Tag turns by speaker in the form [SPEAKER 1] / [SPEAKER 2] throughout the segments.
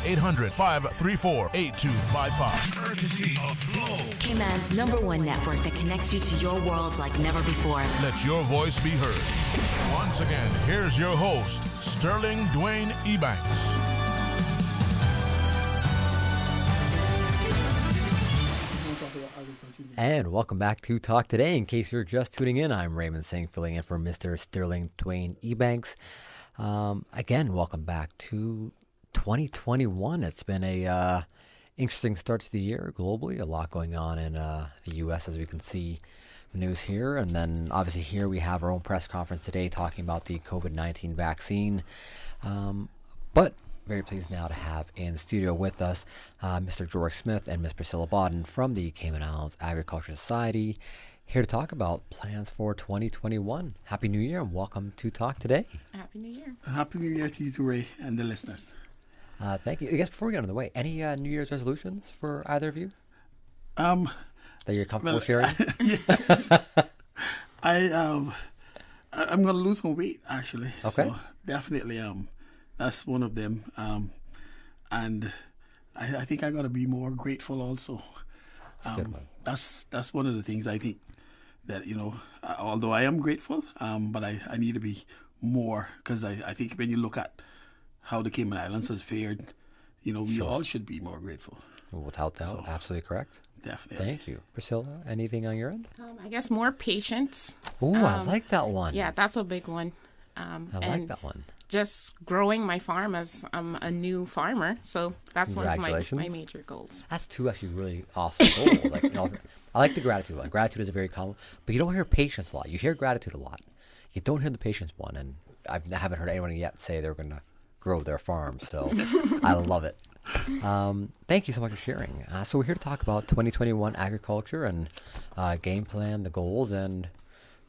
[SPEAKER 1] 800-534-8255.
[SPEAKER 2] Courtesy of Flow.
[SPEAKER 3] Cayman's #1 network that connects you to your world like never before.
[SPEAKER 1] Let your voice be heard. Once again, here's your host, Sterling Dwayne Ebanks.
[SPEAKER 4] And welcome back to Talk Today. In case you're just tuning in, I'm Raymond Singh, filling in for Mr. Sterling Dwayne Ebanks. Again, welcome back to 2021. It's been a interesting start to the year globally. A lot going on in the U.S. as we can see the news here. And then obviously here we have our own press conference today talking about the COVID-19 vaccine. But very pleased now to have in studio with us Mr. George Smith and Ms. Priscilla Bodden from the Cayman Islands Agriculture Society, here to talk about plans for 2021. Happy New Year and welcome to Talk Today.
[SPEAKER 5] Happy New Year.
[SPEAKER 6] Happy New Year to you, Ray, and the listeners.
[SPEAKER 4] Thank you. I guess before we get on the way, any New Year's resolutions for either of you that you're comfortable sharing?
[SPEAKER 6] I'm going to lose some weight, actually.
[SPEAKER 4] Okay.
[SPEAKER 6] So definitely, that's one of them. And I think I got to be more grateful also. That's one of the things I think that, although I am grateful, but I need to be more, because I think when you look at how the Cayman Islands has fared, we all should be more grateful.
[SPEAKER 4] Without doubt,
[SPEAKER 6] So,
[SPEAKER 4] absolutely correct.
[SPEAKER 6] Definitely.
[SPEAKER 4] Thank you. Priscilla, anything on your end?
[SPEAKER 5] I guess more patience.
[SPEAKER 4] Oh, I like that one.
[SPEAKER 5] Yeah, that's a big one.
[SPEAKER 4] I like that one.
[SPEAKER 5] Just growing my farm as I'm a new farmer. So that's one of my
[SPEAKER 4] Congratulations.
[SPEAKER 5] major goals.
[SPEAKER 4] That's two actually really awesome goals. I like the gratitude one. Gratitude is a very common, but you don't hear patience a lot. You hear gratitude a lot. You don't hear the patience one, and I haven't heard anyone yet say they're going to grow their farm. So I love it. Thank you so much for sharing. So we're here to talk about 2021 agriculture and game plan, the goals, and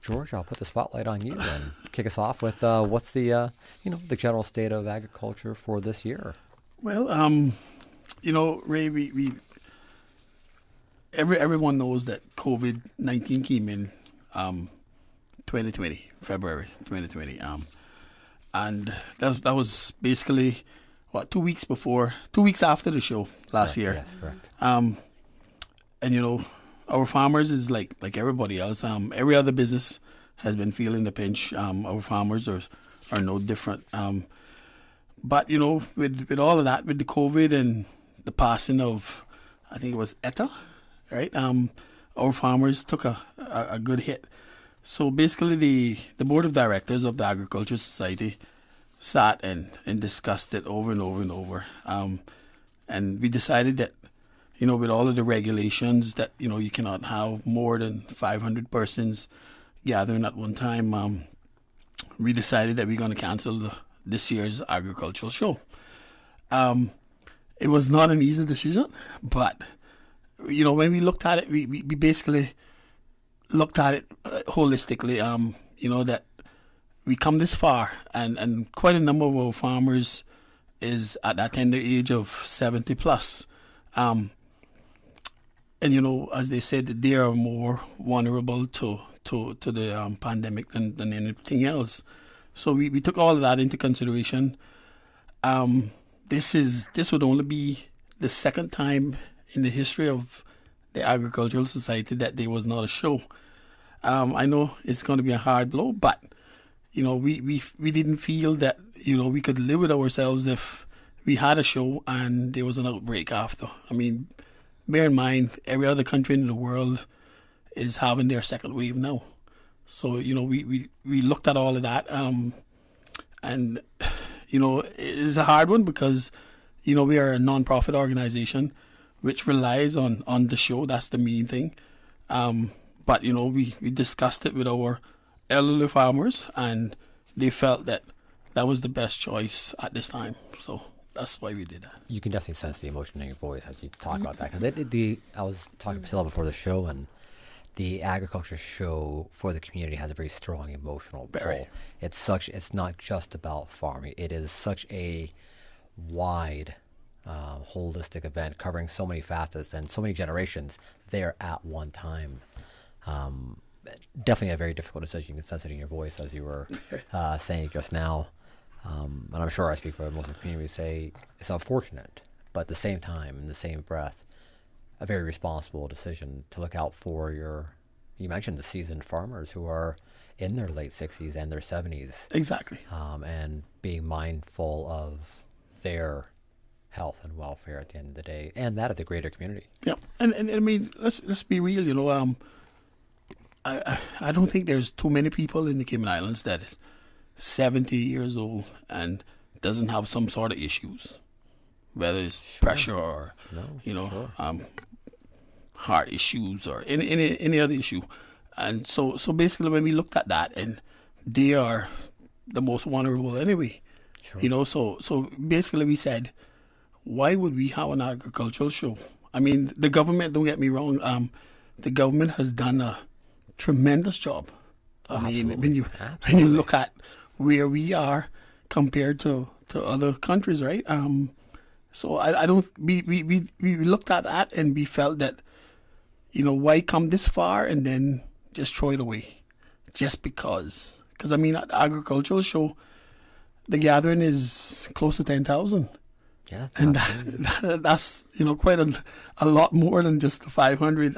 [SPEAKER 4] George, I'll put the spotlight on you and kick us off with what's the the general state of agriculture for this year.
[SPEAKER 6] Well, Ray, we everyone knows that COVID-19 came in 2020, February 2020, and that was basically 2 weeks after the show last year.
[SPEAKER 4] Yes, correct.
[SPEAKER 6] And our farmers is like everybody else. Every other business has been feeling the pinch. Our farmers are no different. But with all of that, with the COVID and the passing of, I think it was Etta, right? Our farmers took a good hit. So basically, the board of directors of the Agriculture Society sat and discussed it over and over and over. And we decided that, with all of the regulations that, you cannot have more than 500 persons gathering at one time, we decided that we're going to cancel this year's agricultural show. It was not an easy decision, but, when we looked at it, we basically looked at it holistically, that we come this far, and quite a number of our farmers is at that tender age of 70 plus. And as they said, they are more vulnerable to the pandemic than anything else. So we took all of that into consideration. This would only be the second time in the history of the Agricultural Society that there was not a show. I know it's going to be a hard blow, but we didn't feel that we could live with ourselves if we had a show and there was an outbreak after. I mean, bear in mind, every other country in the world is having their second wave now. So, we looked at all of that. And, it is a hard one because, we are a non-profit organization which relies on the show. That's the main thing. But, we discussed it with our elderly farmers and they felt that was the best choice at this time. So that's why we did that.
[SPEAKER 4] You can definitely sense the emotion in your voice as you talk about that. Because I was talking to Priscilla before the show, and the agriculture show for the community has a very strong emotional pull. It's not just about farming. It is such a wide, holistic event covering so many facets and so many generations there at one time. Definitely a very difficult decision. You can sense it in your voice as you were saying just now. And I'm sure I speak for most of the community, say it's unfortunate, but at the same time, in the same breath, a very responsible decision to look out for you mentioned the seasoned farmers who are in their late 60s and their 70s.
[SPEAKER 6] Exactly.
[SPEAKER 4] And being mindful of their health and welfare at the end of the day, and that of the greater community.
[SPEAKER 6] Yeah, and I mean, let's be real. You know, I don't think there's too many people in the Cayman Islands that is 70 years old and doesn't have some sort of issues, whether it's pressure or heart issues or any other issue. And so basically, when we looked at that, and they are the most vulnerable anyway. Sure. You know, so basically we said, why would we have an agricultural show? I mean, the government, don't get me wrong, the government has done a tremendous job. I mean, when you look at where we are compared to other countries, right? So I don't, we looked at that and we felt that, you know, why come this far and then just throw it away just because? Because I mean, at the agricultural show, the gathering is close to 10,000.
[SPEAKER 4] Yeah,
[SPEAKER 6] and that's, you know, quite a lot more than just the 500.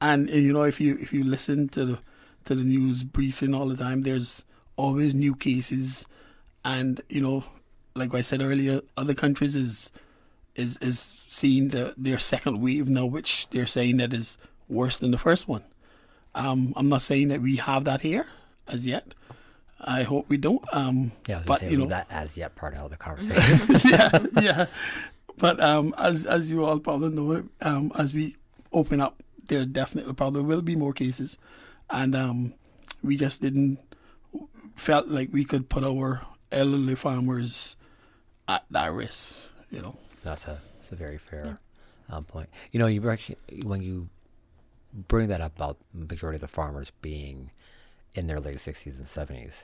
[SPEAKER 6] And you know, if you listen to the news briefing all the time, there's always new cases, and you know, like I said earlier, other countries is seeing their second wave now, which they're saying that is worse than the first one. I'm not saying that we have that here as yet. I hope we don't.
[SPEAKER 4] But you know, that as yet part of the conversation.
[SPEAKER 6] yeah. But as you all probably know, as we open up, there definitely probably will be more cases, and we just felt like we could put our elderly farmers at that risk. You know,
[SPEAKER 4] that's a very fair point. You know, you actually, when you bring that up about the majority of the farmers being in their late 60s and 70s,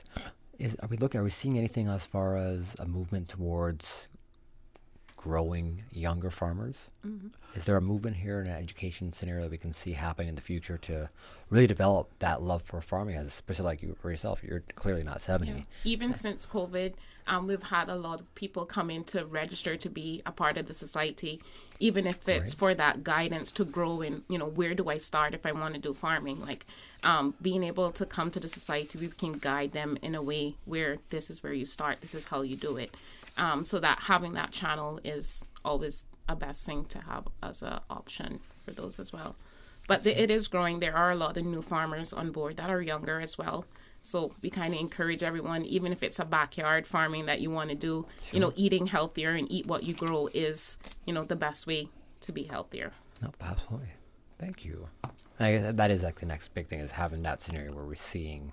[SPEAKER 4] are we seeing anything as far as a movement towards growing younger farmers? Mm-hmm. Is there a movement here in an education scenario that we can see happening in the future to really develop that love for farming? As especially like you for yourself, you're clearly not 70.
[SPEAKER 5] Yeah. Even since COVID, we've had a lot of people come in to register to be a part of the society, even if it's for that guidance to grow in, you know, where do I start if I want to do farming? Like being able to come to the society, we can guide them in a way where this is where you start, this is how you do it. So that having that channel is always a best thing to have as an option for those as well. But it is growing. There are a lot of new farmers on board that are younger as well. So we kind of encourage everyone, even if it's a backyard farming that you want to do, you know, eating healthier and eat what you grow is, you know, the best way to be healthier.
[SPEAKER 4] No, absolutely. Thank you. I guess that is like the next big thing, is having that scenario where we're seeing,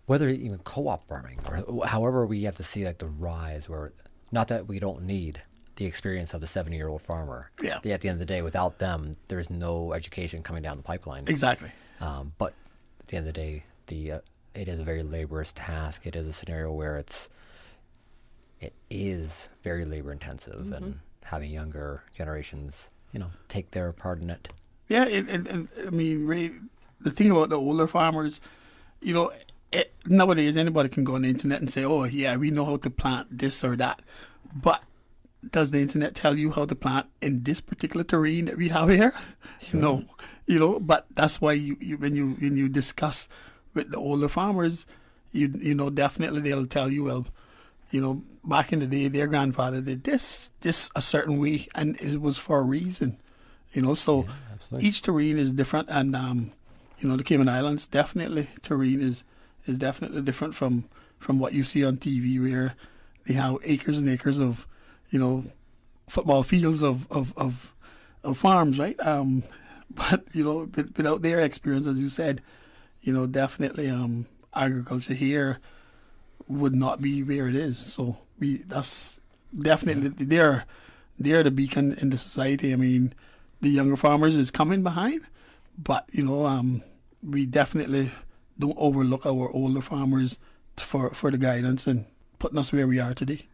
[SPEAKER 4] whether even co-op farming or however we have to see like the rise, where not that we don't need the experience of the 70-year-old farmer. Yeah. At the end of the day, without them, there's no education coming down the pipeline.
[SPEAKER 6] Exactly.
[SPEAKER 4] But at the end of the day, it is a very laborious task. It is a scenario where it is very labor intensive, and having younger generations, you know, take their part in it.
[SPEAKER 6] Yeah, and I mean, Ray, the thing about the older farmers, you know, nowadays anybody can go on the internet and say, oh, yeah, we know how to plant this or that. But does the internet tell you how to plant in this particular terrain that we have here? Sure. No. You know, but that's why when you discuss with the older farmers, you know, definitely they'll tell you, well, you know, back in the day, their grandfather did this a certain way, and it was for a reason. You know, so each terrain is different, and you know, the Cayman Islands definitely terrain is definitely different from what you see on TV, where they have acres and acres of, you know, football fields of farms, right? But you know, without their experience, as you said, you know, definitely agriculture here would not be where it is. So that's definitely they're the beacon in the society. I mean, the younger farmers is coming behind, but you know, we definitely don't overlook our older farmers for the guidance and putting us where we are today.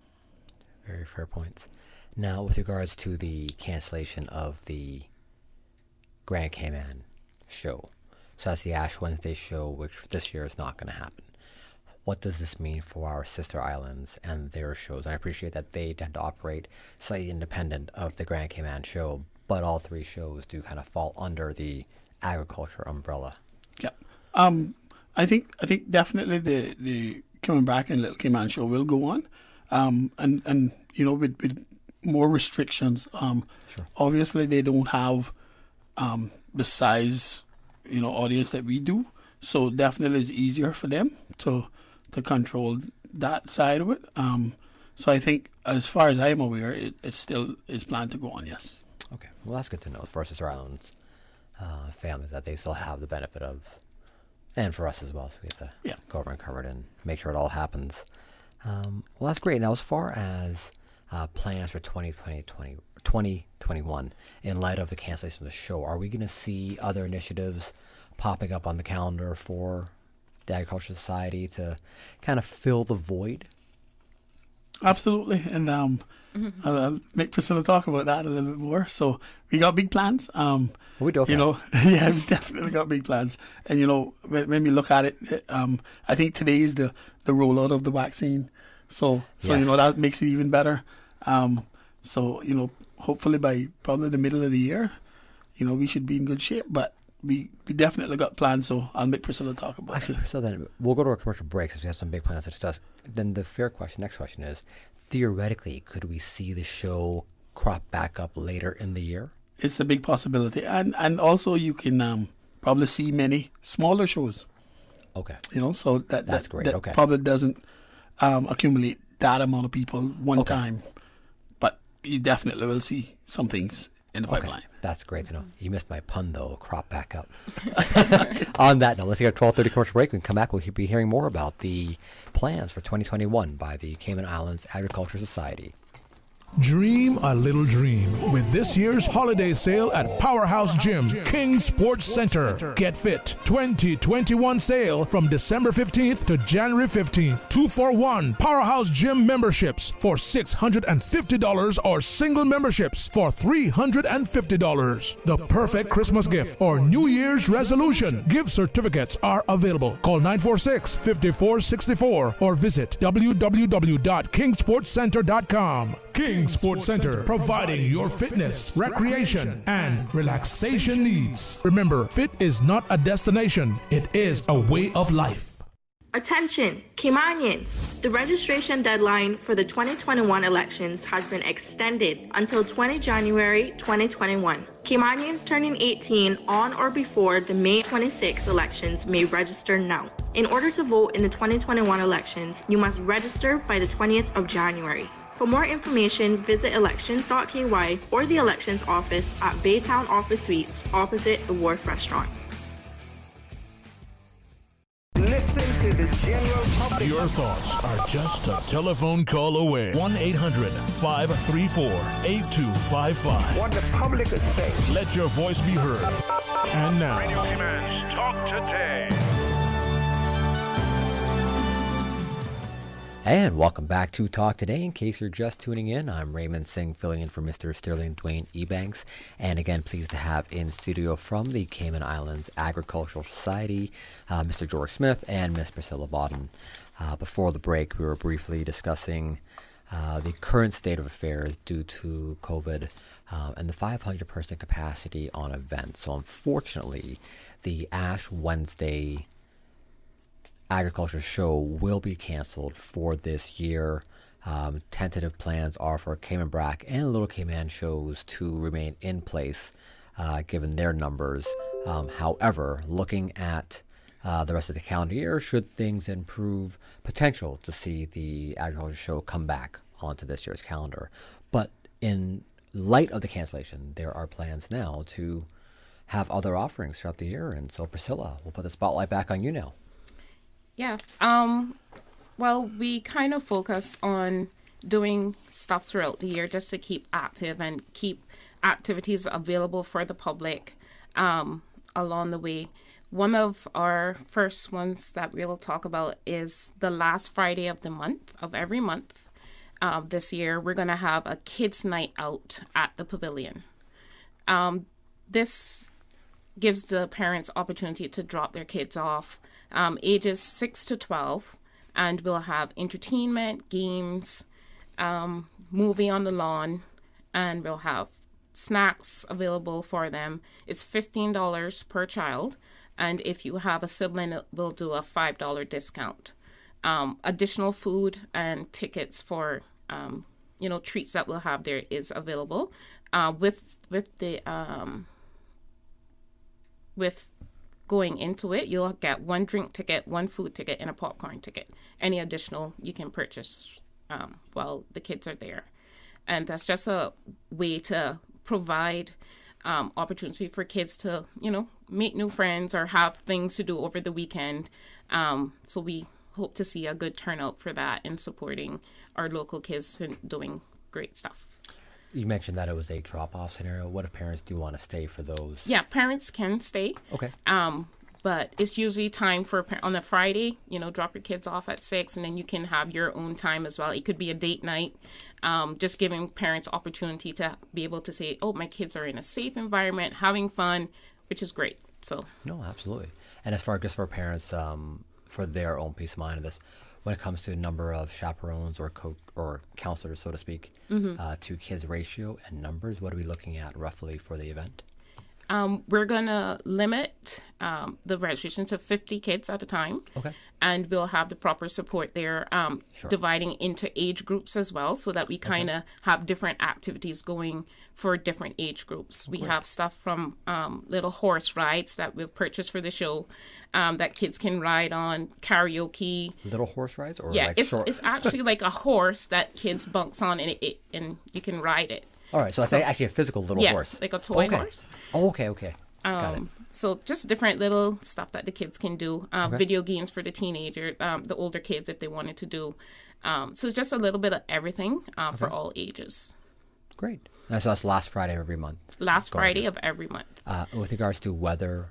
[SPEAKER 4] Very fair points. Now, with regards to the cancellation of the Grand Cayman show, so that's the Ash Wednesday show, which this year is not going to happen. what does this mean for our sister islands and their shows? And I appreciate that they tend to operate slightly independent of the Grand Cayman show, but all three shows do kind of fall under the agriculture umbrella.
[SPEAKER 6] Yeah. I think definitely the Cayman Brac and Little Cayman show will go on. And you know, with more restrictions.
[SPEAKER 4] Sure.
[SPEAKER 6] Obviously they don't have the size, you know, audience that we do. So definitely it's easier for them to control that side of it. So I think, as far as I'm aware, it still is planned to go on, yes.
[SPEAKER 4] Okay, well, that's good to know for our sister islands families, that they still have the benefit of, and for us as well, so we have to go over and cover it and make sure it all happens. Well, that's great. Now, as far as plans for 2021, in light of the cancellation of the show, are we going to see other initiatives popping up on the calendar for the Agricultural Society to kind of fill the void?
[SPEAKER 6] Absolutely, and I'll make Priscilla talk about that a little bit more. So we got big plans.
[SPEAKER 4] We do. Okay.
[SPEAKER 6] You know, yeah, we definitely got big plans. And you know, when we look at it, I think today is the rollout of the vaccine. So
[SPEAKER 4] Yes.
[SPEAKER 6] you know, that makes it even better. So you know, hopefully by probably the middle of the year, you know, we should be in good shape. But we definitely got plans. So I'll make Priscilla talk about
[SPEAKER 4] Actually,
[SPEAKER 6] it.
[SPEAKER 4] so then we'll go to our commercial break since we have some big plans to discuss. Then the next question is, theoretically, could we see the show crop back up later in the year?
[SPEAKER 6] It's a big possibility, and also you can probably see many smaller shows.
[SPEAKER 4] Okay.
[SPEAKER 6] You know, so that's
[SPEAKER 4] great.
[SPEAKER 6] That
[SPEAKER 4] Okay.
[SPEAKER 6] probably doesn't accumulate that amount of people one time, but you definitely will see some things in the pipeline.
[SPEAKER 4] That's great to know. You missed my pun, though. Crop back up. On that note, let's take a 12:30 commercial break. When we come back, we'll be hearing more about the plans for 2021 by the Cayman Islands Agriculture Society.
[SPEAKER 1] Dream a little dream with this year's holiday sale at Powerhouse Gym, King Sports Center. Get Fit 2021 sale from December 15th to January 15th. 2-for-1 Powerhouse Gym memberships for $650 or single memberships for $350. The perfect Christmas gift or New Year's resolution. Gift certificates are available. Call 946-5464 or visit www.kingsportscenter.com. King Sports Center, providing your fitness, recreation, and relaxation needs. Remember, fit is not a destination, it is a way of life.
[SPEAKER 2] Attention, Caymanians! The registration deadline for the 2021 elections has been extended until 20 January 2021. Caymanians turning 18 on or before the May 26 elections may register now. In order to vote in the 2021 elections, you must register by the 20th of January. For more information, visit elections.ky or the elections office at Baytown Office Suites opposite the Wharf Restaurant.
[SPEAKER 7] Listen to the general public.
[SPEAKER 1] Your thoughts are just a telephone call away. 1-800-534-8255.
[SPEAKER 7] What the public is saying.
[SPEAKER 1] Let your voice be heard. And now,
[SPEAKER 8] Radio Cayman's Talk Today.
[SPEAKER 4] And welcome back to Talk Today. In case you're just tuning in, I'm Raymond Singh, filling in for Mr. Sterling Dwayne Ebanks. And again, pleased to have in studio from the Cayman Islands Agricultural Society, Mr. George Smith and Miss Priscilla Bodden. Before the break, we were briefly discussing the current state of affairs due to COVID and the 500-person capacity on events. So unfortunately, the Ash Wednesday Agriculture Show will be canceled for this year. Tentative plans are for Cayman Brac and Little Cayman shows to remain in place given their numbers. However, looking at the rest of the calendar year, should things improve, potential to see the Agriculture Show come back onto this year's calendar. But in light of the cancellation, there are plans now to have other offerings throughout the year. And so, Priscilla, we'll put the spotlight back on you now.
[SPEAKER 5] Yeah. Well, we kind of focus on doing stuff throughout the year just to keep active and keep activities available for the public along the way. One of our first ones that we'll talk about is the last Friday of the month, of every month. This year, we're going to have a kids' night out at the pavilion. This gives the parents opportunity to drop their kids off, ages 6 to 12. and we'll have entertainment, games, movie on the lawn, and we'll have snacks available for them. It's $15 per child, and if you have a sibling, we'll do a $5 discount. Additional food and tickets for treats that we'll have there is available. With going into it, you'll get one drink ticket, one food ticket, and a popcorn ticket. Any additional you can purchase while the kids are there. And that's just a way to provide opportunity for kids to, make new friends or have things to do over the weekend. So we hope to see a good turnout for that and supporting our local kids and doing great stuff.
[SPEAKER 4] You mentioned that it was a drop-off scenario. What if parents do want to stay for those?
[SPEAKER 5] Yeah, parents can stay.
[SPEAKER 4] Okay.
[SPEAKER 5] But it's usually time for on a Friday, drop your kids off at 6, and then you can have your own time as well. It could be a date night, just giving parents opportunity to be able to say, oh, my kids are in a safe environment, having fun, which is great. So
[SPEAKER 4] no, absolutely. And as far just for parents, for their own peace of mind of this, when it comes to number of chaperones or counselors, so to speak, to kids ratio and numbers, what are we looking at roughly for the event?
[SPEAKER 5] We're going to limit the registration to 50 kids at a time.
[SPEAKER 4] Okay.
[SPEAKER 5] And we'll have the proper support there, dividing into age groups as well, so that we kind of have different activities going for different age groups. We have stuff from little horse rides that we've purchased for the show that kids can ride on, karaoke.
[SPEAKER 4] Little horse rides? Or
[SPEAKER 5] yeah,
[SPEAKER 4] like
[SPEAKER 5] it's actually like a horse that kids bunks on, and you can ride it.
[SPEAKER 4] All right, so it's actually a physical little horse.
[SPEAKER 5] Yeah, like a toy horse.
[SPEAKER 4] Oh, okay. Got it.
[SPEAKER 5] So just different little stuff that the kids can do. Video games for the teenager, the older kids if they wanted to do. So it's just a little bit of everything for all ages.
[SPEAKER 4] Great. So that's last Friday of every month.
[SPEAKER 5] Last Friday of every month.
[SPEAKER 4] With regards to weather,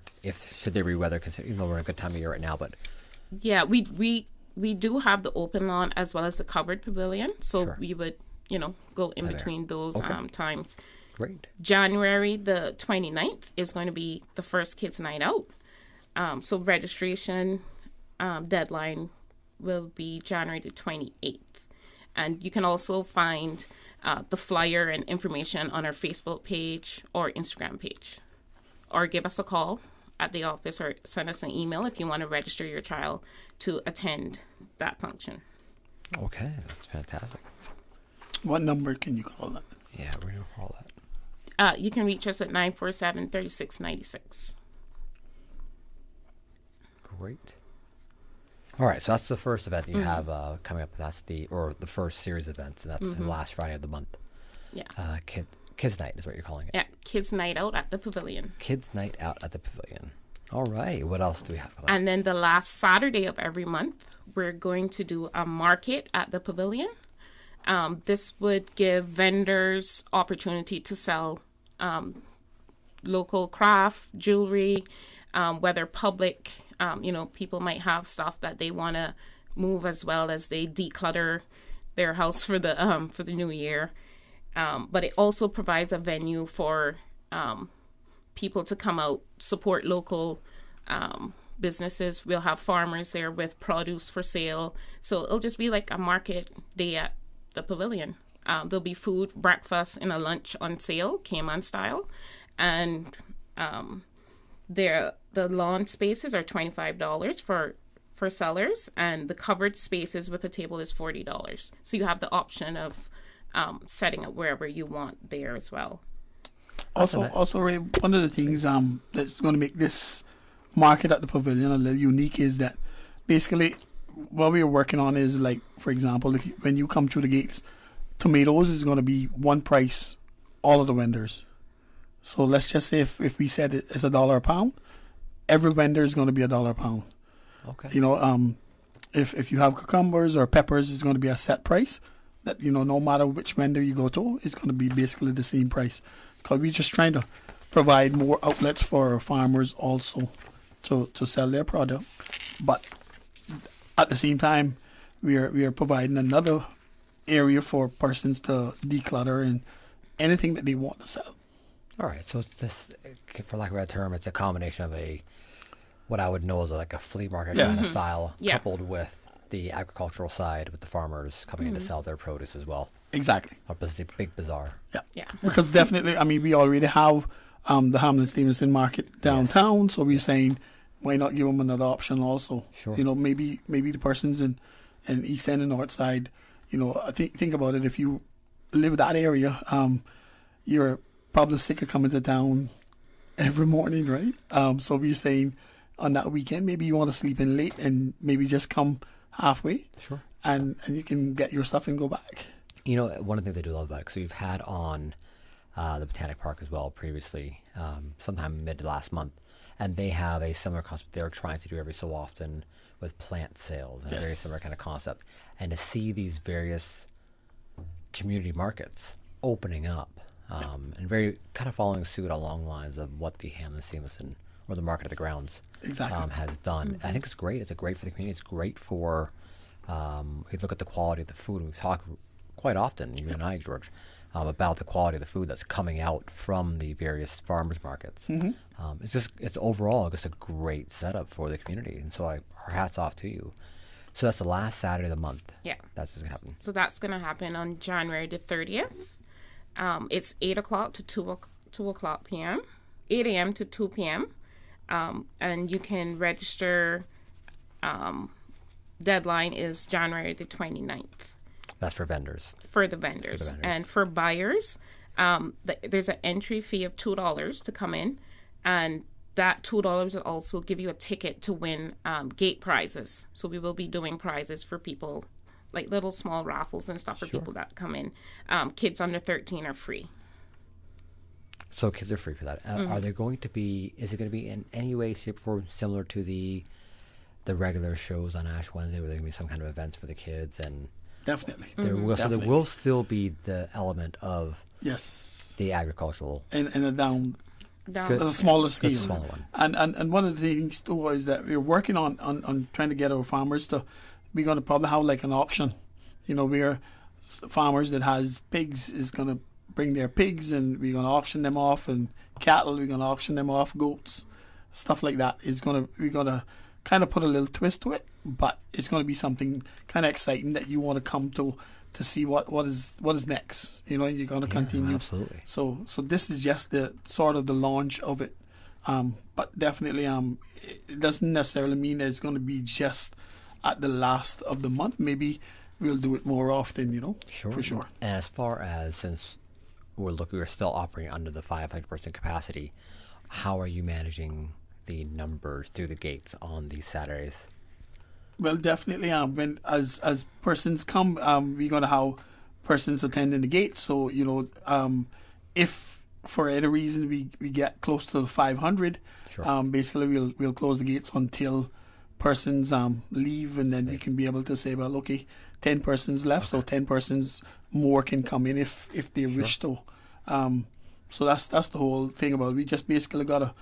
[SPEAKER 4] should there be weather, considering we're in a good time of year right now, but...
[SPEAKER 5] Yeah, we do have the open lawn as well as the covered pavilion. So we would, go in between those times.
[SPEAKER 4] Great.
[SPEAKER 5] January the 29th is going to be the first kids' night out. So registration deadline will be January the 28th. And you can also find the flyer and information on our Facebook page or Instagram page. Or give us a call at the office or send us an email if you want to register your child to attend that function.
[SPEAKER 4] Okay, that's fantastic.
[SPEAKER 6] What number can you call that?
[SPEAKER 4] Yeah, we're going to call that.
[SPEAKER 5] You can reach us at 947-3696.
[SPEAKER 4] Great. All right, so that's the first event that you have coming up. That's the first series of events, and that's the last Friday of the month.
[SPEAKER 5] Yeah.
[SPEAKER 4] Kids Night is what you're calling it.
[SPEAKER 5] Yeah, Kids Night Out at the Pavilion.
[SPEAKER 4] Kids Night Out at the Pavilion. All right, what else do we have?
[SPEAKER 5] And then the last Saturday of every month, we're going to do a market at the Pavilion. This would give vendors opportunity to sell local craft, jewelry, whether public, people might have stuff that they want to move as well as they declutter their house for the new year. But it also provides a venue for people to come out, support local businesses. We'll have farmers there with produce for sale. So it'll just be like a market day at the Pavilion. There'll be food, breakfast, and a lunch on sale, Cayman style. And the lawn spaces are $25 for sellers, and the covered spaces with a table is $40. So you have the option of setting up wherever you want there as well.
[SPEAKER 6] Also, Ray, one of the things that's going to make this market at the Pavilion a little unique is that basically what we are working on is, like, for example, when you come through the gates, tomatoes is going to be one price, all of the vendors. So let's just say if we said it's $1 a pound, every vendor is going to be $1 a pound.
[SPEAKER 4] Okay.
[SPEAKER 6] If you have cucumbers or peppers, it's going to be a set price. That no matter which vendor you go to, it's going to be basically the same price. Because we're just trying to provide more outlets for farmers also to sell their product, but at the same time, we are providing another area for persons to declutter and anything that they want to sell.
[SPEAKER 4] All right, so it's this, for lack of a better term, it's a combination of what I would know as like a flea market kind of style, coupled with the agricultural side with the farmers coming in to sell their produce as well.
[SPEAKER 6] Exactly.
[SPEAKER 4] A big bazaar.
[SPEAKER 5] Yeah.
[SPEAKER 6] Because definitely, I mean, we already have the Hamlin Stevenson Market downtown, so we're saying, why not give them another option also?
[SPEAKER 4] Sure.
[SPEAKER 6] You know, maybe the persons in East End and North Side, you know, I think about it. If you live that area, you're probably sick of coming to town every morning, right? So we're saying on that weekend, maybe you want to sleep in late and maybe just come halfway.
[SPEAKER 4] Sure.
[SPEAKER 6] And you can get your stuff and go back.
[SPEAKER 4] You know, one of the things I do love about it, so we've had on the Botanic Park as well previously, sometime mid last month, and they have a similar concept they're trying to do every so often with plant sales and a very similar kind of concept. And to see these various community markets opening up and very kind of following suit along lines of what the Hamlin Stevenson or the Market of the Grounds has done. I think it's great. It's great for the community. It's great for, we look at the quality of the food. We've talked quite often, you and I, George, about the quality of the food that's coming out from the various farmers markets. It's overall just a great setup for the community. And so our hats off to you. So that's the last Saturday of the month.
[SPEAKER 5] Yeah.
[SPEAKER 4] That's what's going to happen.
[SPEAKER 5] So that's going to happen on January the 30th. It's 8 o'clock to 2 o'clock p.m., 8 a.m. to 2 p.m. And you can register. Deadline is January the 29th.
[SPEAKER 4] That's for vendors.
[SPEAKER 5] For the vendors. And for buyers, there's an entry fee of $2 to come in. And that $2 will also give you a ticket to win gate prizes. So we will be doing prizes for people, like little small raffles and stuff for people that come in. Kids under 13 are free.
[SPEAKER 4] So kids are free for that. Are there going to be, is it going to be in any way, shape, or form similar to the regular shows on Ash Wednesday where there going to be some kind of events for the kids? And
[SPEAKER 6] Definitely.
[SPEAKER 4] There will still be the element of the agricultural.
[SPEAKER 6] And a down a smaller scale.
[SPEAKER 4] Just a smaller one.
[SPEAKER 6] And one of the things too is that we're working on trying to get our farmers to, we're going to probably have like an auction, you know, where farmers that has pigs is going to bring their pigs and we're going to auction them off, and cattle we're going to auction them off, goats, stuff like that we're going to kind of put a little twist to it, but it's going to be something kind of exciting that you want to come to see what is next, you know, and you're going to continue.
[SPEAKER 4] Absolutely.
[SPEAKER 6] So this is just the sort of the launch of it, but definitely it doesn't necessarily mean that it's going to be just at the last of the month. Maybe we'll do it more often, you know.
[SPEAKER 4] Sure.
[SPEAKER 6] For sure.
[SPEAKER 4] And as far as, since we're still operating under the 500% capacity, how are you managing the numbers through the gates on these Saturdays?
[SPEAKER 6] Well, definitely. When as persons come, we're gonna have persons attending the gate. So you know, if for any reason we get close to the 500, basically we'll close the gates until persons leave, and then we can be able to say, well, okay, 10 persons left, so 10 persons more can come in if they wish to. So that's the whole thing about it. We just basically gotta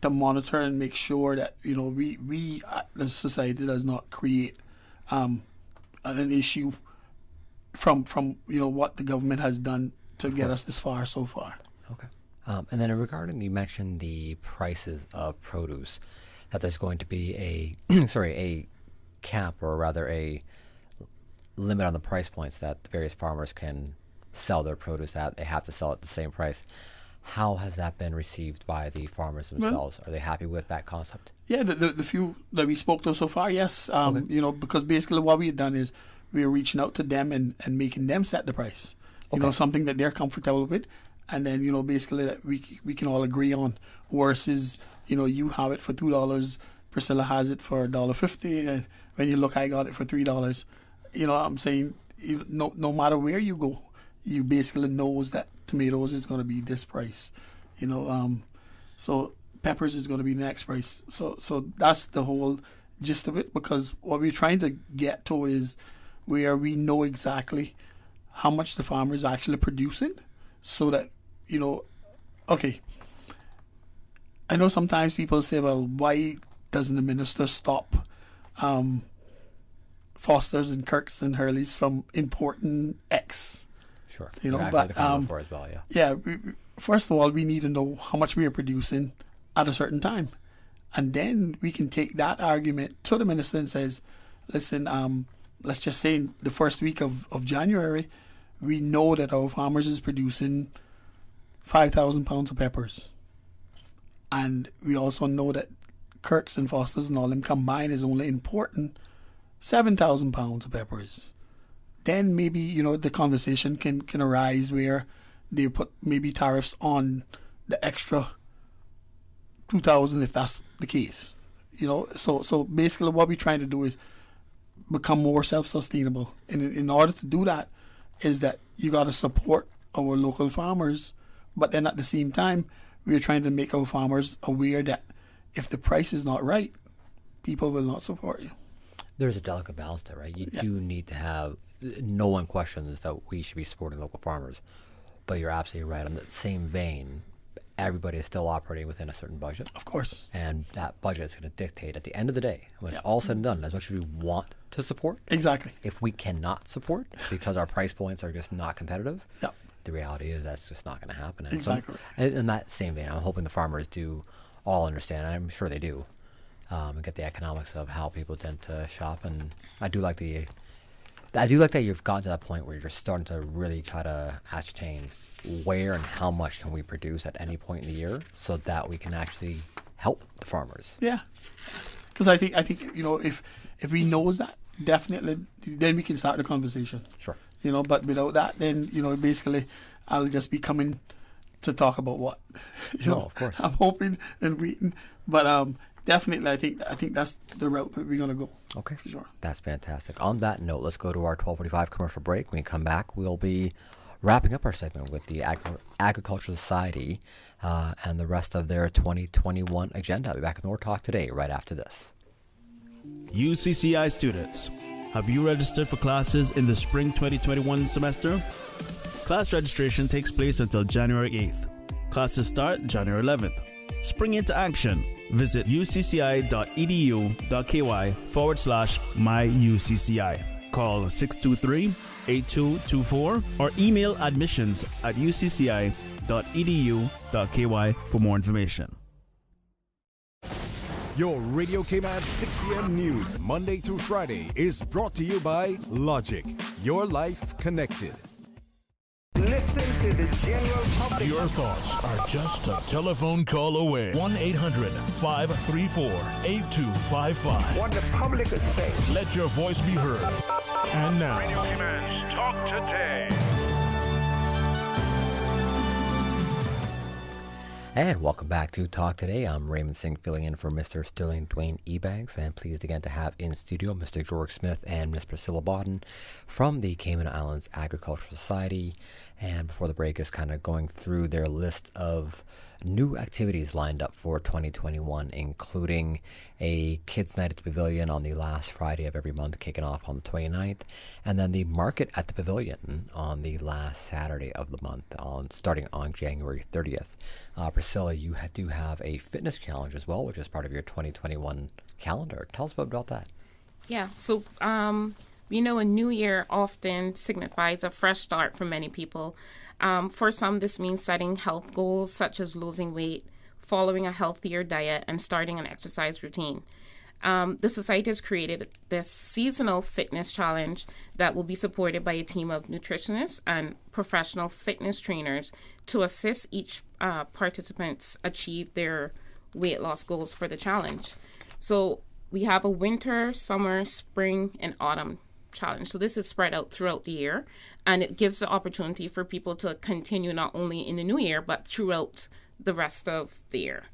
[SPEAKER 6] to monitor and make sure that, you know, we the society does not create an issue from you know what the government has done to get us this far so far.
[SPEAKER 4] Okay. And then regarding, you mentioned the prices of produce, that there's going to be a cap, or rather a limit on the price points that the various farmers can sell their produce at. They have to sell at the same price. How has that been received by the farmers themselves? Are they happy with that concept?
[SPEAKER 6] Yeah, the few that we spoke to so far, yes. You know, because basically what we've done is we're reaching out to them and making them set the price. You know, something that they're comfortable with, and then, you know, basically that we can all agree on. Versus, you know, you have it for $2, Priscilla has it for $1.50, and when you look, I got it for $3. You know what I'm saying? No matter where you go, you basically knows that tomatoes is going to be this price, you know. So peppers is going to be the next price. So that's the whole gist of it, because what we're trying to get to is where we know exactly how much the farmer is actually producing, so that, you know, okay, I know sometimes people say, well, why doesn't the minister stop Foster's and Kirk's and Hurley's from importing X?
[SPEAKER 4] Sure.
[SPEAKER 6] You know,
[SPEAKER 4] but
[SPEAKER 6] as well, first of all, we need to know how much we are producing at a certain time, and then we can take that argument to the minister and says, listen, let's just say in the first week of January, we know that our farmers is producing 5,000 pounds of peppers. And we also know that Kirks and Fosters and all them combined is only importing 7,000 pounds of peppers. Then maybe, you know, the conversation can arise where they put maybe tariffs on the extra 2,000 if that's the case. You know, so basically what we're trying to do is become more self-sustainable. And in order to do that is that you got to support our local farmers, but then at the same time, we're trying to make our farmers aware that if the price is not right, people will not support you.
[SPEAKER 4] There's a delicate balance there, right? You do need to have, no one questions that we should be supporting local farmers, but you're absolutely right. In the same vein, everybody is still operating within a certain budget.
[SPEAKER 6] Of course.
[SPEAKER 4] And that budget is going to dictate at the end of the day, when it's all said and done, as much as we want to support.
[SPEAKER 6] Exactly.
[SPEAKER 4] If we cannot support because our price points are just not competitive, the reality is that's just not going to happen. And
[SPEAKER 6] exactly.
[SPEAKER 4] In that same vein, I'm hoping the farmers do all understand, and I'm sure they do, and get the economics of how people tend to shop. And I do like that you've gotten to that point where you're starting to really kind of ascertain where and how much can we produce at any point in the year, so that we can actually help the farmers.
[SPEAKER 6] Yeah, because I think you know, if we know that, definitely, then we can start the conversation.
[SPEAKER 4] Sure.
[SPEAKER 6] You know, but without that, then, you know, basically, I'll just be coming to talk about what. You know,
[SPEAKER 4] of course.
[SPEAKER 6] I'm hoping and waiting, but definitely, I think that's the route that we're gonna go.
[SPEAKER 4] Okay,
[SPEAKER 6] for sure.
[SPEAKER 4] That's fantastic. On that note, let's go to our 12:45 commercial break. When we come back, we'll be wrapping up our segment with the Agricultural Society and the rest of their 2021 agenda. I'll be back with more Talk Today right after this.
[SPEAKER 9] UCCI students, have you registered for classes in the spring 2021 semester? Class registration takes place until January 8th. Classes start January 11th. Spring into action. Visit ucci.edu.ky/myucci. Call 623-8224 or email admissions@ucci.edu.ky for more information.
[SPEAKER 10] Your Radio Cayman 6 p.m. news, Monday through Friday, is brought to you by Logic. Your life connected.
[SPEAKER 7] Listen to the general public.
[SPEAKER 1] Your thoughts are just a telephone call away. 1-800-534-8255.
[SPEAKER 7] What the public is saying.
[SPEAKER 1] Let your voice be heard. And now,
[SPEAKER 8] Radio Cayman's Talk Today.
[SPEAKER 4] And welcome back to Talk Today. I'm Raymond Singh, filling in for Mr. Sterling Dwayne Ebanks, and pleased again to have in studio Mr. George Smith and Ms. Priscilla Bodden from the Cayman Islands Agricultural Society. And before the break is kind of going through their list of new activities lined up for 2021, including a Kids Night at the Pavilion on the last Friday of every month, kicking off on the 29th, and then the Market at the Pavilion on the last Saturday of the month, starting on January 30th. Priscilla, you do have a fitness challenge as well, which is part of your 2021 calendar. Tell us about that.
[SPEAKER 5] Yeah, so you know, a new year often signifies a fresh start for many people. For some, this means setting health goals such as losing weight, following a healthier diet, and starting an exercise routine. The Society has created this seasonal fitness challenge that will be supported by a team of nutritionists and professional fitness trainers to assist each participants achieve their weight loss goals for the challenge. So we have a winter, summer, spring, and autumn challenge. So this is spread out throughout the year, and it gives the opportunity for people to continue not only in the new year, but throughout the rest of the year.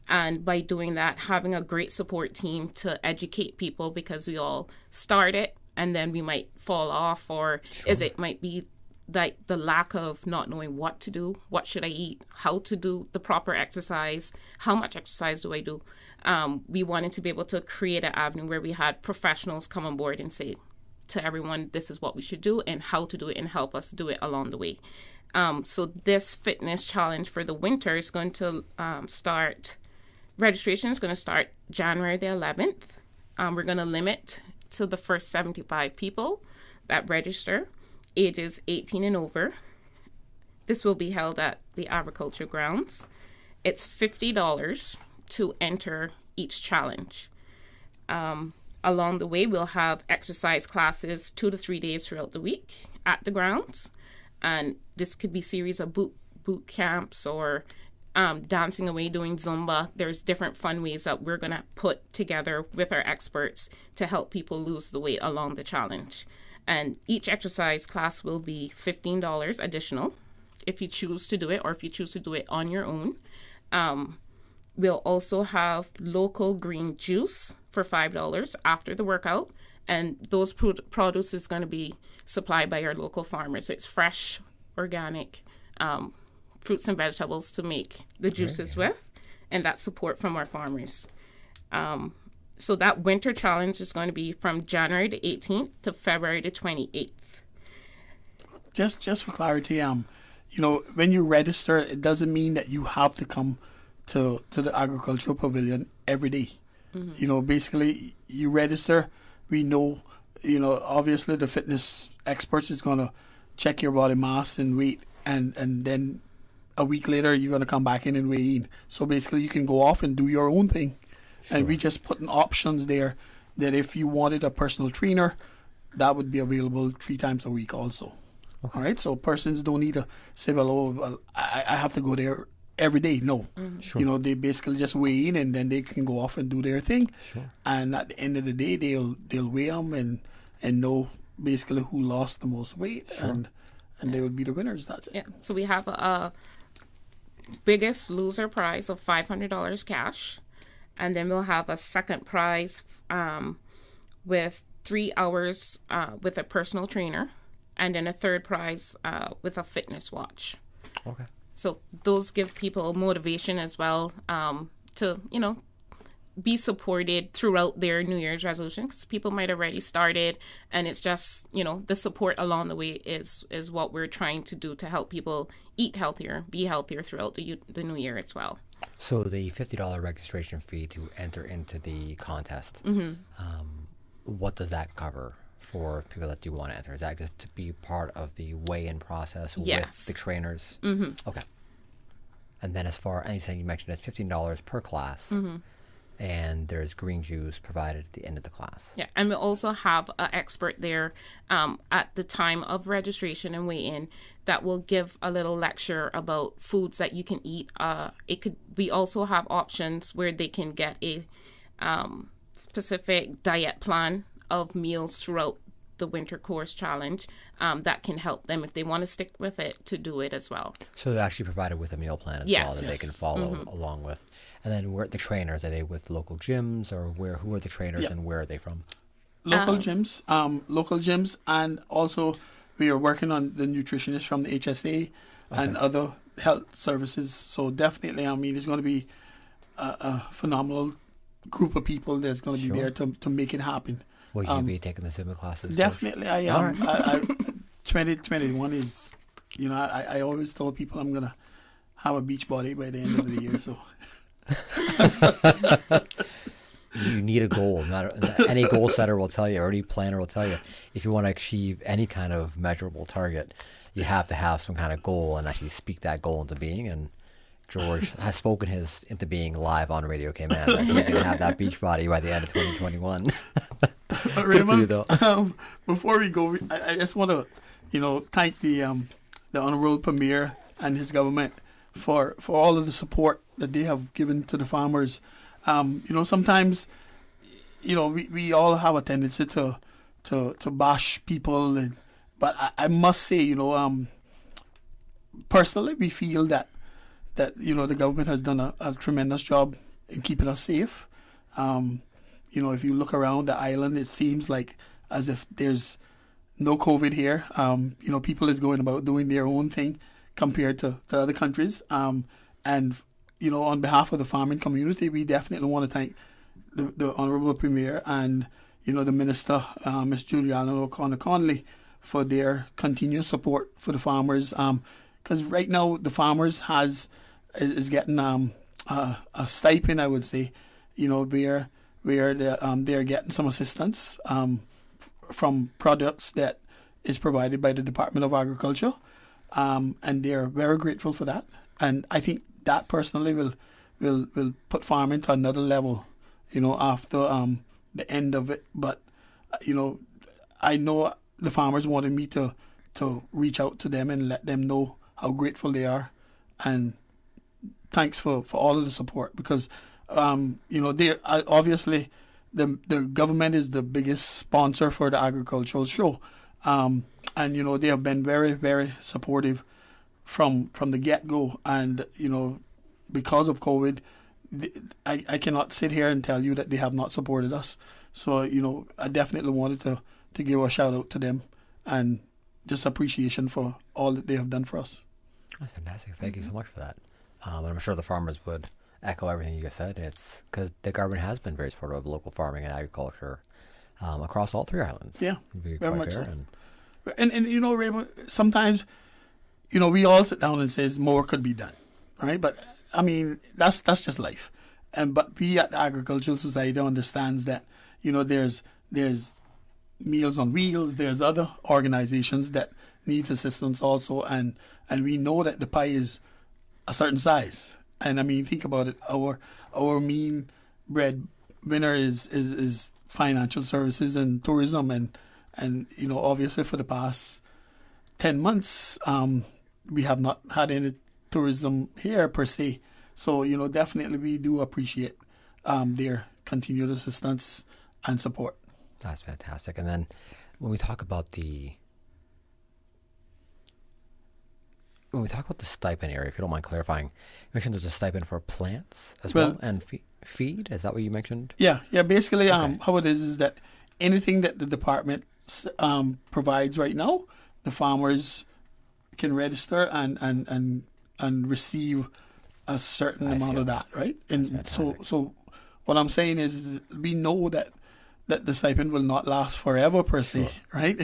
[SPEAKER 5] And by doing that, having a great support team to educate people, because we all start it and then we might fall off, or as it might be like the lack of not knowing what to do, what should I eat, how to do the proper exercise, how much exercise do I do. We wanted to be able to create an avenue where we had professionals come on board and say to everyone, this is what we should do and how to do it, and help us do it along the way. So this fitness challenge for the winter is going to registration is going to start January the 11th. We're going to limit to the first 75 people that register, ages 18 and over. This will be held at the Agriculture Grounds. It's $50 to enter each challenge. Along the way, we'll have exercise classes 2 to 3 days throughout the week at the grounds. And this could be series of boot camps or dancing away, doing Zumba. There's different fun ways that we're going to put together with our experts to help people lose the weight along the challenge. And each exercise class will be $15 additional if you choose to do it, or if you choose to do it on your own. We'll also have local green juice for $5 after the workout. And those produce is going to be supplied by our local farmers. So it's fresh, organic fruits and vegetables to make the juices with. And that's support from our farmers. So that winter challenge is going to be from January the 18th to February the 28th.
[SPEAKER 6] Just for clarity, when you register, it doesn't mean that you have to come to the agricultural pavilion every day. Mm-hmm. Basically, you register. We know, obviously the fitness experts is going to check your body mass and weight, and then a week later you're going to come back in and weigh in. So basically you can go off and do your own thing. Sure. And we just putting options there that if you wanted a personal trainer, that would be available 3 times a week also. Okay. All right, so persons don't need to say, well, I have to go there every day. No. Mm-hmm. Sure. They basically just weigh in and then they can go off and do their thing. Sure. And at the end of the day, they'll weigh them and know basically who lost the most weight. Sure. And they would be the winners. That's it.
[SPEAKER 5] Yeah. So we have a biggest loser prize of $500 cash. And then we'll have a second prize with 3 hours with a personal trainer. And then a third prize with a fitness watch. Okay. So those give people motivation as well to, be supported throughout their New Year's resolution, because people might have already started, and it's just, the support along the way is what we're trying to do to help people eat healthier, be healthier throughout the New Year as well.
[SPEAKER 4] So the $50 registration fee to enter into the contest, what does that cover for people that do want to enter? Is that just to be part of the weigh-in process with the trainers? Mm-hmm. Okay. And then as far as you mentioned, it's $15 per class. Mm-hmm. And there's green juice provided at the end of the class. Yeah, and we also have an expert there at the time of registration and weigh-in that will give a little lecture about foods that you can eat. We also have options where they can get a specific diet plan of meals throughout the winter course challenge that can help them if they want to stick with it to do it as well. So they're actually provided with a meal plan as well that they can follow along with. And then where are the trainers? Are they with local gyms, or who are the trainers and where are they from?
[SPEAKER 6] Local gyms, and also we are working on the nutritionists from the HSA and other health services. So definitely, it's going to be a phenomenal group of people that's going to be there to make it happen.
[SPEAKER 4] Will you be taking the Zumba classes?
[SPEAKER 6] Definitely,
[SPEAKER 4] Coach?
[SPEAKER 6] I am. Right. 2021 is, I always told people I'm going to have a beach body by the end of the year. So
[SPEAKER 4] you need a goal. Any goal setter will tell you, or any planner will tell you, if you want to achieve any kind of measurable target, you have to have some kind of goal and actually speak that goal into being. And George has spoken his into being live on Radio Cayman. Right? He's going to have that beach body by the end of 2021.
[SPEAKER 6] Raymond, before we go, I just want to, thank the Honorable Premier and his government for all of the support that they have given to the farmers. Sometimes, we all have a tendency to bash people, but I must say, personally, we feel that the government has done a tremendous job in keeping us safe. If you look around the island, it seems like as if there's no COVID here. People is going about doing their own thing compared to other countries. And on behalf of the farming community, we definitely want to thank the Honorable Premier and, the Minister, Ms. Juliana O'Connor-Conley, for their continuous support for the farmers. Because right now, the farmers is getting a stipend, I would say, where they're getting some assistance from products that is provided by the Department of Agriculture. And they're very grateful for that. And I think that personally will put farming to another level, after the end of it, but I know the farmers wanted me to reach out to them and let them know how grateful they are, and thanks for all of the support, because they obviously the government is the biggest sponsor for the agricultural show, and they have been very, very supportive from the get-go, and because of COVID, I cannot sit here and tell you that they have not supported us. So I definitely wanted to give a shout out to them and just appreciation for all that they have done for us.
[SPEAKER 4] That's fantastic. Thank you so much for that. And I'm sure the farmers would echo everything you just said. It's because the government has been very supportive of local farming and agriculture across all three islands.
[SPEAKER 6] Yeah, very much
[SPEAKER 4] fair.
[SPEAKER 6] So. And Raymond, sometimes we all sit down and says more could be done, right? But I mean that's just life. But we at the Agricultural Society understands that there's Meals on Wheels, there's other organizations that needs assistance also, and we know that the pie is a certain size. And I mean, think about it. Our mean bread winner is financial services and tourism, and obviously for the past 10 months, we have not had any tourism here per se. So definitely we do appreciate their continued assistance and support.
[SPEAKER 4] That's fantastic. And then when we talk about the stipend area, if you don't mind clarifying, you mentioned there's a stipend for plants as well and feed. Is that what you mentioned?
[SPEAKER 6] Yeah. Basically, okay. How it is that anything that the department provides right now, the farmers can register and receive a certain amount of that, right? And so what I'm saying is we know that the stipend will not last forever per se, right?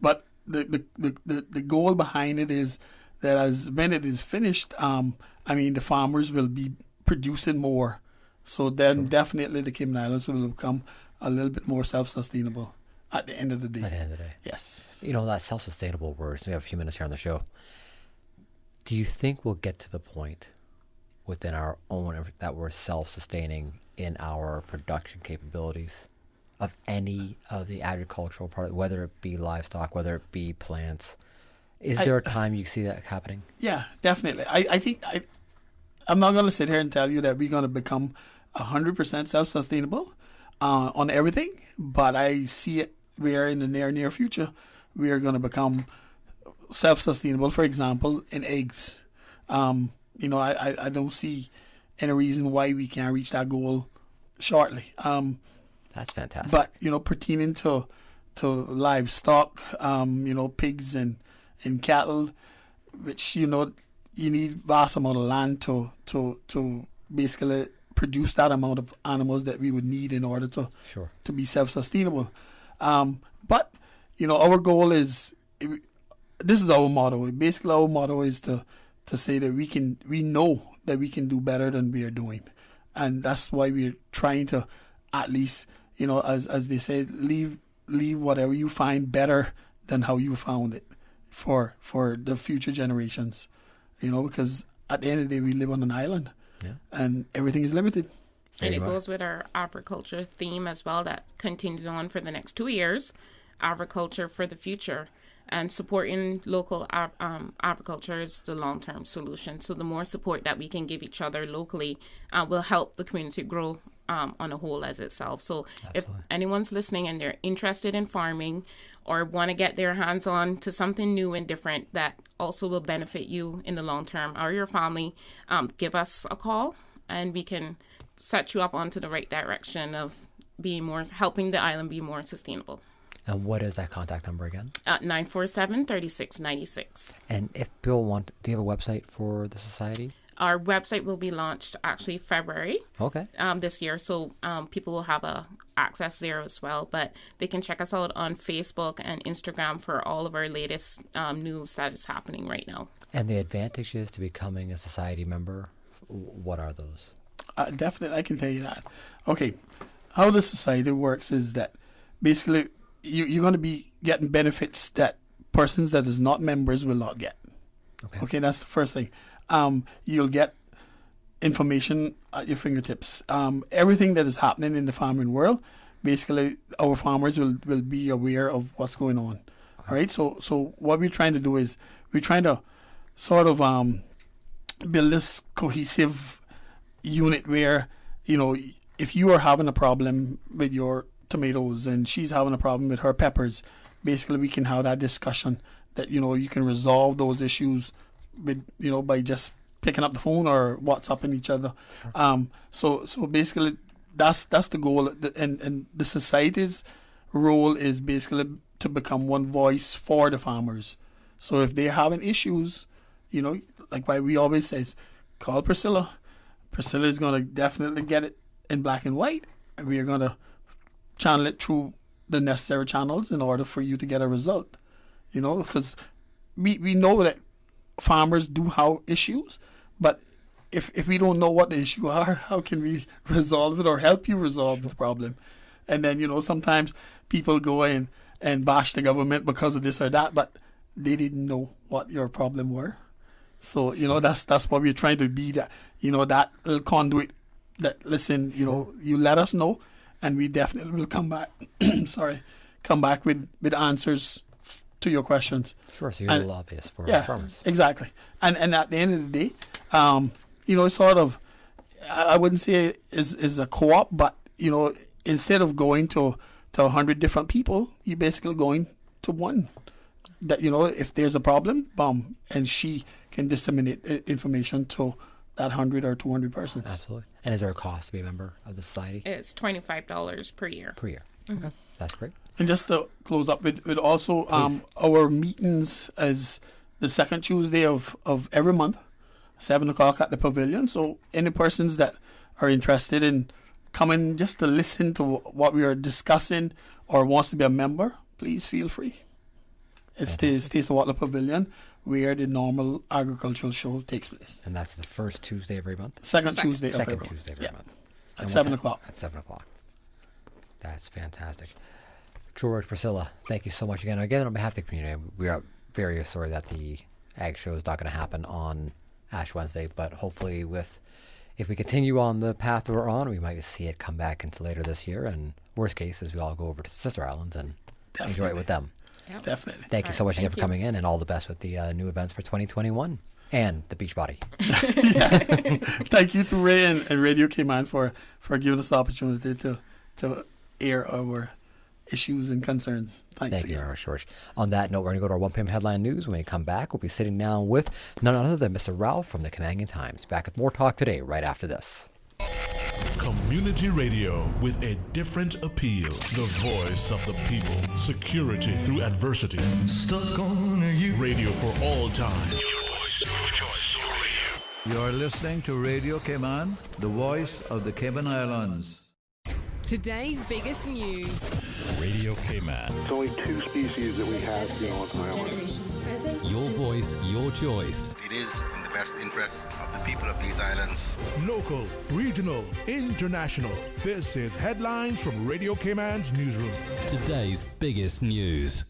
[SPEAKER 6] But the goal behind it is that when it is finished, the farmers will be producing more. So then definitely the Cayman Islands will become a little bit more self-sustainable at the end of the day.
[SPEAKER 4] At the end of the day.
[SPEAKER 6] Yes.
[SPEAKER 4] That self-sustainable word, so we have a few minutes here on the show. Do you think we'll get to the point within our own that we're self-sustaining in our production capabilities of any of the agricultural part, whether it be livestock, whether it be plants? Is there a time you see that happening? Yeah, definitely. I think I'm not going to sit here and tell you that we're going to become 100% self-sustainable on everything, but I see it where in the near future we are going to become self-sustainable. For example, in eggs, I don't see any reason why we can't reach that goal shortly. That's fantastic. But pertaining to livestock, pigs and cattle, which you need vast amount of land to basically produce that amount of animals that we would need in order to be self-sustainable. But our goal is, this is our motto. Basically, our motto is to say that we know that we can do better than we are doing, and that's why we're trying to at least as they say, leave whatever you find better than how you found it for the future generations. Because at the end of the day, we live on an island, and everything is limited.
[SPEAKER 5] And it goes with our agriculture theme as well that continues on for the next 2 years, agriculture for the future. And supporting local agriculture is the long-term solution. So the more support that we can give each other locally will help the community grow on a whole as itself. So if anyone's listening and they're interested in farming or want to get their hands on to something new and different that also will benefit you in the long term or your family, give us a call and we can set you up onto the right direction of helping the island be more sustainable.
[SPEAKER 4] And what is that contact number again?
[SPEAKER 5] 947-3696.
[SPEAKER 4] And if people do you have a website for the society?
[SPEAKER 5] Our website will be launched actually February this year, so people will have access there as well. But they can check us out on Facebook and Instagram for all of our latest news that is happening right now.
[SPEAKER 4] And the advantages to becoming a society member, what are those?
[SPEAKER 6] Definitely, I can tell you that. Okay, how the society works is that basically you're going to be getting benefits that persons that is not members will not get. Okay, that's the first thing. You'll get information at your fingertips. Everything that is happening in the farming world basically our farmers will be aware of what's going on. All right. So what we're trying to do is we're trying to sort of build this cohesive unit where, you know, if you are having a problem with your tomatoes and she's having a problem with her peppers, basically we can have that discussion that, you know, you can resolve those issues with, you know, by just picking up the phone or WhatsApping each other. So basically that's the goal, and the society's role is basically to become one voice for the farmers. So if they're having issues, you know, like why we always say, call Priscilla. Priscilla is going to definitely get it in black and white, and we are going to channel it through the necessary channels in order for you to get a result. You know, because we know that farmers do have issues, but if we don't know what the issue are, how can we resolve it or help you resolve the problem? And then, you know, sometimes people go in and bash the government because of this or that, but they didn't know what your problem were. So, you know, that's what we're trying to be, that, you know, that little conduit that, listen, you know, you let us know and we definitely will come back, come back with answers to your questions.
[SPEAKER 4] Sure, so you're the lobbyist for farmers.
[SPEAKER 6] Exactly. And at the end of the day, you know, it's sort of, I wouldn't say is a co-op, but, you know, instead of going to 100 different people, you're basically going to one. That, you know, if there's a problem, boom, and she can disseminate information to that 100 or 200 persons.
[SPEAKER 4] Absolutely. And is there a cost to be a member of the society?
[SPEAKER 5] It's $25 per year.
[SPEAKER 4] Per year. Mm-hmm. Okay, that's great.
[SPEAKER 6] And just to close up with also our meetings is the second Tuesday of every month, 7:00 at the pavilion. So any persons that are interested in coming just to listen to what we are discussing or wants to be a member, please feel free. It stays the Watler Pavilion, where the normal agricultural show takes place.
[SPEAKER 4] And that's the first Tuesday of every month?
[SPEAKER 6] Second Tuesday of every month. At 7:00.
[SPEAKER 4] At 7:00. That's fantastic. George, Priscilla, thank you so much again. Again, on behalf of the community, we are very sorry that the Ag Show is not going to happen on Ash Wednesday, but hopefully if we continue on the path we're on, we might see it come back into later this year. And worst case is we all go over to the Sister Islands and enjoy it with them.
[SPEAKER 5] Yep.
[SPEAKER 6] Definitely.
[SPEAKER 4] Thank you so much again for coming in, and all the best with the new events for 2021 and the beach body.
[SPEAKER 6] Thank you to Ray and Radio Cayman for giving us the opportunity to air our issues and concerns. Thanks
[SPEAKER 4] Thank you very much, George. On that note, we're going to go to our 1 p.m. headline news. When we come back, we'll be sitting down with none other than Mr. Ralph from the Camangan Times. Back with more talk today, right after this.
[SPEAKER 1] Community radio with a different appeal. The voice of the people. Security through adversity. Stuck on you. Radio for all time.
[SPEAKER 11] You're listening to Radio Cayman, the voice of the Cayman Islands.
[SPEAKER 12] Today's biggest news.
[SPEAKER 13] Radio Cayman.
[SPEAKER 14] It's only 2 species that we have here on the island.
[SPEAKER 13] Your voice, your choice.
[SPEAKER 15] It is in the best interest of the people of these islands.
[SPEAKER 1] Local, regional, international. This is Headlines from Radio Cayman's newsroom.
[SPEAKER 13] Today's biggest news.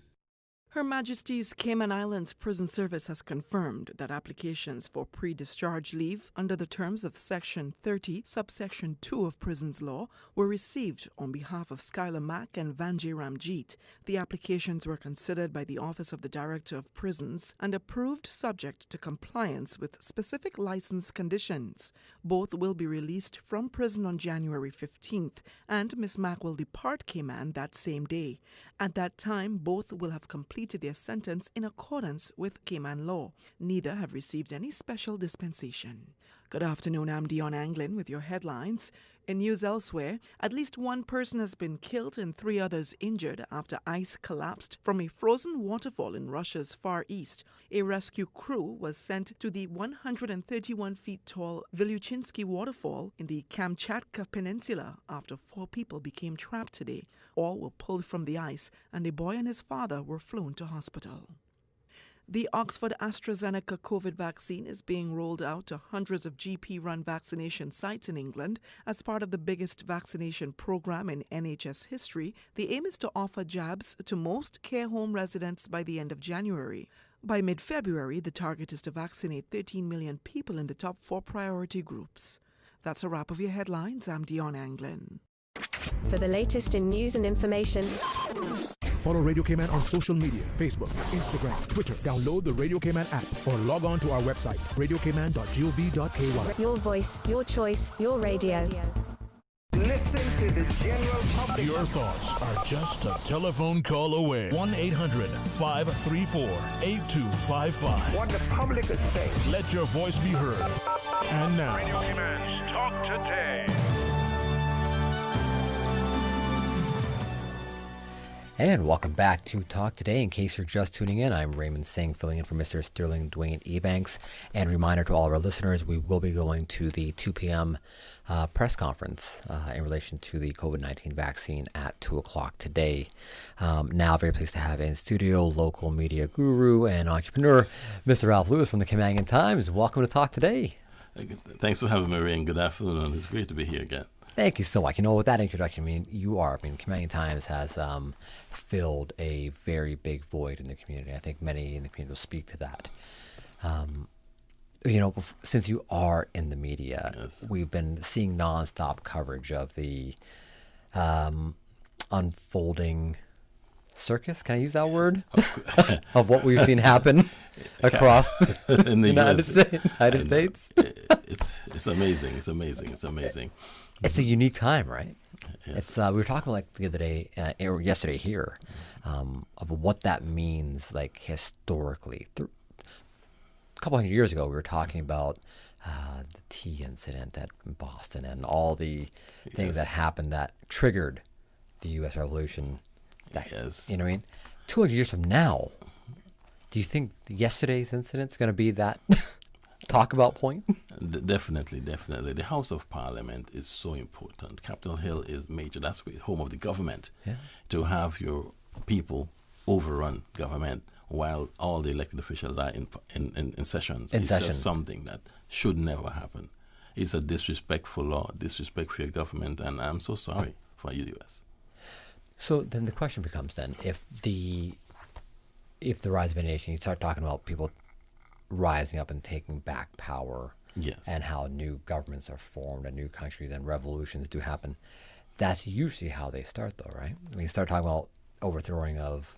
[SPEAKER 16] Her Majesty's Cayman Islands Prison Service has confirmed that applications for pre-discharge leave under the terms of Section 30, Subsection 2 of Prisons Law were received on behalf of Skylar Mack and Vanjay Ramjeet. The applications were considered by the Office of the Director of Prisons and approved subject to compliance with specific license conditions. Both will be released from prison on January 15th, and Ms. Mack will depart Cayman that same day. At that time, both will have completed their sentence in accordance with Cayman law. Neither have received any special dispensation. Good afternoon, I'm Dion Anglin with your headlines. In news elsewhere, at least one person has been killed and 3 others injured after ice collapsed from a frozen waterfall in Russia's Far East. A rescue crew was sent to the 131 feet tall Viluchinsky waterfall in the Kamchatka Peninsula after 4 people became trapped today. All were pulled from the ice, and a boy and his father were flown to hospital. The Oxford AstraZeneca COVID vaccine is being rolled out to hundreds of GP-run vaccination sites in England as part of the biggest vaccination program in NHS history. The aim is to offer jabs to most care home residents by the end of January. By mid-February, the target is to vaccinate 13 million people in the top 4 priority groups. That's a wrap of your headlines. I'm Dion Anglin.
[SPEAKER 17] For the latest in news and information,
[SPEAKER 1] Follow Radio Cayman on social media, Facebook, Instagram, Twitter. Download the Radio Cayman app or log on to our website, radiocayman.gov.ky.
[SPEAKER 17] your voice, your choice, your radio.
[SPEAKER 7] Listen to the general public.
[SPEAKER 1] Your thoughts are just a telephone call away. 1-800-534-8255.
[SPEAKER 7] What the public is saying.
[SPEAKER 1] Let your voice be heard. And now,
[SPEAKER 8] Radio Cayman's Talk Today.
[SPEAKER 4] And welcome back to Talk Today. In case you're just tuning in, I'm Raymond Singh, filling in for Mr. Sterling Dwayne Ebanks. And reminder to all of our listeners, we will be going to the 2 p.m. Press conference in relation to the COVID-19 vaccine at 2 o'clock today. Now, very pleased to have in studio local media guru and entrepreneur, Mr. Ralph Lewis from the Caymanian Times. Welcome to Talk Today.
[SPEAKER 18] Thanks for having me, Ray, and good afternoon. It's great to be here again.
[SPEAKER 4] Thank you so much. With that introduction, Caymanian Times has filled a very big void in the community. I think many in the community will speak to that. Since you are in the media, yes, we've been seeing nonstop coverage of the unfolding circus. Can I use that word? Of what we've seen happen across
[SPEAKER 18] in the
[SPEAKER 4] United States.
[SPEAKER 18] It's amazing. It's amazing. It's amazing.
[SPEAKER 4] It's a unique time, right?
[SPEAKER 18] Yes.
[SPEAKER 4] It's we were talking the other day or yesterday here of what that means, historically. A couple hundred years ago, we were talking about the tea incident at Boston and all the things that happened that triggered the U.S. Revolution.
[SPEAKER 18] Yes.
[SPEAKER 4] You know what I mean? 200 years from now, do you think yesterday's incident is going to be that talk about point?
[SPEAKER 18] Definitely. The House of Parliament is so important. Capitol Hill is major. That's the home of the government. Yeah. To have your people overrun government while all the elected officials are in sessions. Just something that should never happen. It's a disrespectful law, disrespect for your government, and I'm so sorry for you, U.S.
[SPEAKER 4] So then the question becomes if the rise of a nation, you start talking about people rising up and taking back power,
[SPEAKER 18] yes,
[SPEAKER 4] and how new governments are formed and new countries and revolutions do happen. That's usually how they start, though, right? When you start talking about overthrowing of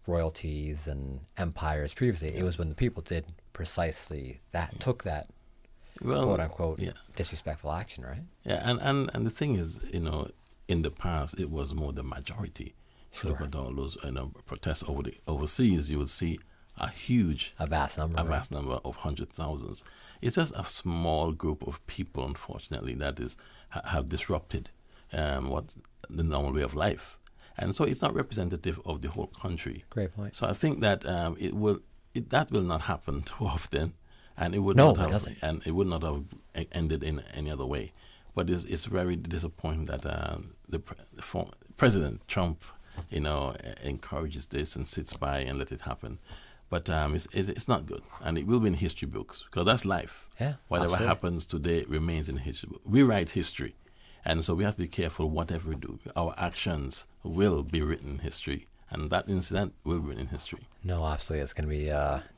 [SPEAKER 4] royalties and empires previously, it was when the people did precisely that, took that quote unquote disrespectful action, right?
[SPEAKER 18] Yeah, and the thing is, in the past, it was more the majority.
[SPEAKER 4] Sure.
[SPEAKER 18] Look at all those protests overseas. You would see a vast number of hundreds of thousands. It's just a small group of people, unfortunately, that have disrupted what the normal way of life, and so it's not representative of the whole country.
[SPEAKER 4] Great point.
[SPEAKER 18] So I think that that will not happen too often, and it would
[SPEAKER 4] not
[SPEAKER 18] have ended in any other way. But it's very disappointing that President Trump, encourages this and sits by and let it happen. But it's not good, and it will be in history books because that's life.
[SPEAKER 4] Yeah,
[SPEAKER 18] whatever
[SPEAKER 4] absolutely
[SPEAKER 18] happens today remains in the history book. We write history, and so we have to be careful whatever we do. Our actions will be written in history, and that incident will be written in history.
[SPEAKER 4] No, absolutely. It's going to be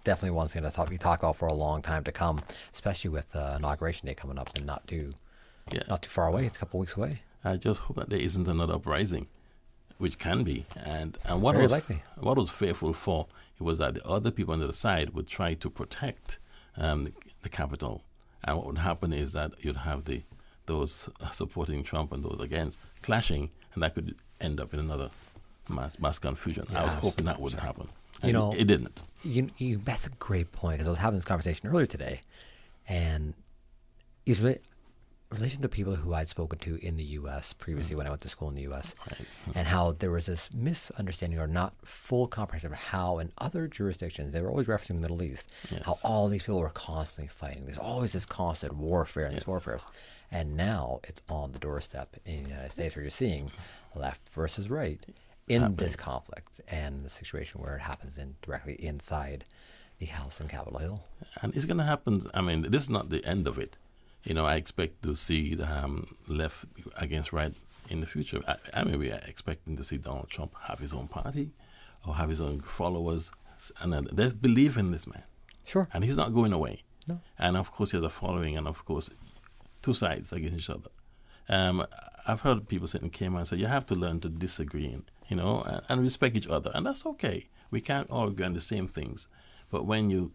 [SPEAKER 4] definitely one thing to be talked about for a long time to come, especially with Inauguration Day coming up and not too far away. It's a couple weeks away.
[SPEAKER 18] I just hope that there isn't another uprising, which can be. And what
[SPEAKER 4] Very
[SPEAKER 18] was
[SPEAKER 4] likely.
[SPEAKER 18] What was fearful for it was that the other people on the other side would try to protect the Capitol, and what would happen is that you'd have those supporting Trump and those against clashing, and that could end up in another mass confusion.
[SPEAKER 4] Yeah,
[SPEAKER 18] I was hoping that wouldn't happen.
[SPEAKER 4] And
[SPEAKER 18] it didn't.
[SPEAKER 4] That's a great point, because I was having this conversation earlier today, and it's really in relation to people who I'd spoken to in the U.S. previously when I went to school in the U.S., and how there was this misunderstanding or not full comprehension of how in other jurisdictions, they were always referencing the Middle East, how all these people were constantly fighting. There's always this constant warfare and these warfares. And now it's on the doorstep in the United States where you're seeing left versus right in this conflict and the situation where it happens directly inside the House in Capitol Hill.
[SPEAKER 18] And it's going to happen. I mean, this is not the end of it. I expect to see the left against right in the future. I mean, we are expecting to see Donald Trump have his own party or have his own followers. And they believe in this man.
[SPEAKER 4] Sure.
[SPEAKER 18] And he's not going away.
[SPEAKER 4] No.
[SPEAKER 18] And, of course, he has a following. And, of course, two sides against each other. I've heard people sit in Cayman and say you have to learn to disagree, and respect each other, and that's okay. We can't all agree on the same things, but when you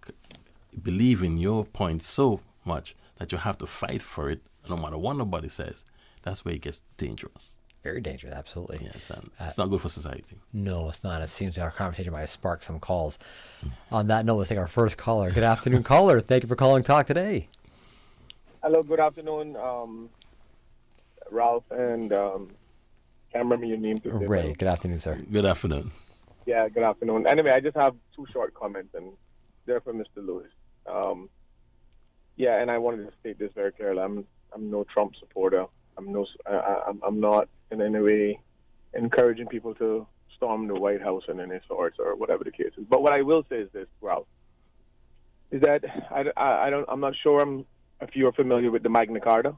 [SPEAKER 18] believe in your point so much that you have to fight for it, no matter what nobody says, that's where it gets dangerous.
[SPEAKER 4] Very dangerous, absolutely.
[SPEAKER 18] Yes, and it's not good for society.
[SPEAKER 4] No, it's not. It seems our conversation might spark some calls. On that note, let's take our first caller. Good afternoon, caller. Thank you for calling Talk Today.
[SPEAKER 19] Hello, good afternoon, Ralph, and can't remember your name.
[SPEAKER 4] Ray, good afternoon, sir.
[SPEAKER 18] Good afternoon.
[SPEAKER 19] Yeah, good afternoon. Anyway, I just have two short comments, and they're for Mr. Lewis. And I wanted to state this very clearly. I'm no Trump supporter. I'm not in any way encouraging people to storm the White House in any sorts or whatever the case is. But what I will say is this, Ralph, is that I'm not sure if you're familiar with the Magna Carta.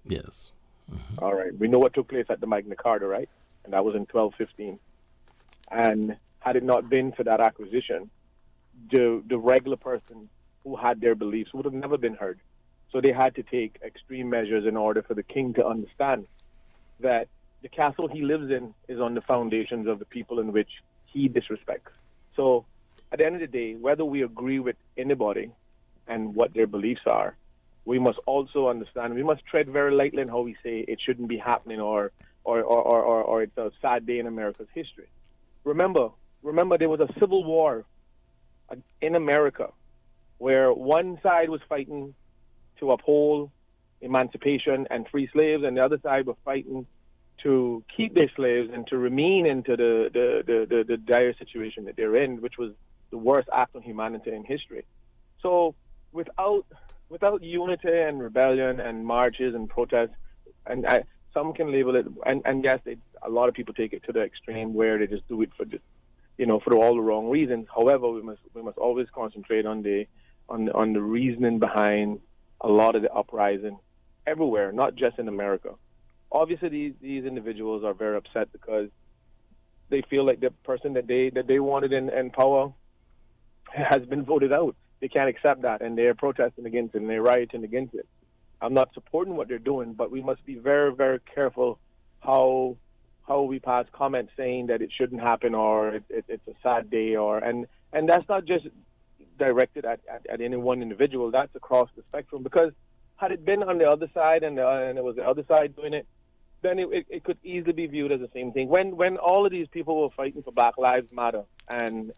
[SPEAKER 18] Yes. Mm-hmm.
[SPEAKER 19] All right. We know what took place at the Magna Carta, right? And that was in 1215. And had it not been for that acquisition, the regular person who had their beliefs would have never been heard. So they had to take extreme measures in order for the king to understand that the castle he lives in is on the foundations of the people in which he disrespects. So at the end of the day, whether we agree with anybody and what their beliefs are, we must also understand, we must tread very lightly in how we say it shouldn't be happening or it's a sad day in America's history. Remember, there was a civil war in America where one side was fighting to uphold emancipation and free slaves, and the other side were fighting to keep their slaves and to remain into the dire situation that they're in, which was the worst act of humanity in history. So without unity and rebellion and marches and protests, and some can label it, and yes, a lot of people take it to the extreme where they just do it for all the wrong reasons. However, we must always concentrate on the reasoning behind a lot of the uprising everywhere, not just in America. Obviously, these individuals are very upset because they feel like the person that they wanted in power has been voted out. They can't accept that, and they're protesting against it, and they're rioting against it. I'm not supporting what they're doing, but we must be very, very careful how we pass comments saying that it shouldn't happen or it's a sad day, and that's not just directed at any one individual. That's across the spectrum, because had it been on the other side and it was the other side doing it, then it could easily be viewed as the same thing. When all of these people were fighting for Black Lives Matter and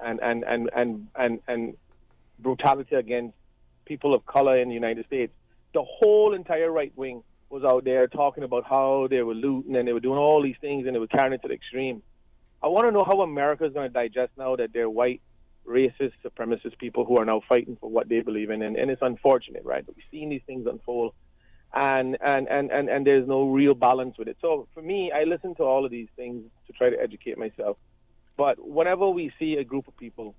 [SPEAKER 19] brutality against people of color in the United States, the whole entire right wing was out there talking about how they were looting and they were doing all these things and they were carrying it to the extreme. I want to know how America is going to digest now that they're white, racist, supremacist people who are now fighting for what they believe in, and it's unfortunate, right? But we've seen these things unfold, and there's no real balance with it. So for me, I listen to all of these things to try to educate myself. But whenever we see a group of people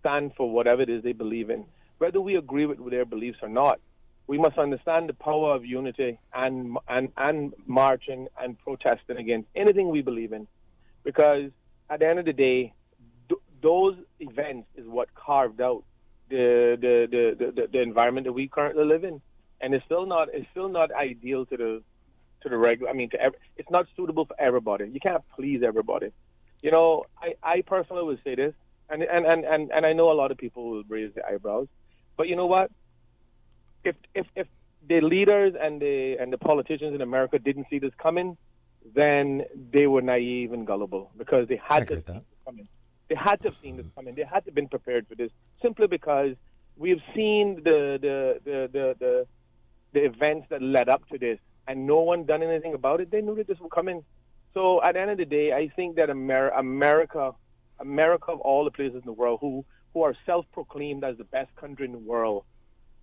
[SPEAKER 19] stand for whatever it is they believe in, whether we agree with their beliefs or not, we must understand the power of unity and marching and protesting against anything we believe in, because at the end of the day, those events is what carved out the environment that we currently live in, and it's still not ideal to the regular. I mean, it's not suitable for everybody. You can't please everybody. I personally would say this, and I know a lot of people will raise their eyebrows, but you know what? If the leaders and the politicians in America didn't see this coming, then they were naive and gullible, because they had to see this coming. They had to have seen this coming. They had to have been prepared for this, simply because we've seen the events that led up to this, and no one done anything about it. They knew that this was coming. So at the end of the day, I think that America of all the places in the world who are self-proclaimed as the best country in the world,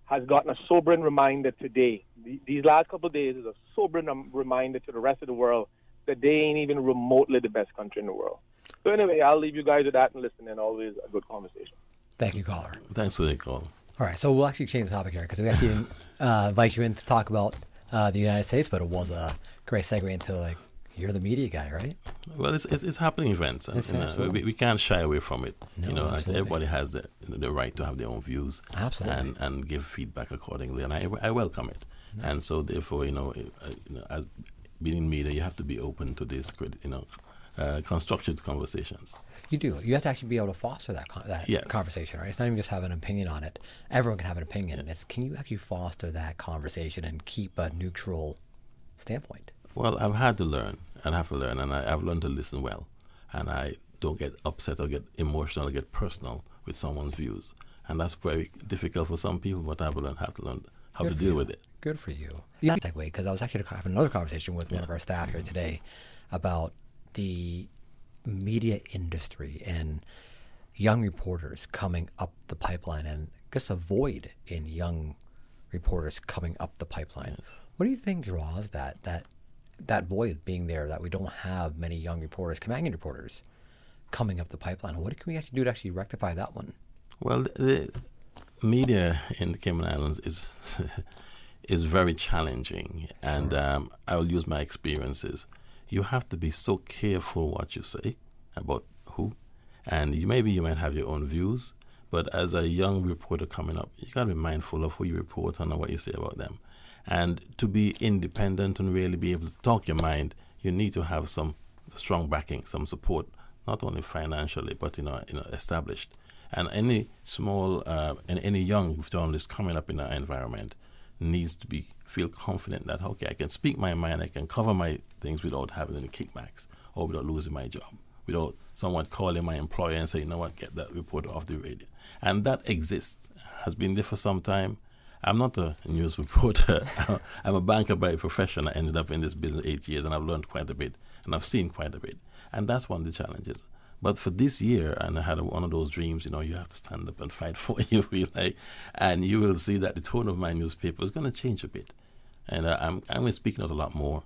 [SPEAKER 19] has gotten a sobering reminder today. These last couple of days is a sobering reminder to the rest of the world that they ain't even remotely the best country in the world. So anyway, I'll leave you guys with that and listen, and always a good conversation.
[SPEAKER 4] Thank you, caller.
[SPEAKER 18] Thanks for the call.
[SPEAKER 4] All right, so we'll actually change the topic here, because we actually didn't invite you in to talk about the United States, but it was a great segue into, you're the media guy, right?
[SPEAKER 18] Well, it's happening events. And, we can't shy away from it.
[SPEAKER 4] No,
[SPEAKER 18] everybody has the right to have their own views.
[SPEAKER 4] Absolutely.
[SPEAKER 18] And give feedback accordingly, and I welcome it. And so therefore, as being in media, you have to be open to this, constructive conversations.
[SPEAKER 4] You do. You have to actually be able to foster that
[SPEAKER 18] yes.
[SPEAKER 4] conversation, right? It's not even just have an opinion on it. Everyone can have an opinion. And it's, can you actually foster that conversation and keep a neutral standpoint?
[SPEAKER 18] Well, I've had to learn, and I've learned to listen well. And I don't get upset or get emotional or get personal with someone's views. And that's very difficult for some people, but I've learned how to deal with it.
[SPEAKER 4] Good for you. Yeah, that way, because I was actually having another conversation with one of our staff here today about the media industry and young reporters coming up the pipeline, and just a void in young reporters coming up the pipeline. Yes. What do you think draws that void being there, that we don't have many young reporters, companion reporters, coming up the pipeline? What can we actually do to actually rectify that one?
[SPEAKER 18] Well, the media in the Cayman Islands is very challenging, sure. And I will use my experiences. You have to be so careful what you say about who, and you might have your own views, but as a young reporter coming up, you got to be mindful of who you report on and what you say about them. And to be independent and really be able to talk your mind, you need to have some strong backing, some support, not only financially, but established. And any small and any young journalist coming up in our environment needs to feel confident that, okay, I can speak my mind, I can cover my things without having any kickbacks or without losing my job, without someone calling my employer and saying, you know what, get that reporter off the radio. And that exists, has been there for some time. I'm not a news reporter. I'm a banker by profession. I ended up in this business 8 years, and I've learned quite a bit, and I've seen quite a bit. And that's one of the challenges. But for this year, and I had one of those dreams, you have to stand up and fight for what you feel like, and you will see that the tone of my newspaper is going to change a bit. And I'm going to speak out a lot more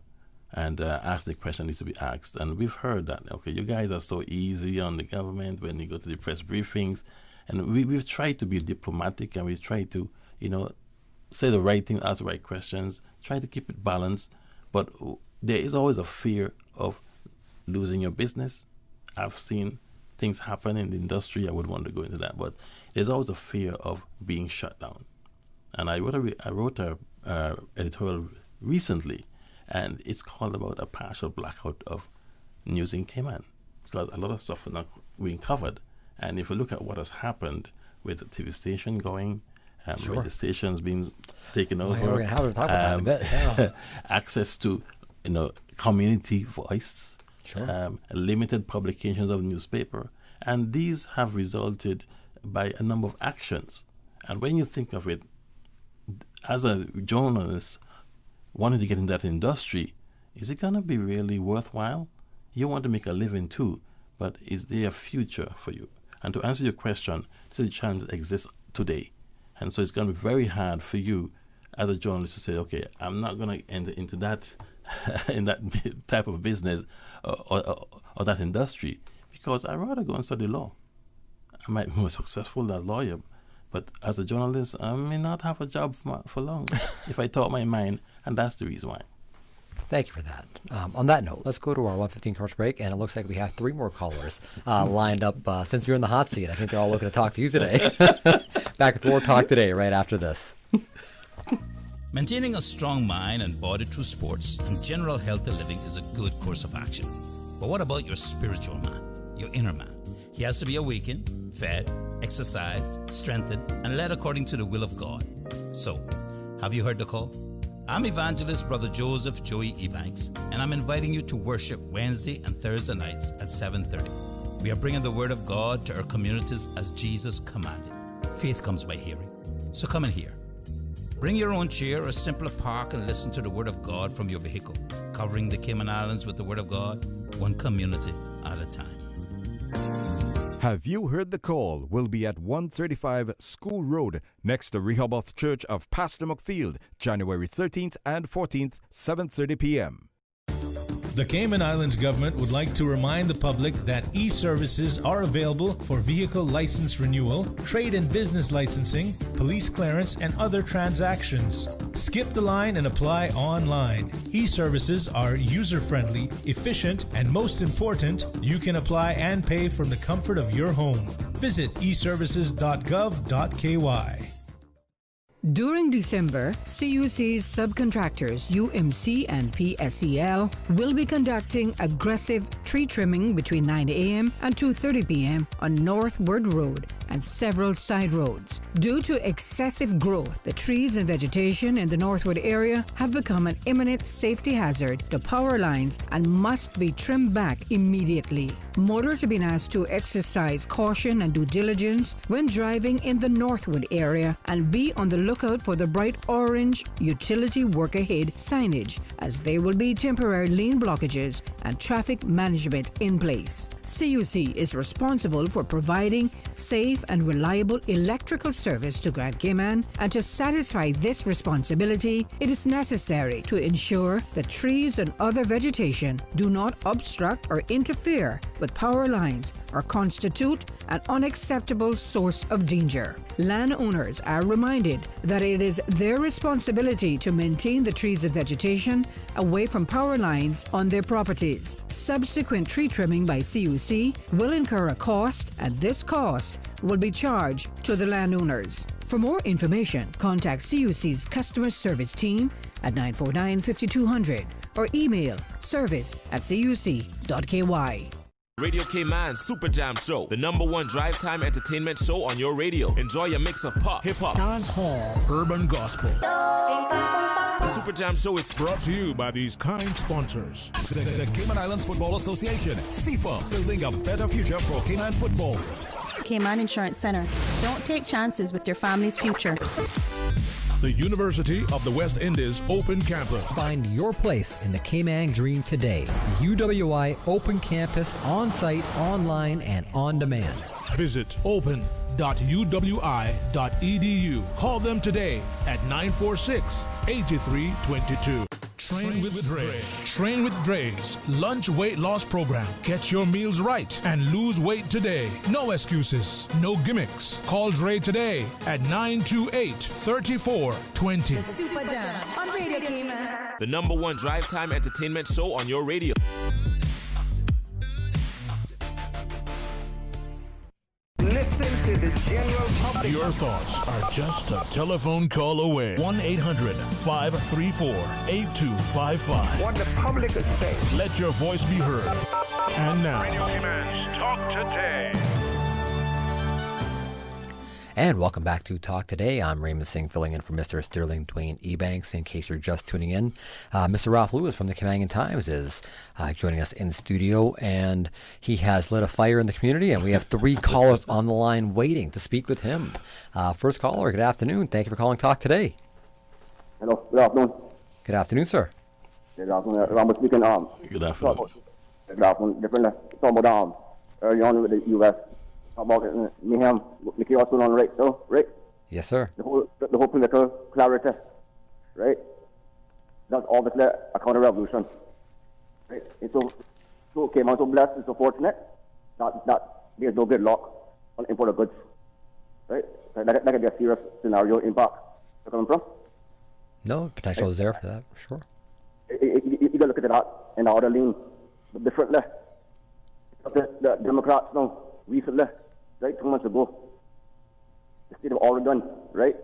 [SPEAKER 18] and ask the question needs to be asked. And we've heard that, okay, you guys are so easy on the government when you go to the press briefings. And we've tried to be diplomatic, and we've tried to, say the right thing, ask the right questions, try to keep it balanced. But there is always a fear of losing your business. I've seen things happen in the industry. I wouldn't want to go into that, but there's always a fear of being shut down. And I wrote a editorial recently, and it's called about a partial blackout of news in Cayman, because a lot of stuff is not being covered. And if you look at what has happened with the TV station going,
[SPEAKER 4] sure.
[SPEAKER 18] with the stations being taken over,
[SPEAKER 4] we're going to have to talk about that a bit. Yeah.
[SPEAKER 18] Access to community voice. Sure. Limited publications of newspaper, and these have resulted by a number of actions. And when you think of it, as a journalist wanting to get in that industry, is it going to be really worthwhile? You want to make a living too, but is there a future for you? And to answer your question, this is a challenge that exists today. And so it's going to be very hard for you as a journalist to say, okay, I'm not going to enter into that in that type of business or that industry, because I'd rather go and study law. I might be more successful than a lawyer, but as a journalist, I may not have a job for long if I talk my mind, and that's the reason why.
[SPEAKER 4] Thank you for that. On that note, let's go to our 1:15 commercial break, and it looks like we have 3 more callers lined up. Since you're in the hot seat, I think they're all looking to talk to you today. Back with more Talk Today right after this.
[SPEAKER 20] Maintaining a strong mind and body through sports and general healthy living is a good course of action. But what about your spiritual man, your inner man? He has to be awakened, fed, exercised, strengthened, and led according to the will of God. So, have you heard the call? I'm evangelist Brother Joseph Joey Ebanks, and I'm inviting you to worship Wednesday and Thursday nights at 7:30. We are bringing the Word of God to our communities as Jesus commanded. Faith comes by hearing, so come and hear. Bring your own chair or simply park and listen to the Word of God from your vehicle, covering the Cayman Islands with the Word of God, one community at a time.
[SPEAKER 10] Have You Heard the Call will be at 135 School Road next to Rehoboth Church of Pastor McField, January 13th and 14th, 7:30 p.m.
[SPEAKER 21] The Cayman Islands government would like to remind the public that e-services are available for vehicle license renewal, trade and business licensing, police clearance, and other transactions. Skip the line and apply online. E-services are user-friendly, efficient, and most important, you can apply and pay from the comfort of your home. Visit eservices.gov.ky.
[SPEAKER 3] During December, CUC's subcontractors UMC and PSEL will be conducting aggressive tree trimming between 9 a.m. and 2:30 p.m. on Northward Road and several side roads. Due to excessive growth, the trees and vegetation in the Northwood area have become an imminent safety hazard to power lines and must be trimmed back immediately. Motorists have been asked to exercise caution and due diligence when driving in the Northwood area and be on the lookout for the bright orange utility work ahead signage, as there will be temporary lane blockages and traffic management in place. CUC is responsible for providing safe and reliable electrical service to Grand Cayman, and to satisfy this responsibility, it is necessary to ensure that trees and other vegetation do not obstruct or interfere with power lines or constitute an unacceptable source of danger. Landowners are reminded that it is their responsibility to maintain the trees and vegetation away from power lines on their properties. Subsequent tree trimming by CUC will incur a cost, and this cost will be charged to the landowners. For more information, contact CUC's customer service team at 949-5200 or email service@cuc.ky.
[SPEAKER 22] Radio Cayman Super Jam Show, the #1 drive time entertainment show on your radio. Enjoy a mix of pop, hip-hop,
[SPEAKER 1] dancehall, urban gospel.
[SPEAKER 22] The Super Jam Show is
[SPEAKER 1] brought to you by these kind sponsors.
[SPEAKER 23] The Cayman Islands Football Association, CIFA, building a better future for Cayman football.
[SPEAKER 24] Cayman Insurance Center. Don't take chances with your family's future.
[SPEAKER 1] The University of the West Indies Open Campus.
[SPEAKER 4] Find your place in the Cayman Dream today. The UWI Open Campus, on-site, online, and on demand.
[SPEAKER 1] Visit open.uwi.edu. Call them today at 946-8322. Train with Dre. Train with Dre's lunch weight loss program. Get your meals right and lose weight today. No excuses, no gimmicks. Call Dre today at 928-3420.
[SPEAKER 22] The Super Jam on Radio Cayman. The #1 drive time entertainment show on your radio.
[SPEAKER 7] Listen to the general public.
[SPEAKER 1] Your thoughts are just a telephone call away. 1-800-534-8255.
[SPEAKER 7] What the public is saying.
[SPEAKER 1] Let your voice be heard. And now,
[SPEAKER 8] Radio Cayman's Talk Today.
[SPEAKER 4] And welcome back to Talk Today. I'm Raymond Singh, filling in for Mr. Sterling Dwayne Ebanks. In case you're just tuning in, Mr. Ralph Lewis from the Camangan Times is joining us in studio, and he has lit a fire in the community, and we have 3 callers on the line waiting to speak with him. First caller, good afternoon. Thank you for calling Talk Today.
[SPEAKER 25] Hello, good afternoon.
[SPEAKER 4] Good afternoon, sir.
[SPEAKER 25] Good afternoon. I'm speaking.
[SPEAKER 18] Good afternoon.
[SPEAKER 25] Good afternoon. Different. Talking about early on with the U.S. About Mayhem, Mickey also on right, so right.
[SPEAKER 4] Yes, sir.
[SPEAKER 25] The whole political clarity, right? That's obviously a counter-revolution, right? And so Cayman so blessed and so fortunate that there's no gridlock on import of goods, right? That could be a serious scenario impact. Where coming from?
[SPEAKER 4] No, potential is there for that, for sure.
[SPEAKER 25] You got to look at that in order lean differently. The Democrats now recently, right, 2 months ago, the state of Oregon, right,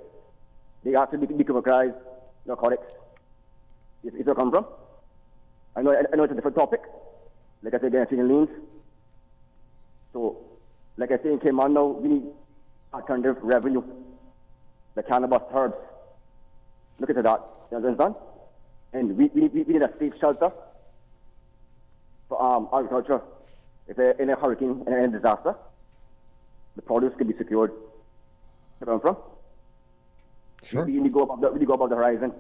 [SPEAKER 25] they actually decriminalized narcotics. Is where come from? I know it's a different topic. Like I said, they're seeing liens. So, like I say, in Cayman now, we need alternative revenue. The cannabis herbs. Look at that. You understand? And we need a safe shelter for agriculture. If in a hurricane and a disaster, the produce can be secured. Where I'm from?
[SPEAKER 4] Sure.
[SPEAKER 25] We go above the horizon.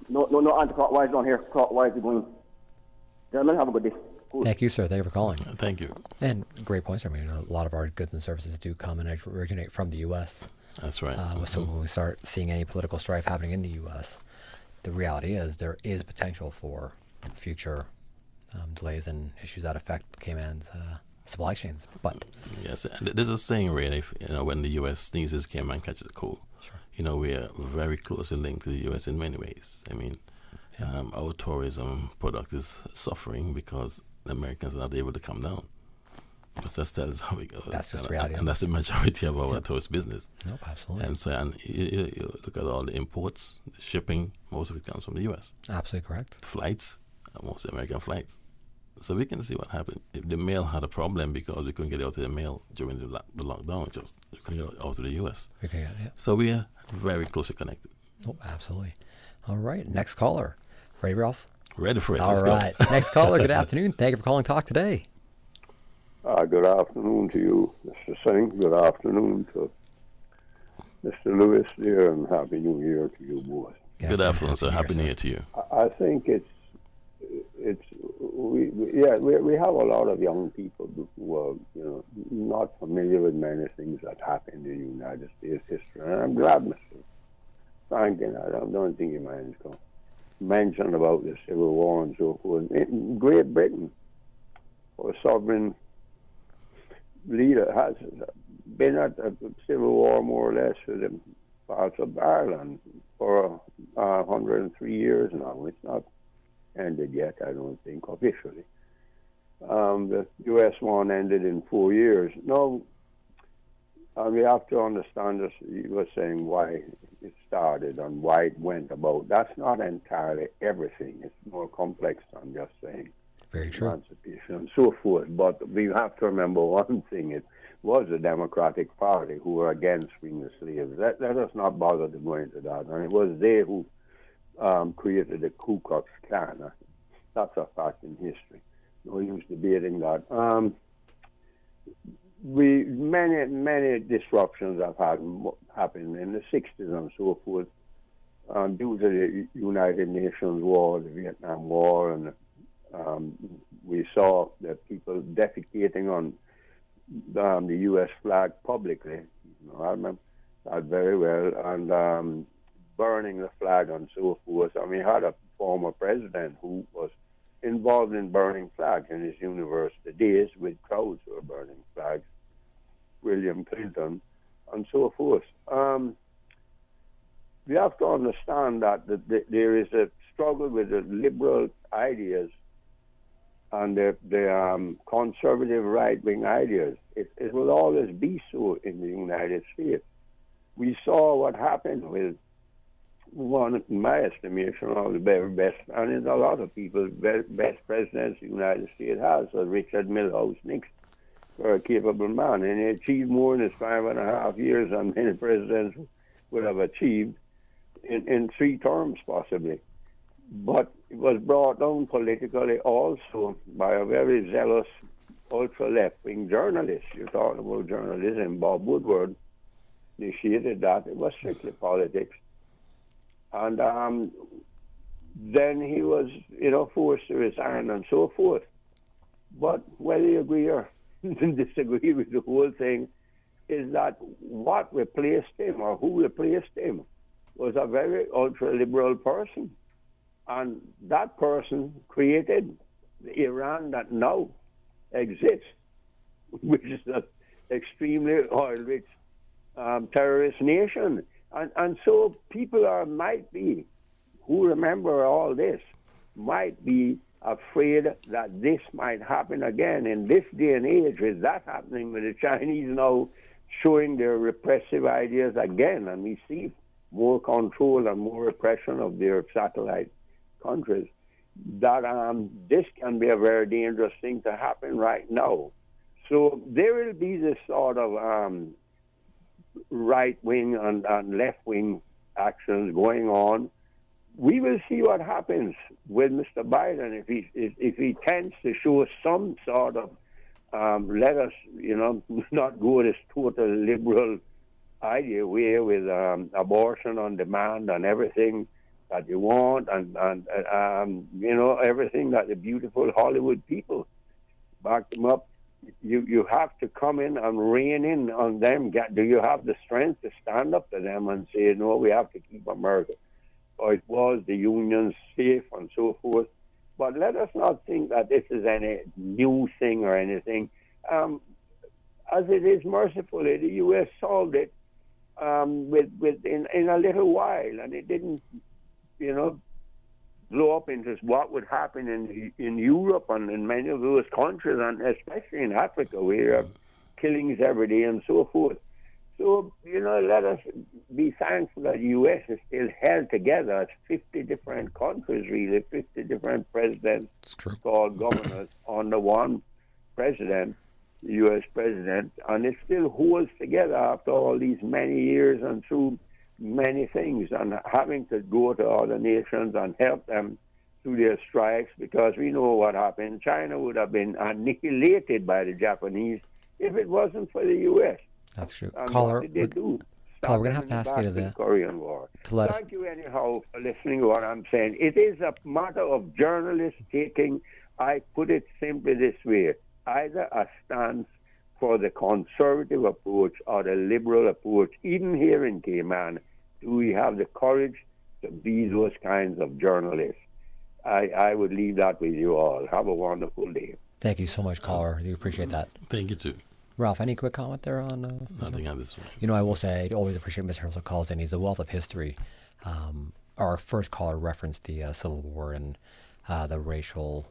[SPEAKER 25] No anti-clockwise down here. Clockwise we're going. Gentlemen, have a good day. Cool.
[SPEAKER 4] Thank you, sir. Thank you for calling.
[SPEAKER 18] Thank you.
[SPEAKER 4] And great points. I mean, a lot of our goods and services do come and originate from the U.S.
[SPEAKER 18] That's right.
[SPEAKER 4] So when we start seeing any political strife happening in the U.S., the reality is there is potential for future delays and issues that affect Cayman's supply chains. But
[SPEAKER 18] yes, there's a saying, really, when the U.S. sneezes, Cayman catches a cold.
[SPEAKER 4] Sure.
[SPEAKER 18] You know, we are very closely linked to the U.S. in many ways. I mean, our tourism product is suffering because the Americans are not able to come down. But that still is how we go.
[SPEAKER 4] That's just reality.
[SPEAKER 18] And that's the majority of our tourist business.
[SPEAKER 4] Nope, absolutely.
[SPEAKER 18] And so, and you look at all the imports, the shipping, most of it comes from the U.S.
[SPEAKER 4] Absolutely correct.
[SPEAKER 18] The flights, most American flights. So we can see what happened. If the mail had a problem because we couldn't get out of the mail during the lockdown, just we couldn't get out of the U.S.
[SPEAKER 4] Okay, yeah.
[SPEAKER 18] So we are very closely connected.
[SPEAKER 4] Oh, absolutely. All right, next caller. Ready, Ralph?
[SPEAKER 18] Ready for it.
[SPEAKER 4] All right. Next caller, good afternoon. Thank you for calling Talk Today.
[SPEAKER 2] Good afternoon to you, Mr. Singh. Good afternoon to Mr. Lewis there, and Happy New Year to you both.
[SPEAKER 18] Good afternoon, sir. Happy New Year to you.
[SPEAKER 2] I think we have a lot of young people who are not familiar with many things that happened in the United States history, and I'm glad, Mr. Franklin, I don't think you mind to mention about the Civil War and so forth. In Great Britain, a sovereign leader has been at a civil war more or less with the parts of Ireland for 103 years now. It's not ended yet, I don't think, officially. The U.S. one ended in 4 years. No, we have to understand this. You were saying why it started and why it went about. That's not entirely everything. It's more complex than just saying
[SPEAKER 4] very true
[SPEAKER 2] emancipation and so forth. But we have to remember one thing. It was the Democratic Party who were against freeing the slaves. Let us not bother to go into that. And it was they who created the Ku Klux Klan. That's a fact in history. No use debating that. Many disruptions have happened in the 60s and so forth due to the United Nations war, the Vietnam War, and we saw that people defecating on the U.S. flag publicly. I remember that very well, and burning the flag and so forth. And we had a former president who was involved in burning flags in his university days with crowds who were burning flags, William Clinton, and so forth. We have to understand that there is a struggle with the liberal ideas and the conservative right-wing ideas. It will always be so in the United States. We saw what happened with one, in my estimation, one of the very best, and in a lot of people's best presidents the United States has, Richard Milhous Nixon, for a capable man. And he achieved more in his 5.5 years than many presidents would have achieved in 3 terms, possibly. But it was brought down politically also by a very zealous ultra-left-wing journalist. You're talking about journalism. Bob Woodward initiated that. It was strictly politics. And then he was, forced to resign and so forth. But whether you agree or disagree with the whole thing, is that what replaced him or who replaced him was a very ultra-liberal person. And that person created the Iran that now exists, which is an extremely oil-rich terrorist nation. And so people might be, who remember all this, might be afraid that this might happen again. In this day and age, with that happening, with the Chinese now showing their repressive ideas again, and we see more control and more repression of their satellite countries, that this can be a very dangerous thing to happen right now. So there will be this sort of right-wing and left-wing actions going on. We will see what happens with Mr. Biden if he tends to show some sort of let us, not go this total liberal idea way with abortion on demand and everything that you want, and everything that the beautiful Hollywood people back them up. You have to come in and rein in on them. Do you have the strength to stand up to them and say, no, we have to keep America, or it was the unions safe and so forth? But let us not think that this is any new thing or anything. As it is, mercifully, the U.S. solved it in a little while, and it didn't, blow up into what would happen in Europe and in many of those countries, and especially in Africa, where you have killings every day and so forth. So, let us be thankful that the U.S. is still held together. It's 50 different countries, really, 50 different presidents called governors under one president, the U.S. president, and it still holds together after all these many years and through many things, and having to go to other nations and help them through their strikes, because we know what happened. China would have been annihilated by the Japanese if it wasn't for the U.S.
[SPEAKER 4] That's true.
[SPEAKER 2] And
[SPEAKER 4] Caller,
[SPEAKER 2] what did they do?
[SPEAKER 4] Caller, we're going to have to ask you
[SPEAKER 2] the Korean War.
[SPEAKER 4] Thank
[SPEAKER 2] you anyhow for listening to what I'm saying. It is a matter of journalists taking, I put it simply this way, either a stance for the conservative approach or the liberal approach. Even here in Cayman, do we have the courage to be those kinds of journalists? I would leave that with you all. Have a wonderful day.
[SPEAKER 4] Thank you so much, caller. We appreciate that.
[SPEAKER 18] Thank you, too.
[SPEAKER 4] Ralph, any quick comment there on...
[SPEAKER 18] Nothing on this one.
[SPEAKER 4] I will say I always appreciate Mr. Russell calls in. He's a wealth of history. Our first caller referenced the Civil War and the racial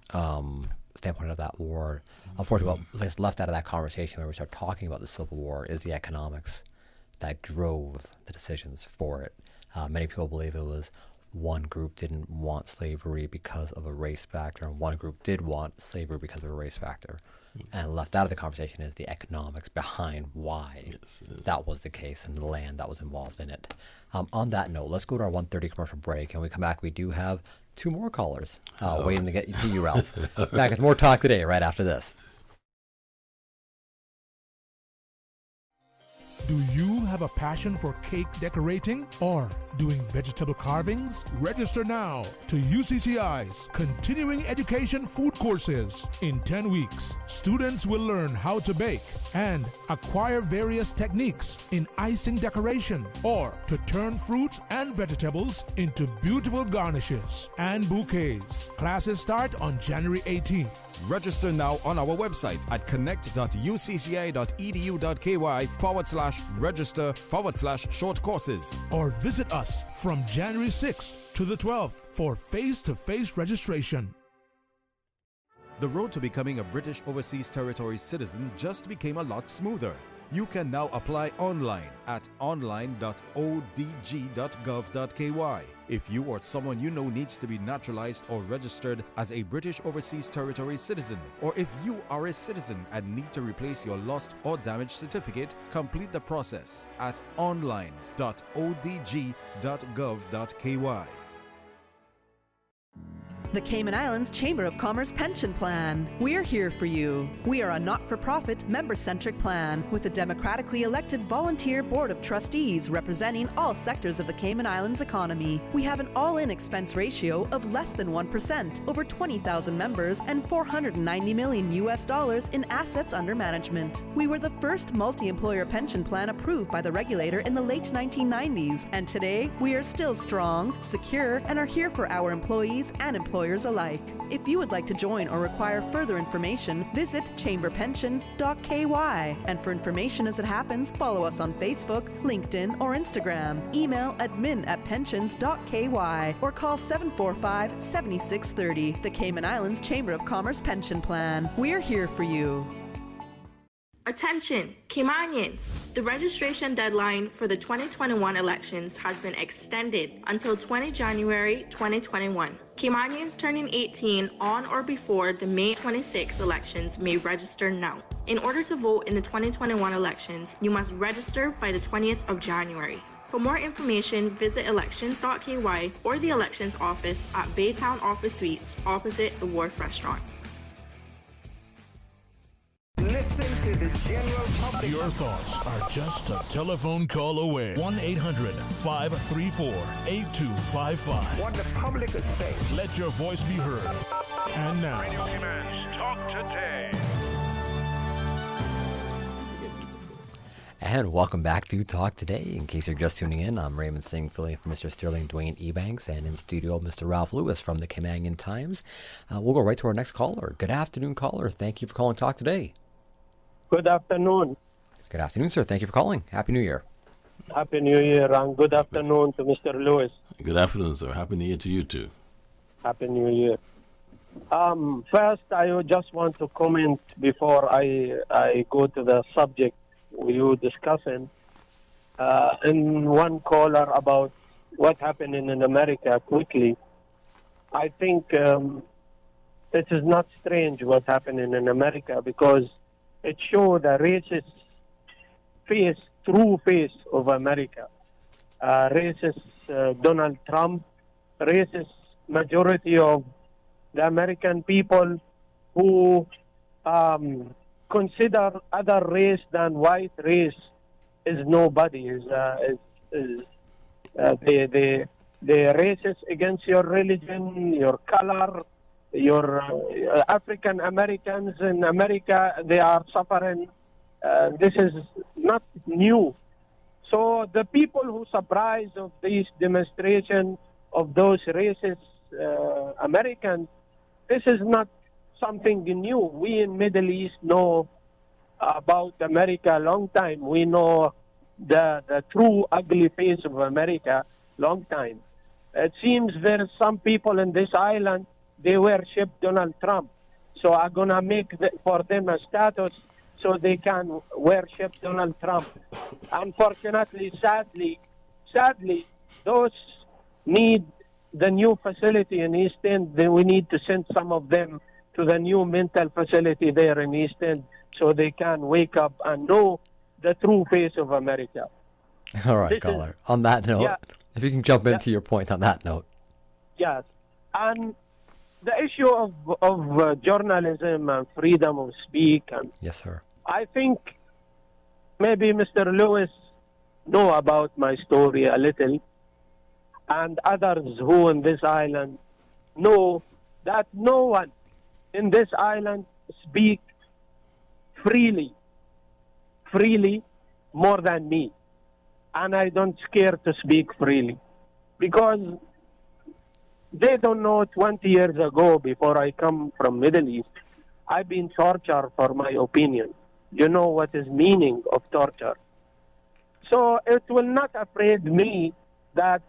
[SPEAKER 4] standpoint of that war. Unfortunately, what is left out of that conversation when we start talking about the Civil War is the economics that drove the decisions for it. Many people believe it was one group didn't want slavery because of a race factor, and one group did want slavery because of a race factor. And left out of the conversation is the economics behind why that was the case and the land that was involved in it. On that note, let's go to our 1:30 commercial break. And when we come back, we do have two more callers waiting to get to you, Ralph. Back with more Talk Today right after this.
[SPEAKER 1] Do you have a passion for cake decorating or doing vegetable carvings? Register now to UCCI's Continuing Education Food Courses. In 10 weeks, students will learn how to bake and acquire various techniques in icing decoration or to turn fruits and vegetables into beautiful garnishes and bouquets. Classes start on January 18th.
[SPEAKER 23] Register now on our website at connect.ucci.edu.ky/register/short courses.
[SPEAKER 1] Or visit us from January 6th to the 12th for face-to-face registration.
[SPEAKER 10] The road to becoming a British Overseas Territories citizen just became a lot smoother. You can now apply online at online.odg.gov.ky. If you or someone you know needs to be naturalized or registered as a British Overseas Territories citizen, or if you are a citizen and need to replace your lost or damaged certificate, complete the process at online.odg.gov.ky.
[SPEAKER 5] The Cayman Islands Chamber of Commerce Pension Plan. We're here for you. We are a not-for-profit, member-centric plan with a democratically elected volunteer board of trustees representing all sectors of the Cayman Islands economy. We have an all-in expense ratio of less than 1%, over 20,000 members, and $490 million in assets under management. We were the first multi-employer pension plan approved by the regulator in the late 1990s, and today we are still strong, secure, and are here for our employees and employers alike. If you would like to join or require further information, visit chamberpension.ky. And for information as it happens, follow us on Facebook, LinkedIn, or Instagram. Email admin@pensions.ky or call 745-7630. The Cayman Islands Chamber of Commerce Pension Plan. We're here for you.
[SPEAKER 6] Attention, Caymanians! The registration deadline for the 2021 elections has been extended until 20 January 2021. Caymanians turning 18 on or before the May 26 elections may register now. In order to vote in the 2021 elections, you must register by the 20th of January. For more information, visit elections.ky or the elections office at Baytown Office Suites opposite the Wharf Restaurant.
[SPEAKER 7] Listen to the general public.
[SPEAKER 1] Your thoughts are just a telephone call away. 1-800-534-8255.
[SPEAKER 7] What the public is saying.
[SPEAKER 1] Let your voice be heard. And now,
[SPEAKER 8] Radio Cayman's Talk Today.
[SPEAKER 4] And welcome back to Talk Today. In case you're just tuning in, I'm Raymond Singh, filling in for Mr. Sterling Dwayne Ebanks, and in studio, Mr. Ralph Lewis from the Caymanian Times. We'll go right to our next caller. Good afternoon, caller. Thank you for calling Talk Today.
[SPEAKER 9] Good afternoon.
[SPEAKER 4] Good afternoon, sir. Thank you for calling. Happy New Year.
[SPEAKER 9] Happy New Year, and good afternoon to Mr. Lewis.
[SPEAKER 18] Good afternoon, sir. Happy New Year to you, too.
[SPEAKER 9] Happy New Year. First, I would just want to comment before I go to the subject we were discussing. In one caller about what happened in America quickly, I think it is not strange what happened in America because it showed the racist true face of America. Racist Donald Trump, racist majority of the American people who consider other race than white race is nobody. They racist against your religion, your color, your African Americans in America. They are suffering. This is not new. So the people who surprised of this demonstration of those racist Americans, this is not something new. We in Middle East know about America a long time. We know the true ugly face of America long time. It seems there are some people in this island, they worship Donald Trump. So I'm going to make for them a status so they can worship Donald Trump. Unfortunately, sadly, those need the new facility in East End. Then we need to send some of them to the new mental facility there in East End so they can wake up and know the true face of America.
[SPEAKER 4] All right, caller. On that note, if you can jump into your point on that note.
[SPEAKER 9] Yes. And the issue of journalism and freedom of speech. And
[SPEAKER 4] yes, sir.
[SPEAKER 9] I think maybe Mr. Lewis know about my story a little, and others who in this island know that no one in this island speak freely more than me. And I don't scare to speak freely because they don't know 20 years ago, before I come from Middle East, I've been tortured for my opinion. You know what is meaning of torture. So it will not afraid me that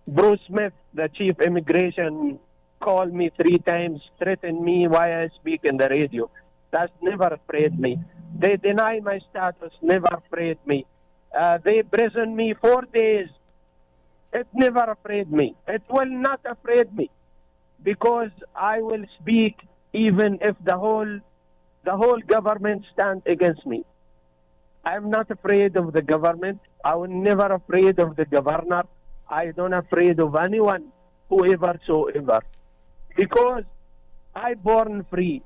[SPEAKER 9] Bruce Smith, the chief immigration, called me 3 times, threatened me why I speak in the radio. That's never afraid me. They deny my status, never afraid me. They prison me 4 days. It never afraid me. It will not afraid me because I will speak even if the whole government stand against me. I'm not afraid of the government. I will never afraid of the governor. I don't afraid of anyone, whoever soever, because I born free.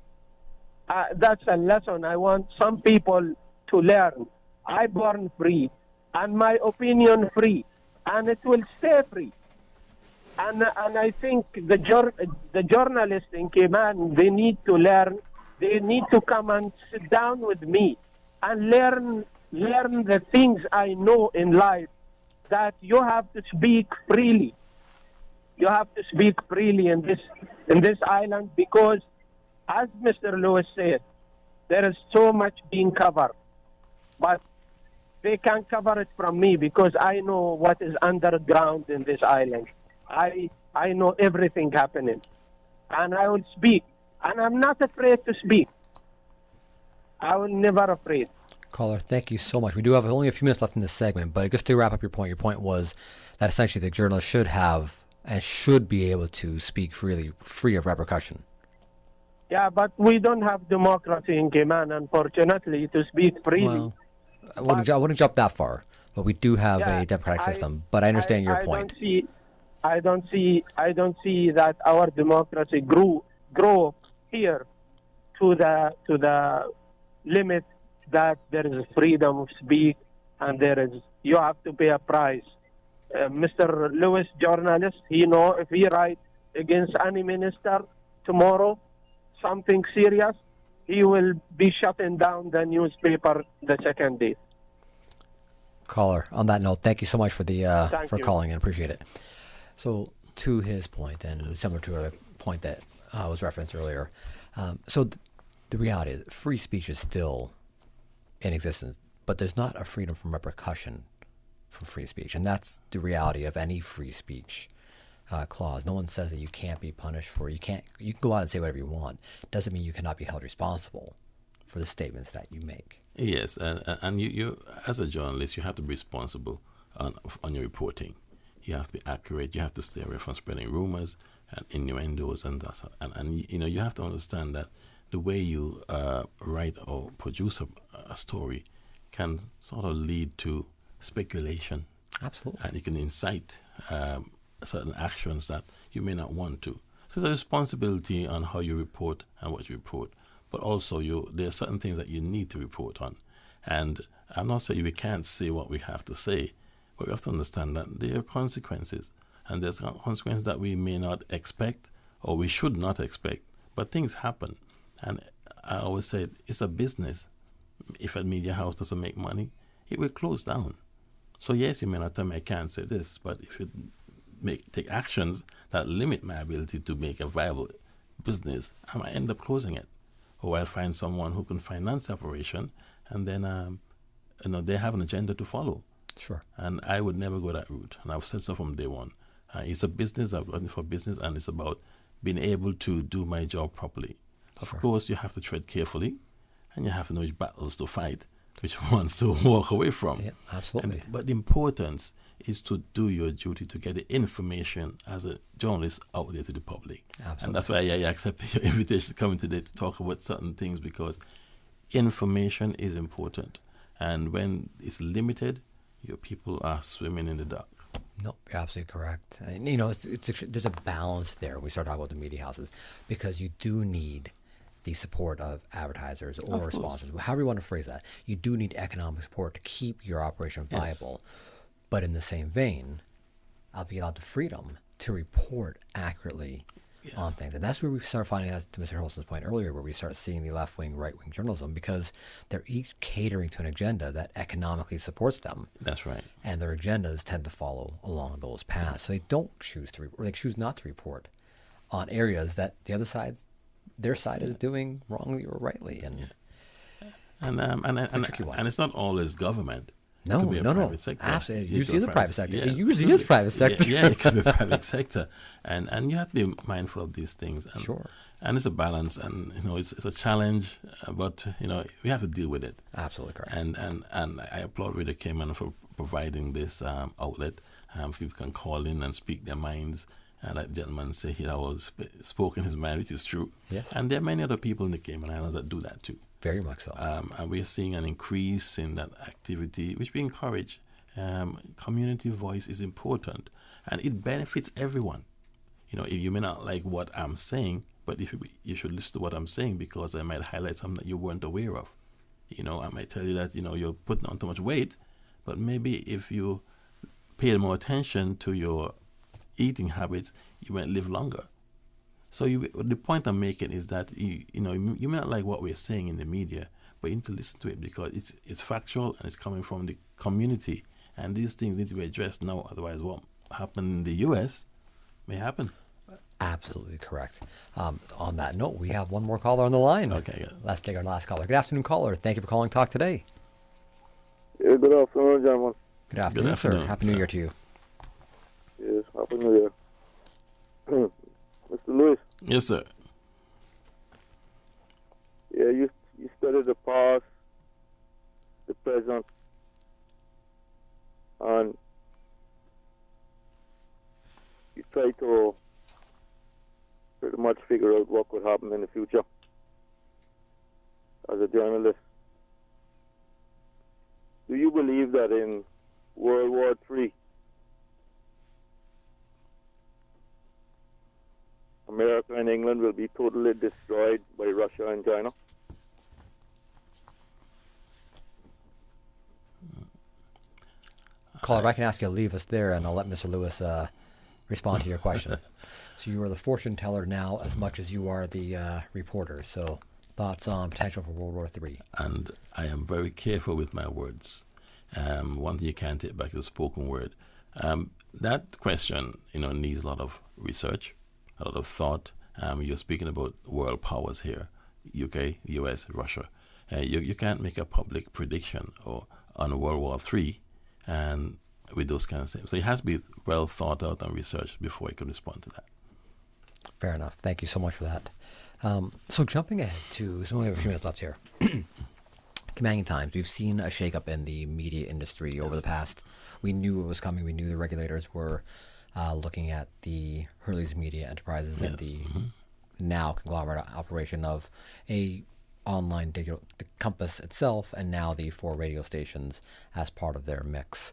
[SPEAKER 9] That's a lesson I want some people to learn. I born free, and my opinion free, and it will stay free. And I think the journalists in Cayman, they need to learn. They need to come and sit down with me and learn the things I know in life, that you have to speak freely. You have to speak freely in this island because, as Mr. Lewis said, there is so much being covered. But they can't cover it from me because I know what is underground in this island. I know everything happening. And I will speak. And I'm not afraid to speak. I will never afraid.
[SPEAKER 4] Caller, thank you so much. We do have only a few minutes left in this segment, but just to wrap up your point was that essentially the journalist should have and should be able to speak freely, free of repercussion.
[SPEAKER 9] Yeah, but we don't have democracy in Cayman, unfortunately, to speak freely.
[SPEAKER 4] Well, I wouldn't jump that far, but we do have a democratic system. But I understand your point.
[SPEAKER 9] I don't see that our democracy grow here to the limit that there is freedom of speech and you have to pay a price. Mr. Lewis, journalist, he know if he write against any minister tomorrow, something serious, he will be shutting down the newspaper the second day.
[SPEAKER 4] Caller, on that note, thank you so much for calling in. Appreciate it. So to his point, and similar to a point that was referenced earlier, the reality is free speech is still in existence, but there's not a freedom from repercussion from free speech, and that's the reality of any free speech. clause. No one says that you can't be punished for, you can go out and say whatever you want. Doesn't mean you cannot be held responsible for the statements that you make.
[SPEAKER 18] Yes, and you as a journalist, you have to be responsible on your reporting. You have to be accurate. You have to stay away from spreading rumors and innuendos and that. And you have to understand that the way you write or produce a story can sort of lead to speculation.
[SPEAKER 4] Absolutely.
[SPEAKER 18] And it can incite certain actions that you may not want to. So there's responsibility on how you report and what you report. But also there are certain things that you need to report on. And I'm not saying we can't say what we have to say, but we have to understand that there are consequences. And there's consequences that we may not expect or we should not expect. But things happen. And I always say it's a business. If a media house doesn't make money, it will close down. So yes, you may not tell me I can't say this, but if you take actions that limit my ability to make a viable business, I might end up closing it. Or I'll find someone who can finance the operation, and then they have an agenda to follow.
[SPEAKER 4] Sure.
[SPEAKER 18] And I would never go that route. And I've said so from day one. It's a business. I've gotten for business, and it's about being able to do my job properly. Of course, you have to tread carefully, and you have to know which battles to fight, which ones to walk away from.
[SPEAKER 4] Yeah, absolutely.
[SPEAKER 18] But the importance is to do your duty to get the information as a journalist out there to the public.
[SPEAKER 4] Absolutely.
[SPEAKER 18] And that's why I accepted your invitation to come in today to talk about certain things, because information is important. And when it's limited, your people are swimming in the dark.
[SPEAKER 4] No, you're absolutely correct. And, there's a balance there when we start talking about the media houses, because you do need the support of advertisers or sponsors, however you want to phrase that. You do need economic support to keep your operation viable. Yes. But in the same vein, I'll be allowed the freedom to report accurately on things. And that's where we start finding, as to Mr. Holston's point earlier, where we start seeing the left-wing, right-wing journalism, because they're each catering to an agenda that economically supports them.
[SPEAKER 18] That's right.
[SPEAKER 4] And their agendas tend to follow along those paths. So they don't choose to, or they choose not to report on areas that the other side's their side is doing wrongly or rightly, and it's a tricky one.
[SPEAKER 18] And it's not always government.
[SPEAKER 4] No,
[SPEAKER 18] private sector.
[SPEAKER 4] Absolutely. It usually is the private sector. It usually is private sector.
[SPEAKER 18] Yeah, it could be private sector, and you have to be mindful of these things. And,
[SPEAKER 4] sure.
[SPEAKER 18] And it's a balance, and it's a challenge, but we have to deal with it.
[SPEAKER 4] Absolutely correct.
[SPEAKER 18] And I applaud Rita Cayman for providing this outlet. People can call in and speak their minds. And that gentleman said he was spoken his mind, which is true.
[SPEAKER 4] Yes.
[SPEAKER 18] And there are many other people in the Cayman Islands that do that too.
[SPEAKER 4] Very much so.
[SPEAKER 18] And we're seeing an increase in that activity, which we encourage. Community voice is important, and it benefits everyone. If you may not like what I'm saying, but you should listen to what I'm saying, because I might highlight something that you weren't aware of. I might tell you that you're putting on too much weight, but maybe if you pay more attention to your eating habits, you might live longer. So the point I'm making is that you may not like what we're saying in the media, but you need to listen to it, because it's factual and it's coming from the community, and these things need to be addressed now. Otherwise, what happened in the U.S. may happen.
[SPEAKER 4] Absolutely correct. On that note, we have one more caller on the line.
[SPEAKER 18] Okay, yeah.
[SPEAKER 4] Let's take our last caller. Good afternoon, caller. Thank you for calling Talk Today.
[SPEAKER 11] Yeah, good afternoon, gentlemen.
[SPEAKER 4] Good afternoon, sir. Happy New Year to you.
[SPEAKER 11] Yes, Happy New Year. Mr. Lewis.
[SPEAKER 18] Yes, sir.
[SPEAKER 11] Yeah, you study the past, the present, and you try to pretty much figure out what could happen in the future as a journalist. Do you believe that in World War III, America and England will be totally destroyed by Russia and China?
[SPEAKER 4] Caller, if I can ask you to leave us there, and I'll let Mr. Lewis respond to your question. So you are the fortune teller now as much as you are the reporter. So thoughts on potential for World War III?
[SPEAKER 18] And I am very careful with my words. One thing you can't take back is the spoken word. That question, needs a lot of research, a lot of thought. You're speaking about world powers here, UK, US, Russia. You can't make a public prediction on World War III and with those kind of things. So it has to be well thought out and researched before you can respond to that.
[SPEAKER 4] Fair enough. Thank you so much for that. So jumping ahead to, so we have a few minutes left here. Commanding Times, we've seen a shakeup in the media industry over the past. We knew it was coming. We knew the regulators were looking at the Hurley's Media Enterprises and the now conglomerate operation of a online digital, the Compass itself, and now the 4 radio stations as part of their mix.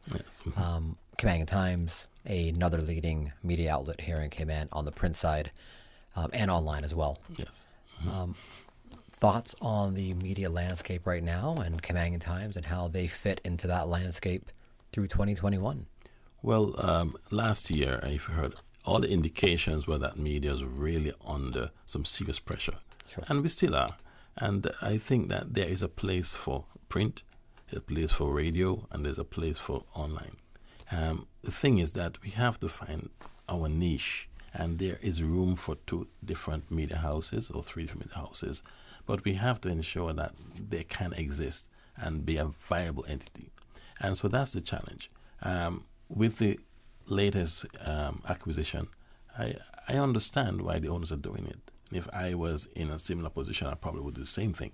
[SPEAKER 4] Commanding Times, another leading media outlet here in Cayman on the print side and online as well.
[SPEAKER 18] Yes.
[SPEAKER 4] Thoughts on the media landscape right now and Commanding Times and how they fit into that landscape through 2021?
[SPEAKER 18] Well, last year, I've heard all the indications were that media is really under some serious pressure.
[SPEAKER 4] Sure.
[SPEAKER 18] And we still are. And I think that there is a place for print, there's a place for radio, and there's a place for online. The thing is that we have to find our niche, and there is room for 2 different media houses or 3 different media houses, but we have to ensure that they can exist and be a viable entity. And so that's the challenge. With the latest acquisition, I understand why the owners are doing it. If I was in a similar position, I probably would do the same thing.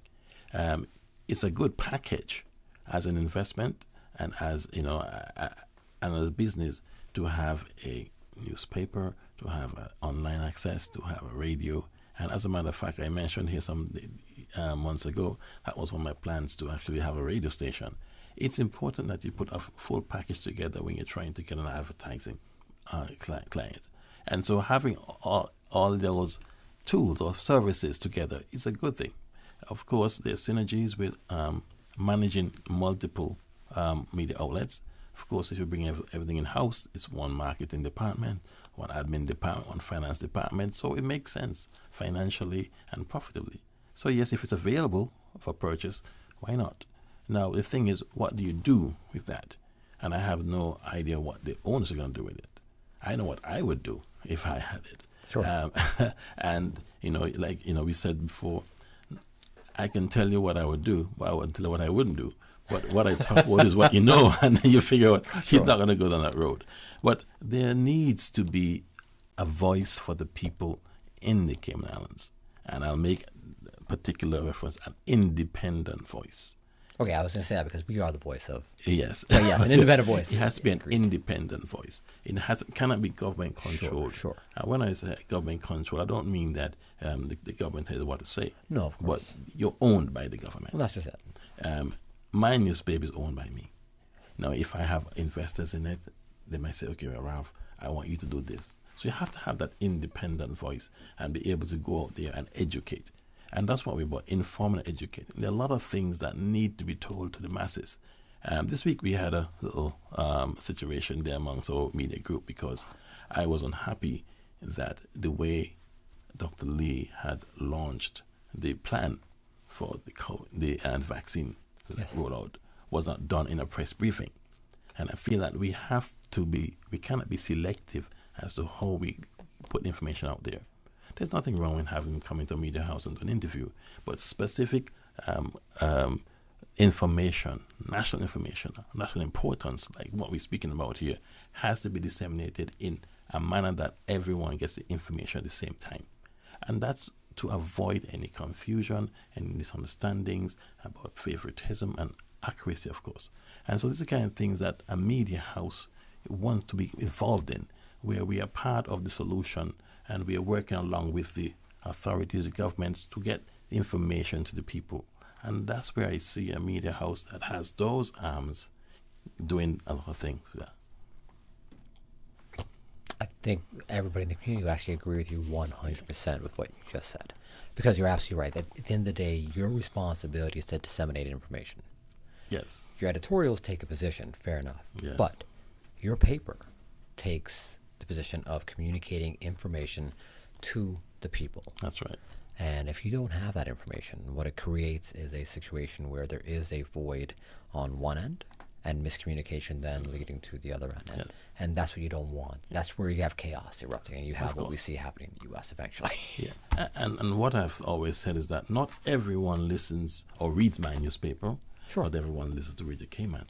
[SPEAKER 18] It's a good package as an investment and as and as a business to have a newspaper, to have online access, to have a radio. And as a matter of fact, I mentioned here some months ago, that was one of my plans to actually have a radio station. It's important that you put a full package together when you're trying to get an advertising client. And so having all those tools or services together is a good thing. Of course, there's synergies with managing multiple media outlets. Of course, if you bring everything in-house, it's one marketing department, one admin department, one finance department, so it makes sense financially and profitably. So yes, if it's available for purchase, why not? Now, the thing is, what do you do with that? And I have no idea what the owners are going to do with it. I know what I would do if I had it.
[SPEAKER 4] Sure.
[SPEAKER 18] And, we said before, I can tell you what I would do, but I wouldn't tell you what I wouldn't do. But what I talk about is what you know, and then you figure out he's not going to go down that road. But there needs to be a voice for the people in the Cayman Islands. And I'll make particular reference, an independent voice.
[SPEAKER 4] Okay, I was going to say that because we are the voice of...
[SPEAKER 18] Yes.
[SPEAKER 4] Yes, an independent voice.
[SPEAKER 18] It has to be an independent voice. It cannot be government controlled.
[SPEAKER 4] Sure.
[SPEAKER 18] When I say government control, I don't mean that the government has what to say.
[SPEAKER 4] No, of course.
[SPEAKER 18] But you're owned by the government.
[SPEAKER 4] Well, that's just it.
[SPEAKER 18] My newspaper is owned by me. Now, if I have investors in it, they might say, okay, well, Ralph, I want you to do this. So you have to have that independent voice and be able to go out there and educate. And that's what we're about, inform and educate. There are a lot of things that need to be told to the masses. This week we had a little situation there amongst our media group because I was unhappy that the way Dr. Lee had launched the plan for the vaccine rollout was not done in a press briefing. And I feel that we cannot be selective as to how we put information out there. There's nothing wrong with having them come into a media house and do an interview, but specific information, national importance, like what we're speaking about here, has to be disseminated in a manner that everyone gets the information at the same time. And that's to avoid any confusion, any misunderstandings about favoritism and accuracy, of course. And so this is the kind of things that a media house wants to be involved in, where we are part of the solution and we are working along with the authorities, the governments, to get information to the people. And that's where I see a media house that has those arms doing a lot of things. Yeah.
[SPEAKER 4] I think everybody in the community would actually agree with you 100% with what you just said. Because you're absolutely right. At the end of the day, your responsibility is to disseminate information.
[SPEAKER 18] Yes.
[SPEAKER 4] Your editorials take a position, fair enough.
[SPEAKER 18] Yes.
[SPEAKER 4] But your paper takes the position of communicating information to the people.
[SPEAKER 18] That's right.
[SPEAKER 4] And if you don't have that information, what it creates is a situation where there is a void on one end and miscommunication then leading to the other end.
[SPEAKER 18] Yes.
[SPEAKER 4] And that's what you don't want. That's where you have chaos erupting and you have what we see happening in the U.S. eventually.
[SPEAKER 18] Yeah. And what I've always said is that not everyone listens or reads my newspaper.
[SPEAKER 4] Sure.
[SPEAKER 18] Not everyone listens to Radio Cayman.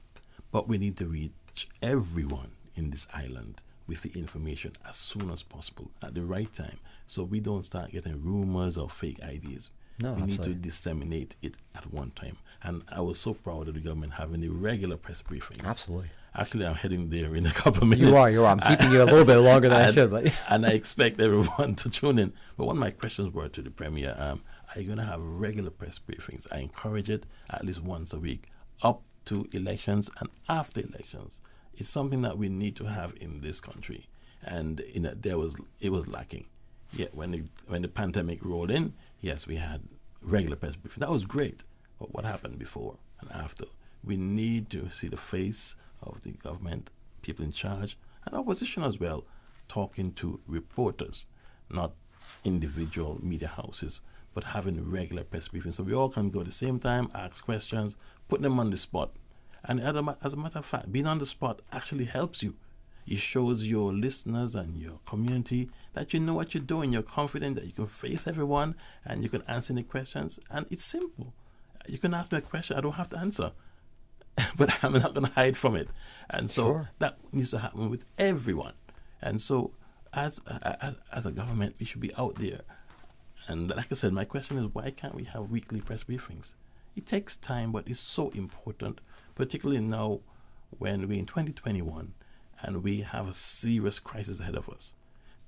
[SPEAKER 18] But we need to read reach everyone in this island with the information as soon as possible at the right time, so we don't start getting rumors or fake ideas.
[SPEAKER 4] No,
[SPEAKER 18] we need
[SPEAKER 4] absolutely.
[SPEAKER 18] to disseminate it at one time. And I was so proud of the government having the regular press briefings.
[SPEAKER 4] Absolutely.
[SPEAKER 18] Actually, I'm heading there in a couple of minutes.
[SPEAKER 4] You are. I'm keeping you a little bit longer than I should. But
[SPEAKER 18] and I expect everyone to tune in. But one of my questions were to the Premier, are you going to have regular press briefings? I encourage it at least once a week, up to elections and after elections. It's something that we need to have in this country. And it was lacking. Yet when the pandemic rolled in, yes, we had regular press briefings. That was great. But what happened before and after? We need to see the face of the government, people in charge, and opposition as well, talking to reporters, not individual media houses, but having regular press briefings so we all can go at the same time, ask questions, put them on the spot. And as a matter of fact, being on the spot actually helps you. It shows your listeners and your community that you know what you're doing. You're confident that you can face everyone and you can answer any questions. And it's simple. You can ask me a question, I don't have to answer. But I'm not going to hide from it. And so that needs to happen with everyone. And so as a government, we should be out there. And like I said, my question is, why can't we have weekly press briefings? It takes time, but it's so important, particularly now when we're in 2021 and we have a serious crisis ahead of us.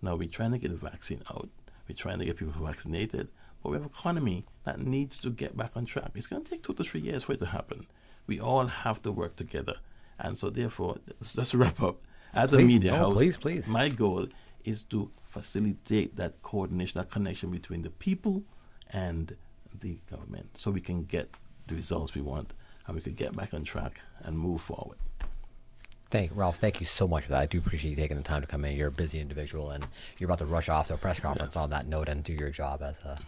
[SPEAKER 18] Now we're trying to get the vaccine out. We're trying to get people vaccinated. But we have an economy that needs to get back on track. It's going to take 2 to 3 years for it to happen. We all have to work together. And so therefore, just to wrap up, as a media house,
[SPEAKER 4] please.
[SPEAKER 18] My goal is to facilitate that coordination, that connection between the people and the government so we can get the results we want and we can get back on track and move forward.
[SPEAKER 4] Ralph, thank you so much for that. I do appreciate you taking the time to come in. You're a busy individual, and you're about to rush off to a press conference on that note and do your job as the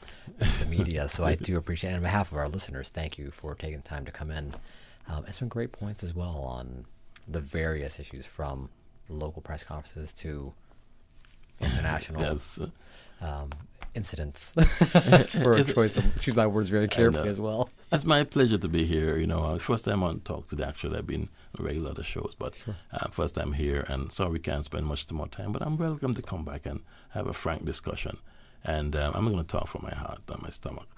[SPEAKER 4] media. So I do appreciate it. And on behalf of our listeners, thank you for taking the time to come in. And some great points as well on the various issues from local press conferences to international incidents. For choose my words very carefully as well.
[SPEAKER 18] It's my pleasure to be here. First time on Talk Today. Actually, I've been on regular other shows, but first time here, and sorry we can't spend much more time. But I'm welcome to come back and have a frank discussion. And I'm going to talk from my heart, not my stomach.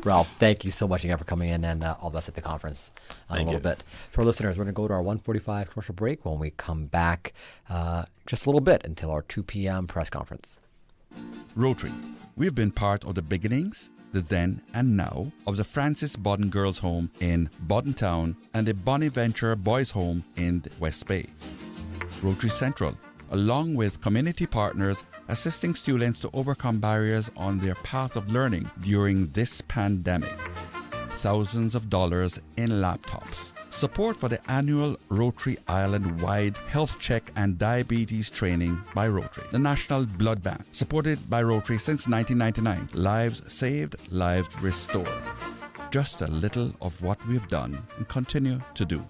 [SPEAKER 4] Ralph, thank you so much again for coming in, and all the best at the conference in a little bit. To our listeners, we're going to go to our 1:45 commercial break. When we come back, just a little bit until our 2 p.m. press conference.
[SPEAKER 12] Rotary. We've been part of the beginnings, the then and now of the Francis Bodden Girls Home in Bodden Town and the Bonaventure Boys Home in the West Bay. Rotary Central, along with community partners, assisting students to overcome barriers on their path of learning during this pandemic. Thousands of dollars in laptops. Support for the annual Rotary Island-wide health check and diabetes training by Rotary. The National Blood Bank, supported by Rotary since 1999. Lives saved, lives restored. Just a little of what we've done and continue to do.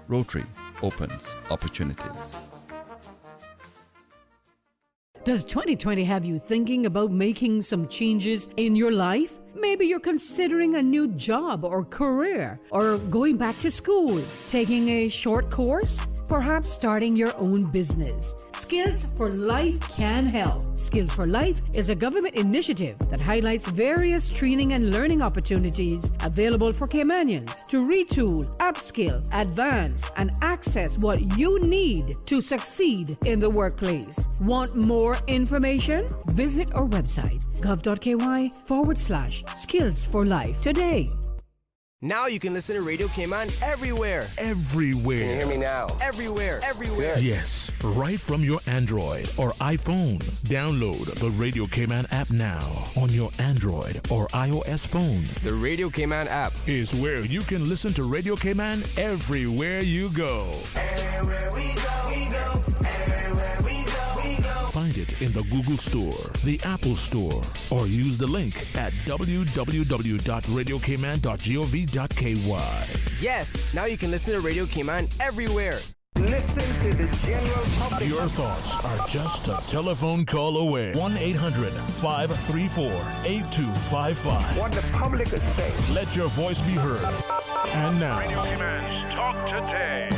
[SPEAKER 12] Rotary opens opportunities.
[SPEAKER 3] Does 2020 have you thinking about making some changes in your life? Maybe you're considering a new job or career, or going back to school, taking a short course, perhaps starting your own business. Skills for Life can help. Skills for Life is a government initiative that highlights various training and learning opportunities available for Caymanians to retool, upskill, advance, and access what you need to succeed in the workplace. Want more information? Visit our website, gov.ky/Skills for Life today.
[SPEAKER 13] Now you can listen to Radio Cayman everywhere.
[SPEAKER 1] Everywhere.
[SPEAKER 13] Can you hear me now? Everywhere. Everywhere.
[SPEAKER 1] Yes, right from your Android or iPhone. Download the Radio Cayman app now on your Android or iOS phone.
[SPEAKER 13] The Radio Cayman app
[SPEAKER 1] is where you can listen to Radio Cayman everywhere you go.
[SPEAKER 13] Everywhere we go, we go. Everywhere we go, we go.
[SPEAKER 1] Find it in the Google Store, the Apple Store, or use the link at www.radiocayman.gov.ky.
[SPEAKER 13] Yes, now you can listen to Radio Cayman everywhere.
[SPEAKER 7] Listen to the general public.
[SPEAKER 1] Your thoughts are just a telephone call away. 1-800-534-8255.
[SPEAKER 7] What the public is saying.
[SPEAKER 1] Let your voice be heard. And now,
[SPEAKER 8] Radio Cayman's Talk Today.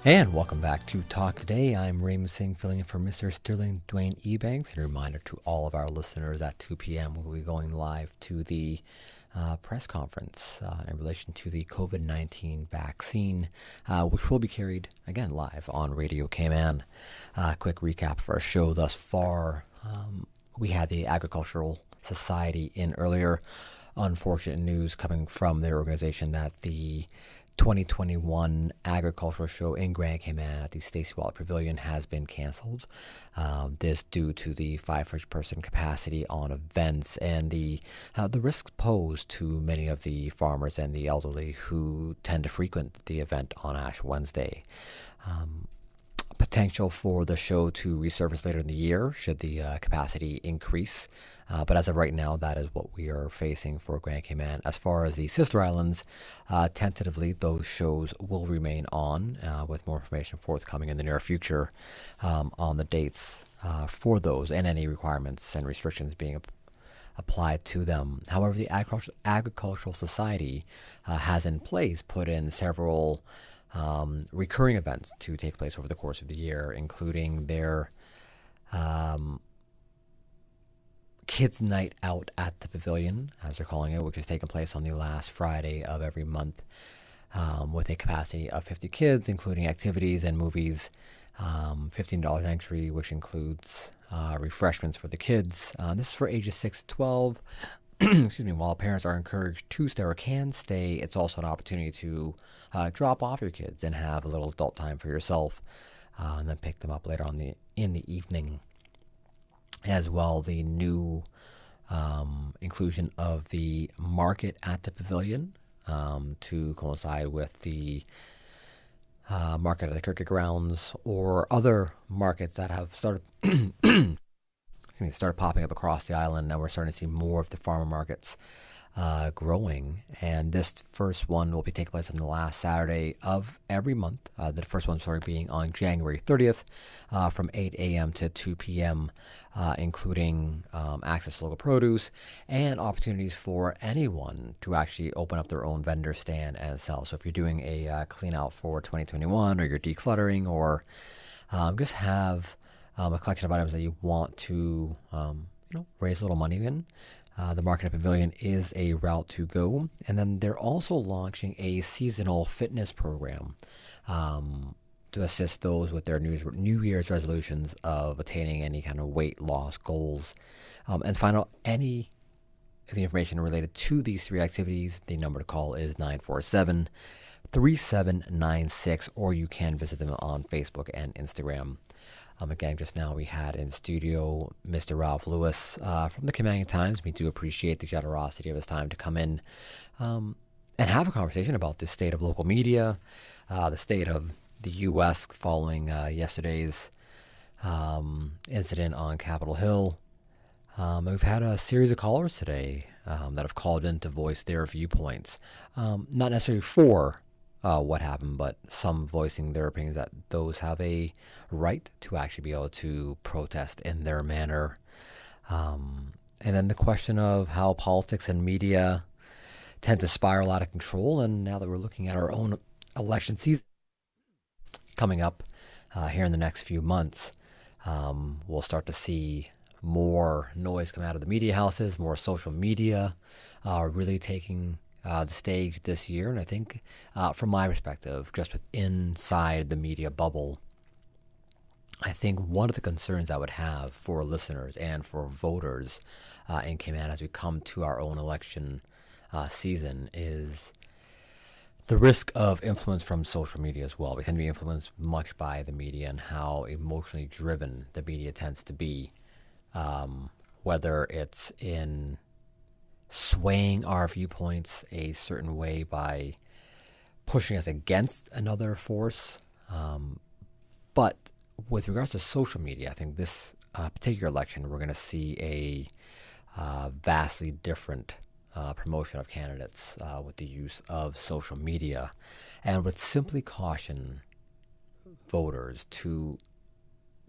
[SPEAKER 4] And welcome back to Talk Today. I'm Raymond Singh, filling in for Mr. Sterling Dwayne Ebanks. And a reminder to all of our listeners, at 2 p.m. we'll be going live to the press conference in relation to the COVID-19 vaccine, which will be carried, again, live on Radio Cayman. Quick recap of our show thus far. We had the Agricultural Society in earlier. Unfortunate news coming from their organization that the 2021 agricultural show in Grand Cayman at the Stacey Waller Pavilion has been canceled. This due to the 500-person capacity on events and the risks posed to many of the farmers and the elderly who tend to frequent the event on Ash Wednesday. Potential for the show to resurface later in the year should the capacity increase. But as of right now, that is what we are facing for Grand Cayman. As far as the sister islands, tentatively, those shows will remain on, with more information forthcoming in the near future on the dates for those and any requirements and restrictions being applied to them. However, the Agricultural Society has in place put in several recurring events to take place over the course of the year, including their Kids Night Out at the Pavilion, as they're calling it, which is taking place on the last Friday of every month, with a capacity of 50 kids, including activities and movies, $15 entry, which includes refreshments for the kids. This is for ages 6 to 12. Excuse me. While parents are encouraged to stay or can stay, it's also an opportunity to drop off your kids and have a little adult time for yourself, and then pick them up later on in the evening. As well, the new inclusion of the market at the pavilion to coincide with the market at the cricket grounds or other markets that have started started popping up across the island. Now we're starting to see more of the farmer markets growing, and this first one will be taking place on the last Saturday of every month. The first one started being on January 30th from 8 a.m. to 2 p.m., including access to local produce and opportunities for anyone to actually open up their own vendor stand and sell. So if you're doing a clean out for 2021, or you're decluttering, or just have a collection of items that you want to raise a little money in, the Market at Pavilion is a route to go. And then they're also launching a seasonal fitness program to assist those with their New Year's resolutions of attaining any kind of weight loss goals. And find out any of the information related to these three activities. The number to call is 947-3796, or you can visit them on Facebook and Instagram. Again, just now we had in studio Mr. Ralph Lewis from the Cayman Times. We do appreciate the generosity of his time to come in and have a conversation about the state of local media, the state of the U.S. following yesterday's incident on Capitol Hill. We've had a series of callers today that have called in to voice their viewpoints, not necessarily for what happened, but some voicing their opinions that those have a right to actually be able to protest in their manner. And then the question of how politics and media tend to spiral out of control. And now that we're looking at our own election season coming up here in the next few months, we'll start to see more noise come out of the media houses, more social media really taking the stage this year. And I think from my perspective, just inside the media bubble, I think one of the concerns I would have for listeners and for voters in Cayman as we come to our own election season is the risk of influence from social media as well. We tend to be influenced much by the media and how emotionally driven the media tends to be, whether it's in swaying our viewpoints a certain way by pushing us against another force. But with regards to social media, I think this particular election, we're going to see a vastly different promotion of candidates with the use of social media, and would simply caution voters to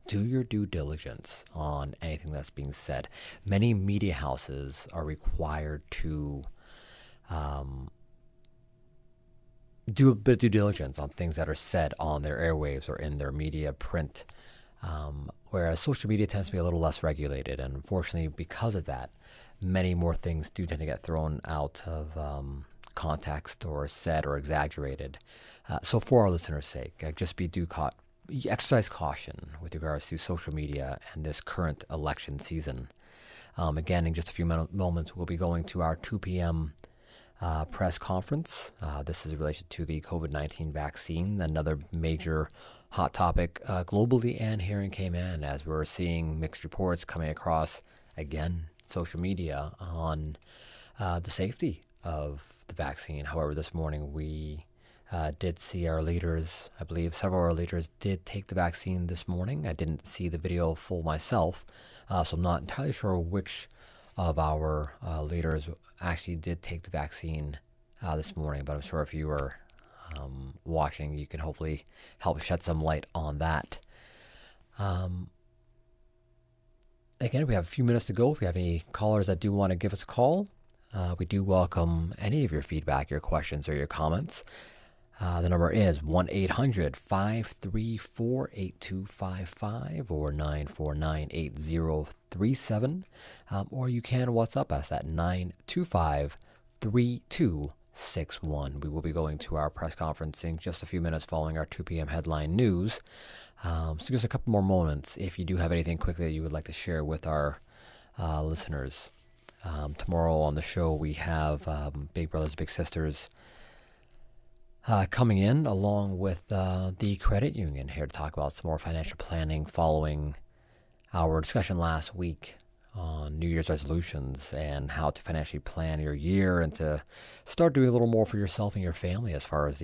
[SPEAKER 4] do your due diligence on anything that's being said. Many media houses are required to do a bit of due diligence on things that are said on their airwaves or in their media print, whereas social media tends to be a little less regulated. And unfortunately, because of that, many more things do tend to get thrown out of context or said or exaggerated. So for our listeners' sake, just exercise caution with regards to social media and this current election season. Again, in just a few moments, we'll be going to our 2 p.m. Press conference. This is in relation to the COVID-19 vaccine, another major hot topic globally and here in Cayman, as we're seeing mixed reports coming across, again, social media on the safety of the vaccine. However, this morning we did see our leaders, I believe several of our leaders did take the vaccine this morning. I didn't see the video full myself, so I'm not entirely sure which of our leaders actually did take the vaccine this morning, but I'm sure if you were watching, you can hopefully help shed some light on that. Again, we have a few minutes to go. If you have any callers that do want to give us a call, we do welcome any of your feedback, your questions, or your comments. The number is 1-800-534-8255 or 949-8037. Or you can WhatsApp us at 925-3261. We will be going to our press conference in just a few minutes following our 2 p.m. headline news. So just a couple more moments if you do have anything quickly that you would like to share with our listeners. Tomorrow on the show we have Big Brothers Big Sisters coming in, along with the credit union, here to talk about some more financial planning following our discussion last week on New Year's resolutions and how to financially plan your year and to start doing a little more for yourself and your family as far as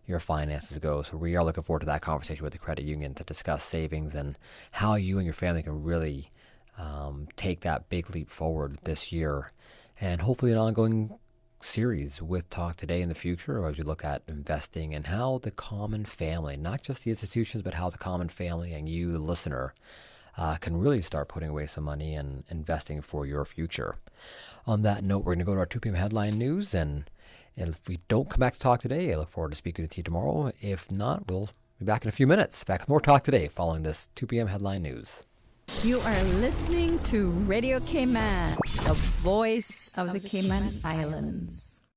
[SPEAKER 4] your finances go. So we are looking forward to that conversation with the credit union to discuss savings and how you and your family can really take that big leap forward this year, and hopefully an ongoing series with Talk Today in the future as we look at investing and how the common family, not just the institutions, but how the common family and you, the listener, can really start putting away some money and investing for your future. On that note, we're going to go to our 2 p.m. headline news, and if we don't come back to Talk Today, I look forward to speaking to you tomorrow. If not, we'll be back in a few minutes. Back with more Talk Today following this 2 p.m. headline news.
[SPEAKER 14] You are listening to Radio Cayman, the voice of the Cayman Islands.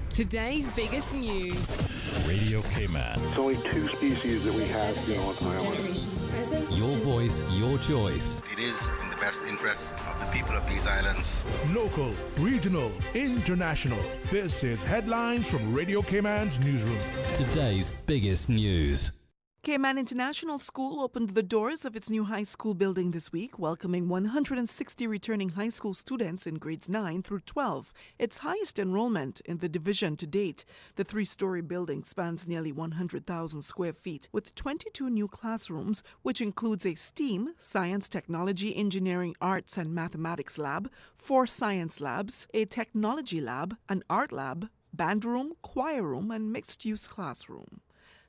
[SPEAKER 15] Today's biggest news.
[SPEAKER 23] Radio Cayman.
[SPEAKER 16] It's only 2 species that we have here on the island.
[SPEAKER 23] Your voice, your choice.
[SPEAKER 17] It is in the best interest of the people of these islands.
[SPEAKER 1] Local, regional, international. This is Headlines from Radio Cayman's newsroom.
[SPEAKER 23] Today's biggest news.
[SPEAKER 19] Cayman International School opened the doors of its new high school building this week, welcoming 160 returning high school students in grades 9 through 12, its highest enrollment in the division to date. The 3-story building spans nearly 100,000 square feet, with 22 new classrooms, which includes a STEAM, Science, Technology, Engineering, Arts and Mathematics lab, 4 science labs, a technology lab, an art lab, band room, choir room, and mixed-use classroom.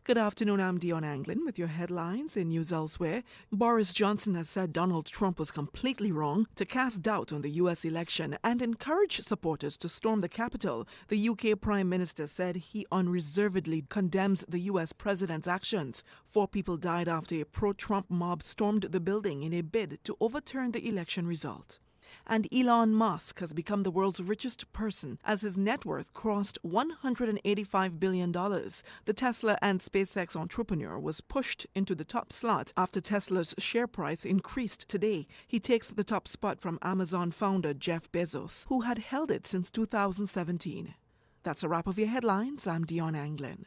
[SPEAKER 19] Good afternoon, I'm Dion Anglin with your headlines in news elsewhere. Boris Johnson has said Donald Trump was completely wrong to cast doubt on the U.S. election and encourage supporters to storm the Capitol. The UK Prime Minister said he unreservedly condemns the U.S. president's actions. 4 people died after a pro-Trump mob stormed the building in a bid to overturn the election result. And Elon Musk has become the world's richest person as his net worth crossed $185 billion. The Tesla and SpaceX entrepreneur was pushed into the top slot after Tesla's share price increased today. He takes the top spot from Amazon founder Jeff Bezos, who had held it since 2017. That's a wrap of your headlines. I'm Dion Anglin.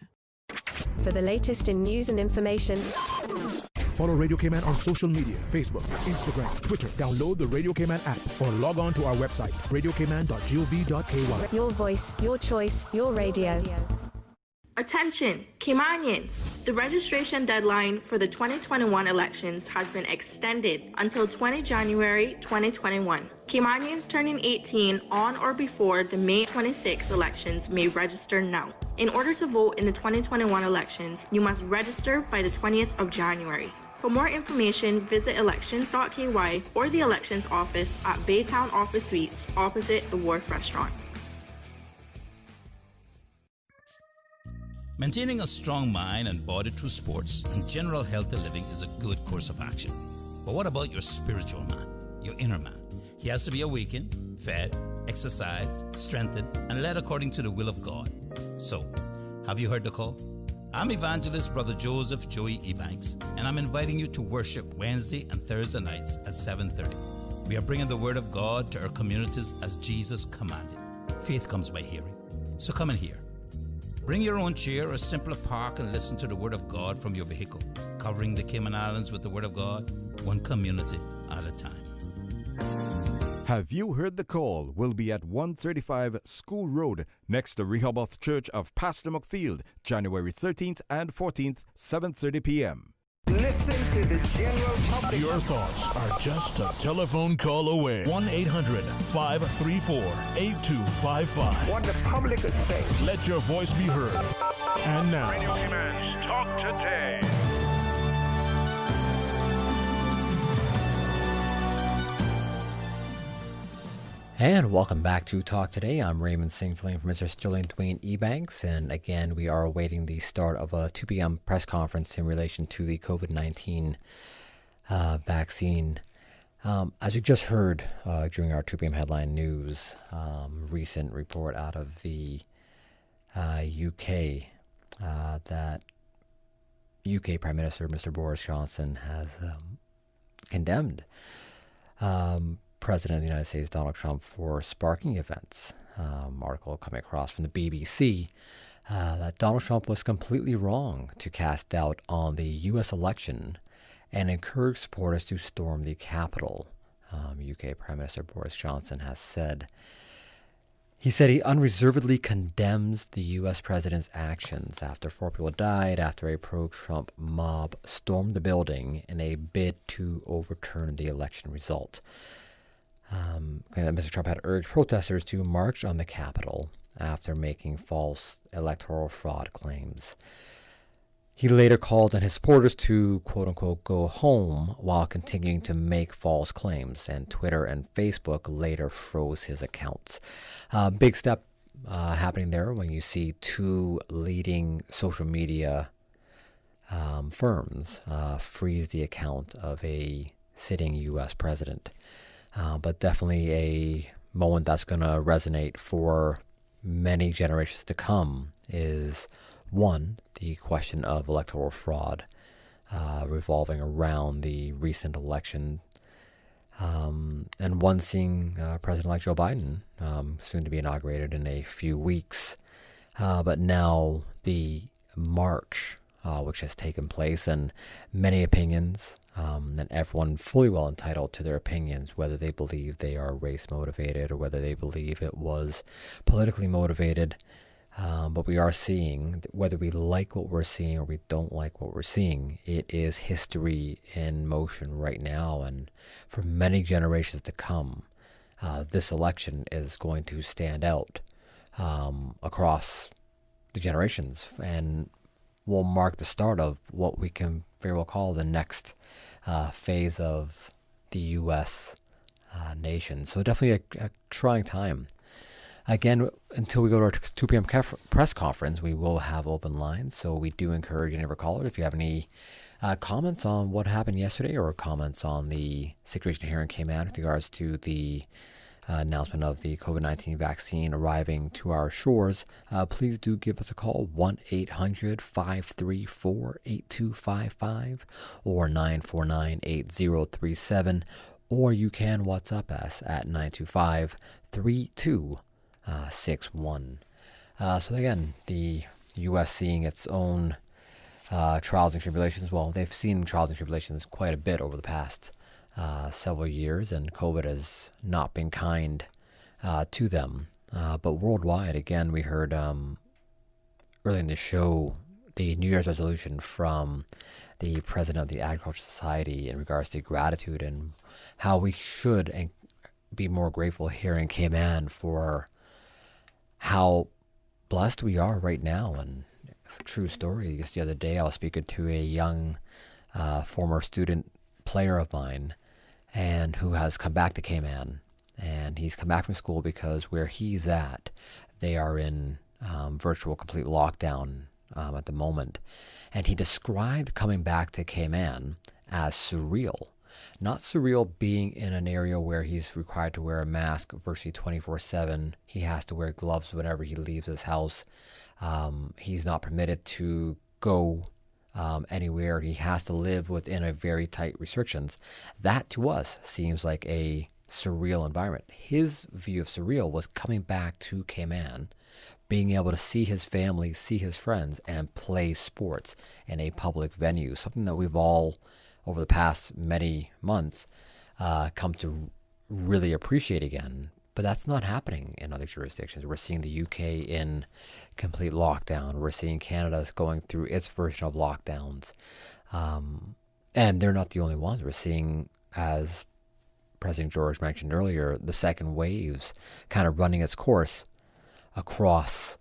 [SPEAKER 26] For the latest in news and information,
[SPEAKER 1] follow Radio Cayman on social media, Facebook, Instagram, Twitter. Download the Radio Cayman app or log on to our website, radiocayman.gov.ky.
[SPEAKER 26] Your voice, your choice, your radio.
[SPEAKER 6] Attention, Caymanians! The registration deadline for the 2021 elections has been extended until 20 January 2021. Caymanians turning 18 on or before the May 26 elections may register now. In order to vote in the 2021 elections, you must register by the 20th of January. For more information, visit elections.ky or the elections office at Baytown Office Suites opposite the Wharf Restaurant.
[SPEAKER 2] Maintaining a strong mind and body through sports and general healthy living is a good course of action. But what about your spiritual man, your inner man? He has to be awakened, fed, exercised, strengthened, and led according to the will of God. So, have you heard the call? I'm evangelist Brother Joseph Joey Ebanks, and I'm inviting you to worship Wednesday and Thursday nights at 7:30. We are bringing the Word of God to our communities as Jesus commanded. Faith comes by hearing. So come and hear. Bring your own chair or simply park and listen to the Word of God from your vehicle, covering the Cayman Islands with the Word of God, one community at a time.
[SPEAKER 10] Have You Heard the Call will be at 135 School Road next to Rehoboth Church of Pastor McField, January 13th and 14th, 7:30 p.m.
[SPEAKER 7] Listen to the general public.
[SPEAKER 1] Your thoughts are just a telephone call away. 1-800-534-8255.
[SPEAKER 7] What the public is saying.
[SPEAKER 1] Let your voice be heard. And now,
[SPEAKER 8] Radio Cayman's Talk Today.
[SPEAKER 4] And welcome back to Talk Today. I'm Raymond Singh, filling in for Mr. Sterling Dwayne Ebanks. And again, we are awaiting the start of a 2 p.m. press conference in relation to the COVID-19 vaccine. As we just heard during our 2 p.m. headline news, recent report out of the UK that UK Prime Minister Mr. Boris Johnson has condemned President of the United States Donald Trump for sparking events. Article coming across from the BBC that Donald Trump was completely wrong to cast doubt on the U.S. election and encourage supporters to storm the Capitol. UK Prime Minister Boris Johnson has said. He said he unreservedly condemns the U.S. president's actions after 4 people died after a pro-Trump mob stormed the building in a bid to overturn the election result. Claiming that Mr. Trump had urged protesters to march on the Capitol after making false electoral fraud claims. He later called on his supporters to, quote-unquote, go home while continuing to make false claims, and Twitter and Facebook later froze his accounts. Big step happening there when you see two leading social media firms freeze the account of a sitting U.S. president. But definitely a moment that's going to resonate for many generations to come is, one, the question of electoral fraud revolving around the recent election, and one, seeing President-elect Joe Biden soon to be inaugurated in a few weeks. But now the march, which has taken place, and many opinions, and everyone fully well entitled to their opinions, whether they believe they are race motivated or whether they believe it was politically motivated. But we are seeing, whether we like what we're seeing or we don't like what we're seeing, it is history in motion right now. And for many generations to come, this election is going to stand out across the generations and will mark the start of what we can very well call the next phase of the U.S. Nation. So definitely a trying time. Again, until we go to our 2 p.m. press conference, we will have open lines. So we do encourage any of our callers, if you have any comments on what happened yesterday or comments on the situation here in Cayman with regards to the announcement of the COVID-19 vaccine arriving to our shores, please do give us a call, 1-800-534-8255 or 949-8037, or you can WhatsApp us at 925-3261. So again, the U.S. seeing its own trials and tribulations. Well, they've seen trials and tribulations quite a bit over the past several years, and COVID has not been kind to them. But worldwide, again, we heard early in the show the New Year's resolution from the president of the Agricultural Society in regards to gratitude and how we should be more grateful here in Cayman for how blessed we are right now. And true story, just the other day I was speaking to a young former student player of mine, and who has come back to Cayman, and he's come back from school because where he's at, they are in virtual complete lockdown at the moment. And he described coming back to Cayman as surreal. Not surreal being in an area where he's required to wear a mask virtually 24/7. He has to wear gloves whenever he leaves his house. He's not permitted to go anywhere. He has to live within a very tight restrictions. That to us seems like a surreal environment. His view of surreal was coming back to Cayman, being able to see his family, see his friends, and play sports in a public venue, something that we've all, over the past many months, come to really appreciate again. But that's not happening in other jurisdictions. We're seeing the UK in complete lockdown. We're seeing Canada going through its version of lockdowns. And they're not the only ones. We're seeing, as President George mentioned earlier, the second waves kind of running its course across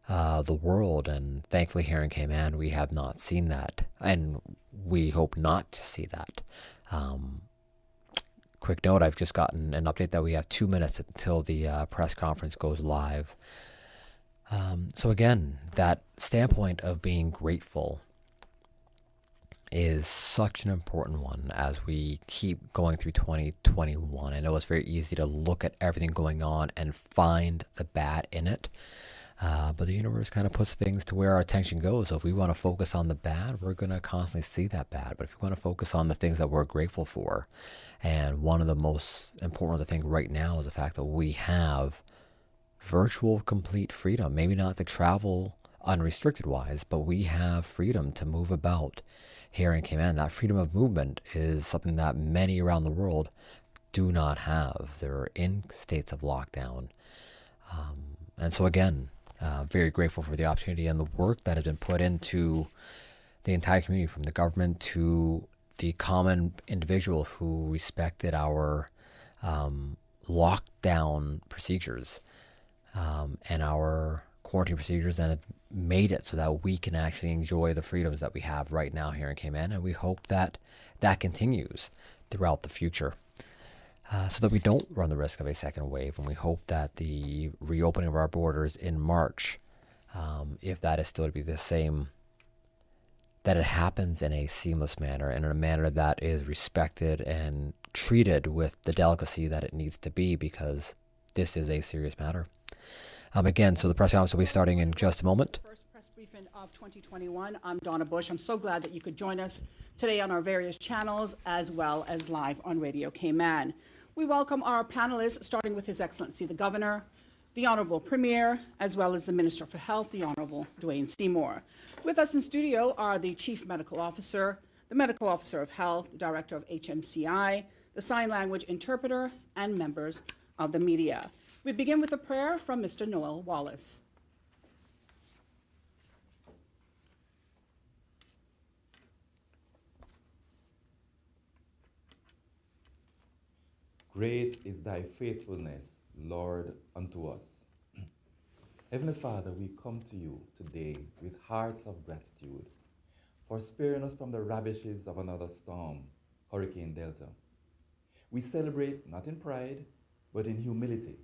[SPEAKER 4] the world. And thankfully here in Cayman, we have not seen that. And we hope not to see that. Quick note, I've just gotten an update that we have 2 minutes until the press conference goes live. So again, that standpoint of being grateful is such an important one as we keep going through 2021. I know it's very easy to look at everything going on and find the bad in it. But the universe kind of puts things to where our attention goes. So if we want to focus on the bad, we're going to constantly see that bad. But if we want to focus on the things that we're grateful for, and one of the most important things right now is the fact that we have virtual complete freedom. Maybe not to travel unrestricted wise, but we have freedom to move about here in Cayman. That freedom of movement is something that many around the world do not have. They're in states of lockdown. And so again, very grateful for the opportunity and the work that has been put into the entire community, from the government to the common individual who respected our lockdown procedures and our quarantine procedures, and have made it so that we can actually enjoy the freedoms that we have right now here in Cayman. And we hope that that continues throughout the future. So that we don't run the risk of a second wave. And we hope that the reopening of our borders in March, if that is still to be the same, that it happens in a seamless manner and in a manner that is respected and treated with the delicacy that it needs to be, because this is a serious matter. Again, so the press conference will be starting in just a moment.
[SPEAKER 5] First press briefing of 2021. I'm Donna Bush. I'm so glad that you could join us today on our various channels as well as live on Radio Cayman. We welcome our panelists, starting with His Excellency the Governor, the Honorable Premier, as well as the Minister for Health, the Honorable Dwayne Seymour. With us in studio are the Chief Medical Officer, the Medical Officer of Health, the Director of HMCI, the Sign Language Interpreter, and members of the media. We begin with a prayer from Mr. Noel Wallace.
[SPEAKER 20] Great is thy faithfulness, Lord, unto us. Heavenly Father, we come to you today with hearts of gratitude for sparing us from the ravages of another storm, Hurricane Delta. We celebrate not in pride, but in humility,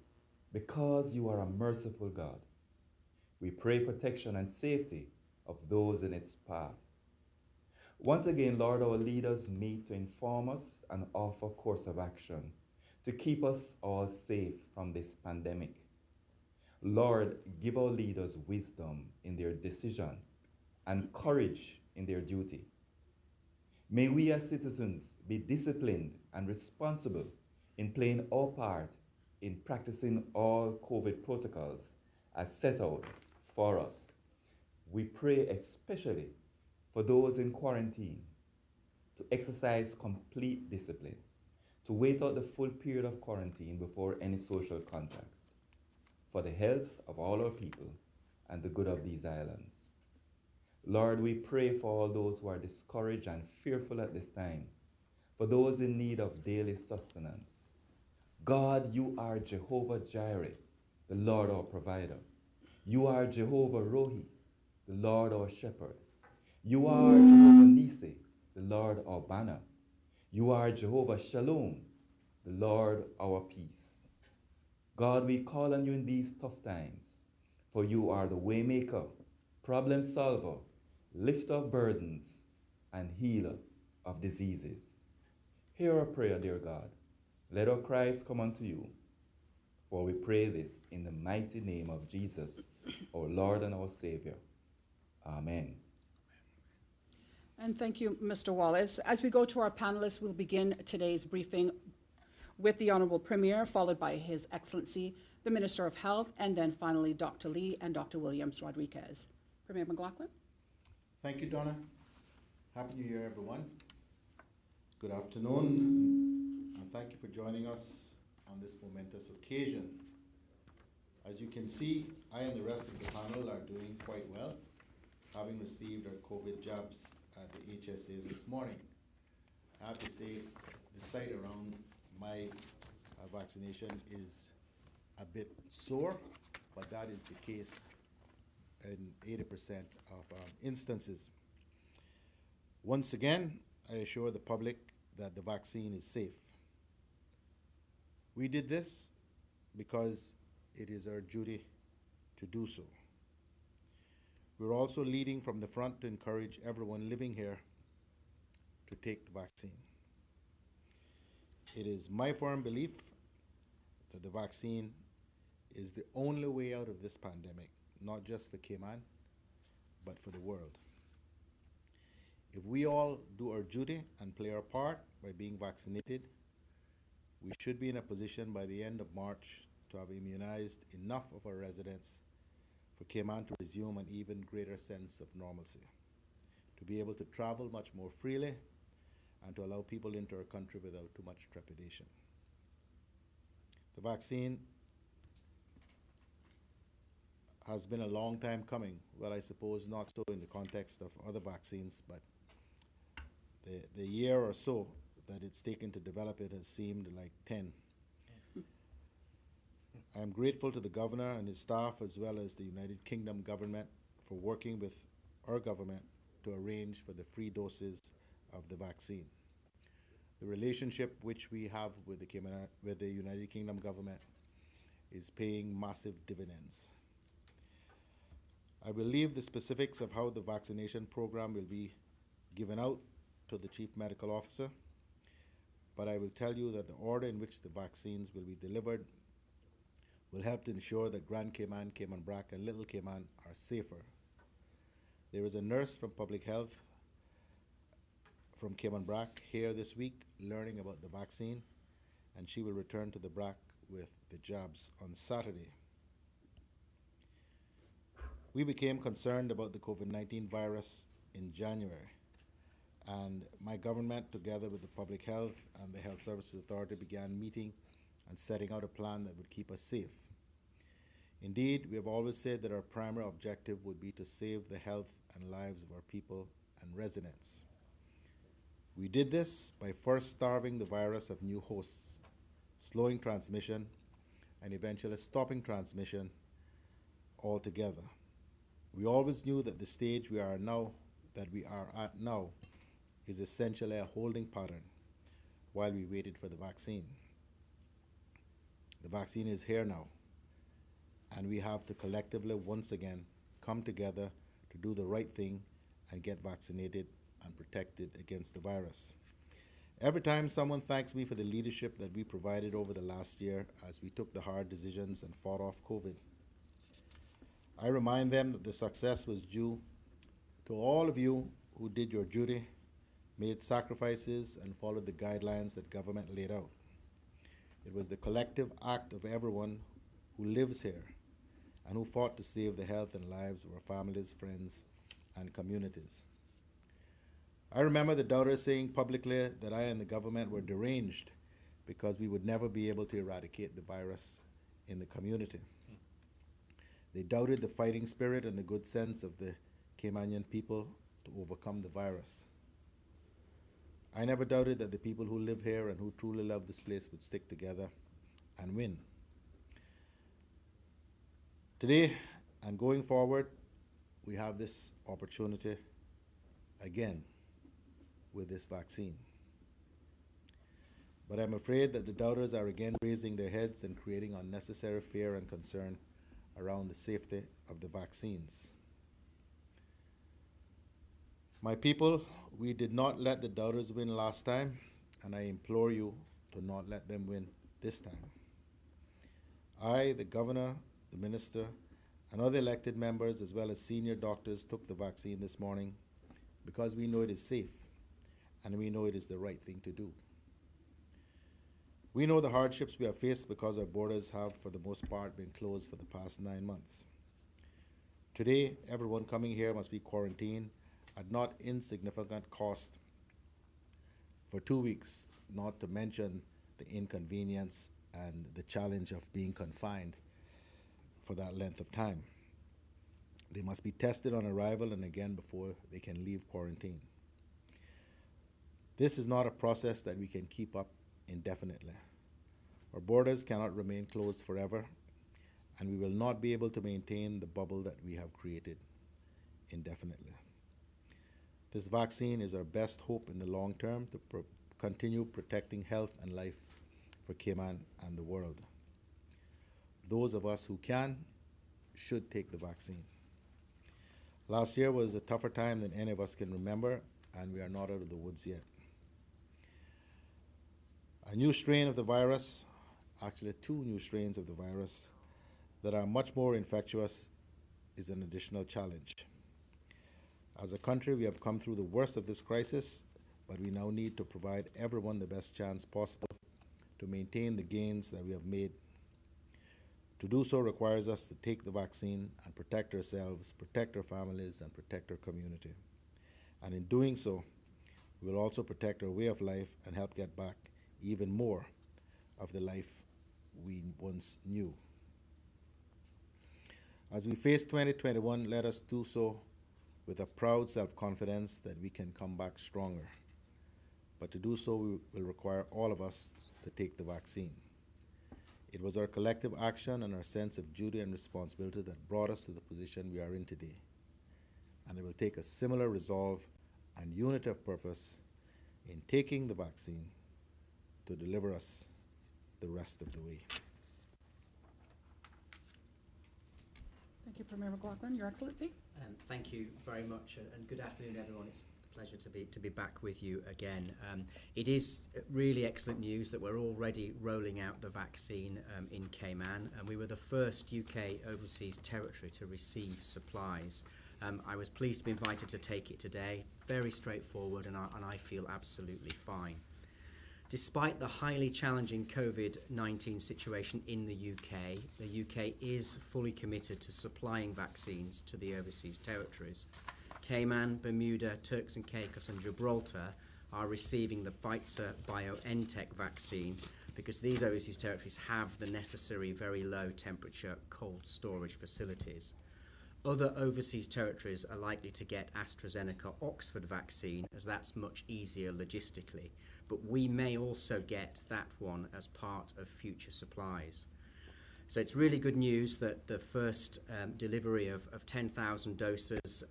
[SPEAKER 20] because you are a merciful God. We pray protection and safety of those in its path. Once again, Lord, our leaders meet to inform us and offer course of action to keep us all safe from this pandemic. Lord, give our leaders wisdom in their decision and courage in their duty. May we as citizens be disciplined and responsible in playing our part in practicing all COVID protocols as set out for us. We pray especially for those in quarantine to exercise complete discipline, to wait out the full period of quarantine before any social contacts, for the health of all our people and the good of these islands. Lord, we pray for all those who are discouraged and fearful at this time, for those in need of daily sustenance. God, you are Jehovah Jireh, the Lord our provider. You are Jehovah Rohi, the Lord our shepherd. You are Jehovah Nissi, the Lord our banner. You are Jehovah Shalom, the Lord our peace. God, we call on you in these tough times, for you are the waymaker, problem solver, lifter of burdens, and healer of diseases. Hear our prayer, dear God. Let our cries come unto you. For we pray this in the mighty name of Jesus, our Lord and our Savior. Amen.
[SPEAKER 5] And thank you, Mr. Wallace. As we go to our panelists, we'll begin today's briefing with the Honorable Premier, followed by His Excellency, the Minister of Health, and then finally Dr. Lee and Dr. Williams Rodriguez. Premier McLaughlin.
[SPEAKER 9] Thank you, Donna. Happy New Year, everyone. Good afternoon, and thank you for joining us on this momentous occasion. As you can see, I and the rest of the panel are doing quite well, having received our COVID jabs at the HSA this morning. I have to say, the sight around my vaccination is a bit sore, but that is the case in 80% of instances. Once again, I assure the public that the vaccine is safe. We did this because it is our duty to do so. We're also leading from the front to encourage everyone living here to take the vaccine. It is my firm belief that the vaccine is the only way out of this pandemic, not just for Cayman, but for the world. If we all do our duty and play our part by being vaccinated, we should be in a position by the end of March to have immunized enough of our residents for Cayman to resume an even greater sense of normalcy, to be able to travel much more freely, and to allow people into our country without too much trepidation. The vaccine has been a long time coming. Well, I suppose not so in the context of other vaccines, but the year or so that it's taken to develop it has seemed like 10. I am grateful to the Governor and his staff, as well as the United Kingdom government, for working with our government to arrange for the free doses of the vaccine. The relationship which we have with the United Kingdom government is paying massive dividends. I will leave the specifics of how the vaccination program will be given out to the Chief Medical Officer, but I will tell you that the order in which the vaccines will be delivered will help to ensure that Grand Cayman, Cayman Brac, and Little Cayman are safer. There is a nurse from Public Health from Cayman Brac here this week learning about the vaccine, and she will return to the Brac with the jabs on Saturday. We became concerned about the COVID-19 virus in January, and my government, together with the Public Health and the Health Services Authority, began meeting and setting out a plan that would keep us safe. Indeed, we have always said that our primary objective would be to save the health and lives of our people and residents. We did this by first starving the virus of new hosts, slowing transmission, and eventually stopping transmission altogether. We always knew that the stage we are at now is essentially a holding pattern while we waited for the vaccine. The vaccine is here now, and we have to collectively once again come together to do the right thing and get vaccinated and protected against the virus. Every time someone thanks me for the leadership that we provided over the last year as we took the hard decisions and fought off COVID, I remind them that the success was due to all of you who did your duty, made sacrifices, and followed the guidelines that government laid out. It was the collective act of everyone who lives here and who fought to save the health and lives of our families, friends, and communities. I remember the doubters saying publicly that I and the government were deranged because we would never be able to eradicate the virus in the community. They doubted the fighting spirit and the good sense of the Caymanian people to overcome the virus. I never doubted that the people who live here and who truly love this place would stick together and win. Today and going forward, we have this opportunity again with this vaccine. But I'm afraid that the doubters are again raising their heads and creating unnecessary fear and concern around the safety of the vaccines. My people, we did not let the doubters win last time, and I implore you to not let them win this time. I, the governor, the minister, and other elected members, as well as senior doctors, took the vaccine this morning because we know it is safe and we know it is the right thing to do. We know the hardships we have faced because our borders have, for the most part, been closed for the past 9 months. Today, everyone coming here must be quarantined at not insignificant cost for 2 weeks, not to mention the inconvenience and the challenge of being confined for that length of time. They must be tested on arrival and again before they can leave quarantine. This is not a process that we can keep up indefinitely. Our borders cannot remain closed forever, and we will not be able to maintain the bubble that we have created indefinitely. This vaccine is our best hope in the long term to continue protecting health and life for Cayman and the world. Those of us who can should take the vaccine. Last year was a tougher time than any of us can remember, and we are not out of the woods yet. A new strain of the virus, actually 2 new strains of the virus, that are much more infectious is an additional challenge. As a country, we have come through the worst of this crisis, but we now need to provide everyone the best chance possible to maintain the gains that we have made. To do so requires us to take the vaccine and protect ourselves, protect our families, and protect our community. And in doing so, we will also protect our way of life and help get back even more of the life we once knew. As we face 2021, let us do so with a proud self-confidence that we can come back stronger. But to do so will require all of us to take the vaccine. It was our collective action and our sense of duty and responsibility that brought us to the position we are in today. And it will take a similar resolve and unity of purpose in taking the vaccine to deliver us the rest of the way.
[SPEAKER 5] Thank you, Premier McLaughlin. Your Excellency.
[SPEAKER 11] Thank you very much, and good afternoon, everyone. It's a pleasure to be back with you again. It is really excellent news that we're already rolling out the vaccine in Cayman, and we were the first UK overseas territory to receive supplies. I was pleased to be invited to take it today. Very straightforward, and I feel absolutely fine. Despite the highly challenging COVID-19 situation in the UK is fully committed to supplying vaccines to the overseas territories. Cayman, Bermuda, Turks and Caicos and Gibraltar are receiving the Pfizer-BioNTech vaccine because these overseas territories have the necessary very low temperature cold storage facilities. Other overseas territories are likely to get AstraZeneca Oxford vaccine, as that's much easier logistically, but we may also get that one as part of future supplies. So it's really good news that the first delivery of 10,000 doses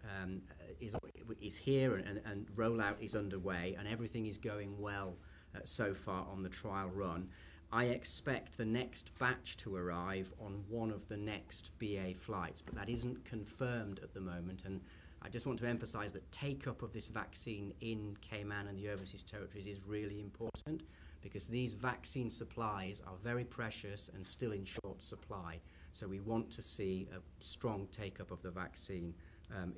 [SPEAKER 11] is here and rollout is underway, and everything is going well so far on the trial run. I expect the next batch to arrive on one of the next BA flights, but that isn't confirmed at the moment, and I just want to emphasize that take-up of this vaccine in Cayman and the overseas territories is really important, because these vaccine supplies are very precious and still in short supply. So we want to see a strong take-up of the vaccine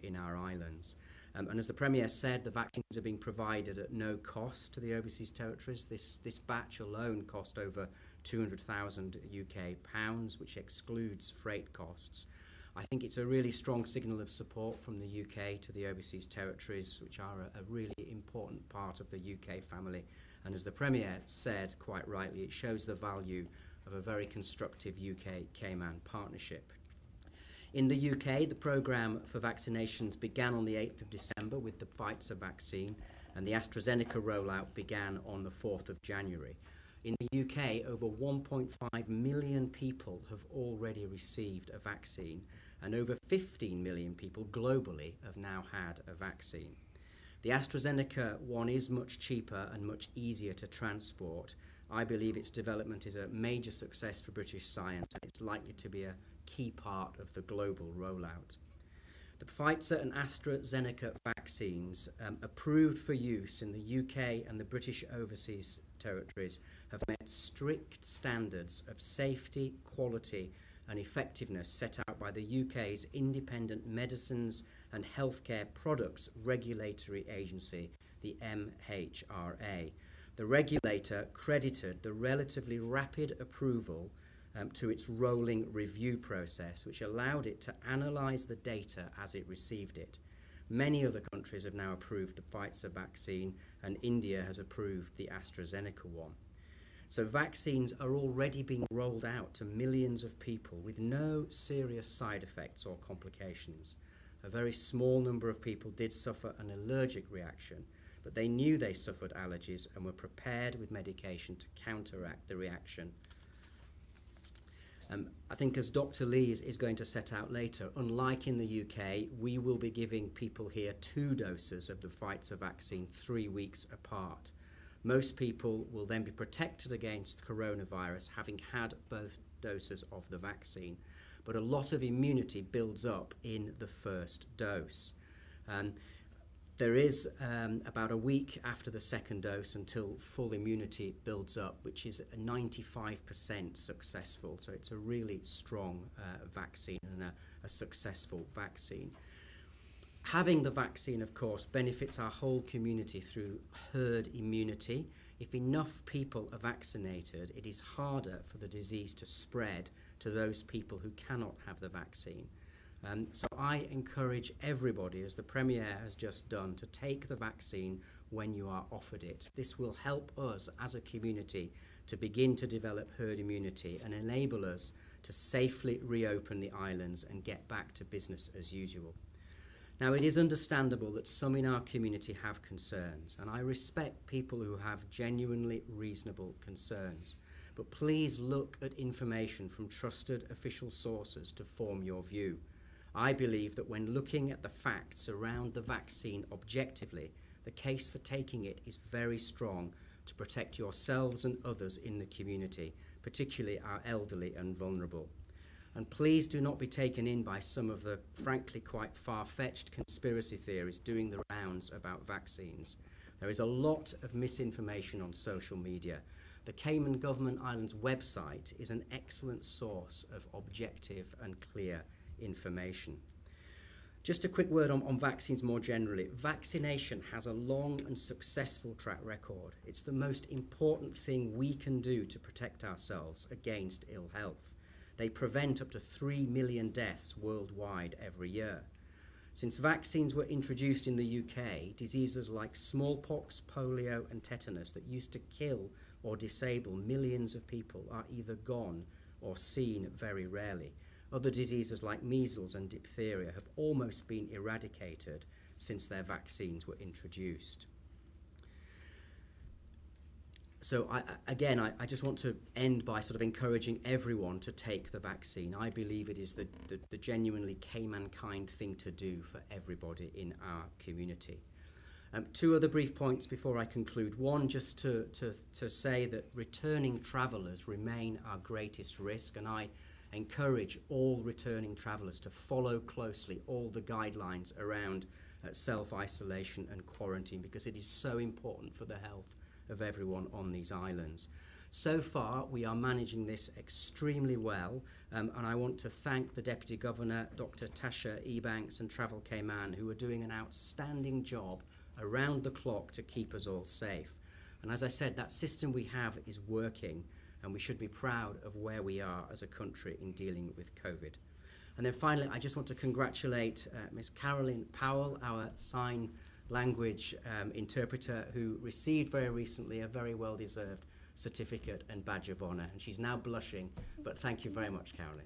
[SPEAKER 11] in our islands. And as the Premier said, the vaccines are being provided at no cost to the overseas territories. This batch alone cost over 200,000 UK pounds, which excludes freight costs. I think it's a really strong signal of support from the UK to the overseas territories, which are a really important part of the UK family. And as the Premier said quite rightly, it shows the value of a very constructive UK-Cayman partnership. In the UK, the programme for vaccinations began on the 8th of December with the Pfizer vaccine, and the AstraZeneca rollout began on the 4th of January. In the UK, over 1.5 million people have already received a vaccine, and over 15 million people globally have now had a vaccine. The AstraZeneca one is much cheaper and much easier to transport. I believe its development is a major success for British science, and it's likely to be a key part of the global rollout. The Pfizer and AstraZeneca vaccines approved for use in the UK and the British Overseas Territories have met strict standards of safety, quality and effectiveness set out by the UK's Independent Medicines and Healthcare Products Regulatory Agency, the MHRA. The regulator credited the relatively rapid approval to its rolling review process, which allowed it to analyse the data as it received it. Many other countries have now approved the Pfizer vaccine, and India has approved the AstraZeneca one. So vaccines are already being rolled out to millions of people with no serious side effects or complications. A very small number of people did suffer an allergic reaction, but they knew they suffered allergies and were prepared with medication to counteract the reaction. I think, as Dr. Lee is going to set out later, unlike in the UK, we will be giving people here 2 doses of the Pfizer vaccine 3 weeks apart. Most people will then be protected against coronavirus having had both doses of the vaccine, but a lot of immunity builds up in the first dose. There is about a week after the second dose until full immunity builds up, which is 95% successful. So it's a really strong vaccine and a successful vaccine. Having the vaccine, of course, benefits our whole community through herd immunity. If enough people are vaccinated, it is harder for the disease to spread to those people who cannot have the vaccine. So I encourage everybody, as the Premier has just done, to take the vaccine when you are offered it. This will help us as a community to begin to develop herd immunity and enable us to safely reopen the islands and get back to business as usual. Now, it is understandable that some in our community have concerns, and I respect people who have genuinely reasonable concerns. But please look at information from trusted official sources to form your view. I believe that when looking at the facts around the vaccine objectively, the case for taking it is very strong to protect yourselves and others in the community, particularly our elderly and vulnerable. And please do not be taken in by some of the frankly quite far-fetched conspiracy theories doing the rounds about vaccines. There is a lot of misinformation on social media. The Cayman Government Islands website is an excellent source of objective and clear information. Just a quick word on vaccines more generally. Vaccination has a long and successful track record. It's the most important thing we can do to protect ourselves against ill health. They prevent up to 3 million deaths worldwide every year. Since vaccines were introduced in the UK, diseases like smallpox, polio and tetanus that used to kill or disable millions of people are either gone or seen very rarely. Other diseases like measles and diphtheria have almost been eradicated since their vaccines were introduced. So I just want to end by sort of encouraging everyone to take the vaccine. I believe it is the genuinely Cayman-kind thing to do for everybody in our community. 2 other brief points before I conclude. One, just to say that returning travellers remain our greatest risk, and I encourage all returning travellers to follow closely all the guidelines around self-isolation and quarantine, because it is so important for the health of everyone on these islands. So far, we are managing this extremely well, and I want to thank the Deputy Governor, Dr. Tasha Ebanks, and Travel Cayman, who are doing an outstanding job around the clock to keep us all safe. And as I said, that system we have is working, and we should be proud of where we are as a country in dealing with COVID. And then finally, I just want to congratulate Ms. Carolyn Powell, our sign language interpreter, who received very recently a very well-deserved certificate and badge of honour. And she's now blushing, but thank you very much, Carolyn.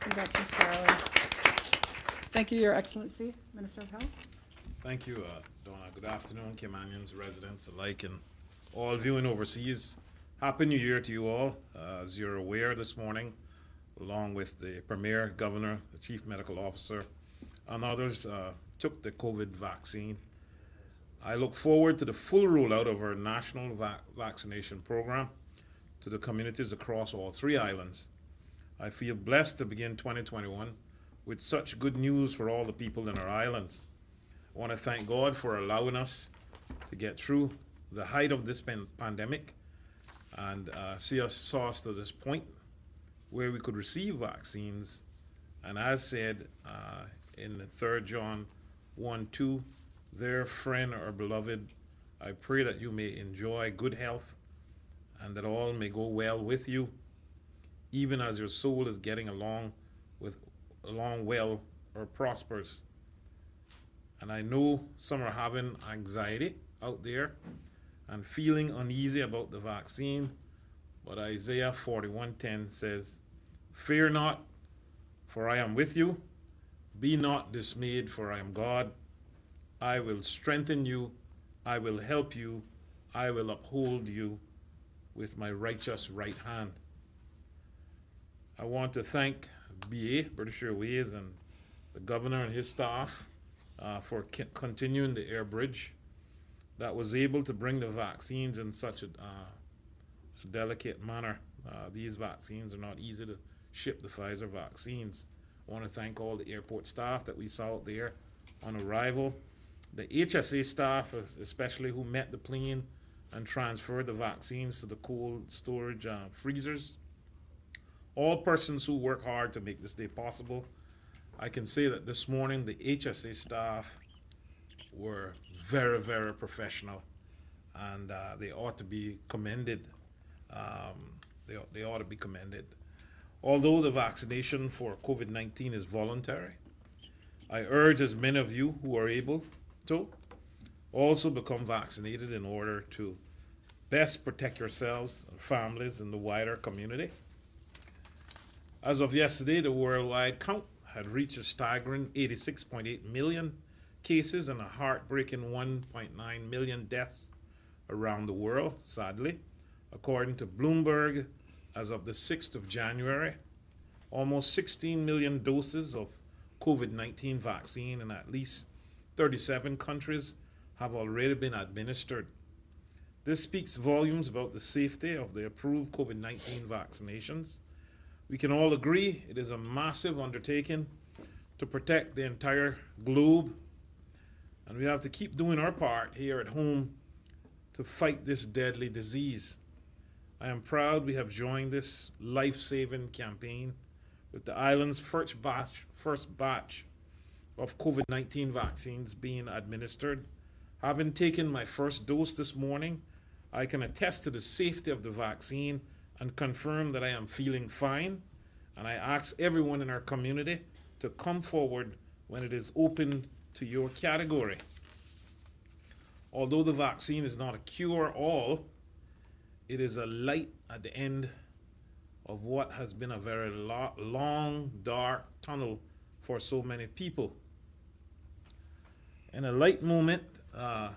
[SPEAKER 5] Congrats, Ms. Carolyn. Thank you, Your Excellency, Minister of Health.
[SPEAKER 12] Thank you, Donna. Good afternoon, Caymanians, residents alike, and all viewing overseas. Happy New Year to you all. As you're aware this morning, along with the Premier, Governor, the Chief Medical Officer, and others, took the COVID vaccine. I look forward to the full rollout of our national vaccination program to the communities across all 3 islands. I feel blessed to begin 2021 with such good news for all the people in our islands. I want to thank God for allowing us to get through the height of this pandemic and saw us to this point where we could receive vaccines. And as said in the 3 John 1:2, their friend or beloved, I pray that you may enjoy good health and that all may go well with you, even as your soul is getting along well or prospers. And I know some are having anxiety out there and feeling uneasy about the vaccine, but Isaiah 41:10 says, fear not, for I am with you. Be not dismayed, for I am God. I will strengthen you. I will help you. I will uphold you with my righteous right hand. I want to thank BA, British Airways, and the governor and his staff for continuing the air bridge that was able to bring the vaccines in such a delicate manner. These vaccines are not easy to ship, the Pfizer vaccines. I want to thank all the airport staff that we saw out there on arrival, the HSA staff especially, who met the plane and transferred the vaccines to the cold storage freezers. All persons who work hard to make this day possible. I can say that this morning the HSA staff were very, very professional, and they ought to be commended. They ought to be commended. Although the vaccination for COVID-19 is voluntary, I urge as many of you who are able to also become vaccinated in order to best protect yourselves and families and the wider community. As of yesterday, the worldwide count had reached a staggering 86.8 million cases and a heartbreaking 1.9 million deaths around the world, sadly. According to Bloomberg, as of the 6th of January, almost 16 million doses of COVID-19 vaccine in at least 37 countries have already been administered. This speaks volumes about the safety of the approved COVID-19 vaccinations. We can all agree it is a massive undertaking to protect the entire globe, and we have to keep doing our part here at home to fight this deadly disease. I am proud we have joined this life-saving campaign with the island's first batch of COVID-19 vaccines being administered. Having taken my first dose this morning, I can attest to the safety of the vaccine and confirm that I am feeling fine, and I ask everyone in our community to come forward when it is open to your category. Although the vaccine is not a cure-all, it is a light at the end of what has been a very long, dark tunnel for so many people. In a light moment, I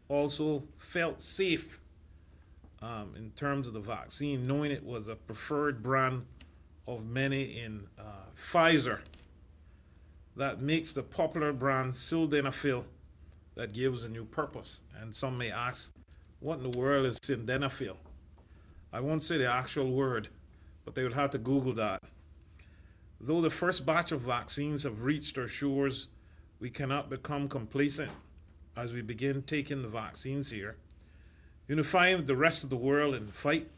[SPEAKER 12] also felt safe in terms of the vaccine, knowing it was a preferred brand of many in Pfizer that makes the popular brand sildenafil that gives a new purpose. And some may ask, what in the world is sildenafil? I won't say the actual word, but they would have to Google that. Though the first batch of vaccines have reached our shores, we cannot become complacent as we begin taking the vaccines here. Unifying the rest of the world in the fight,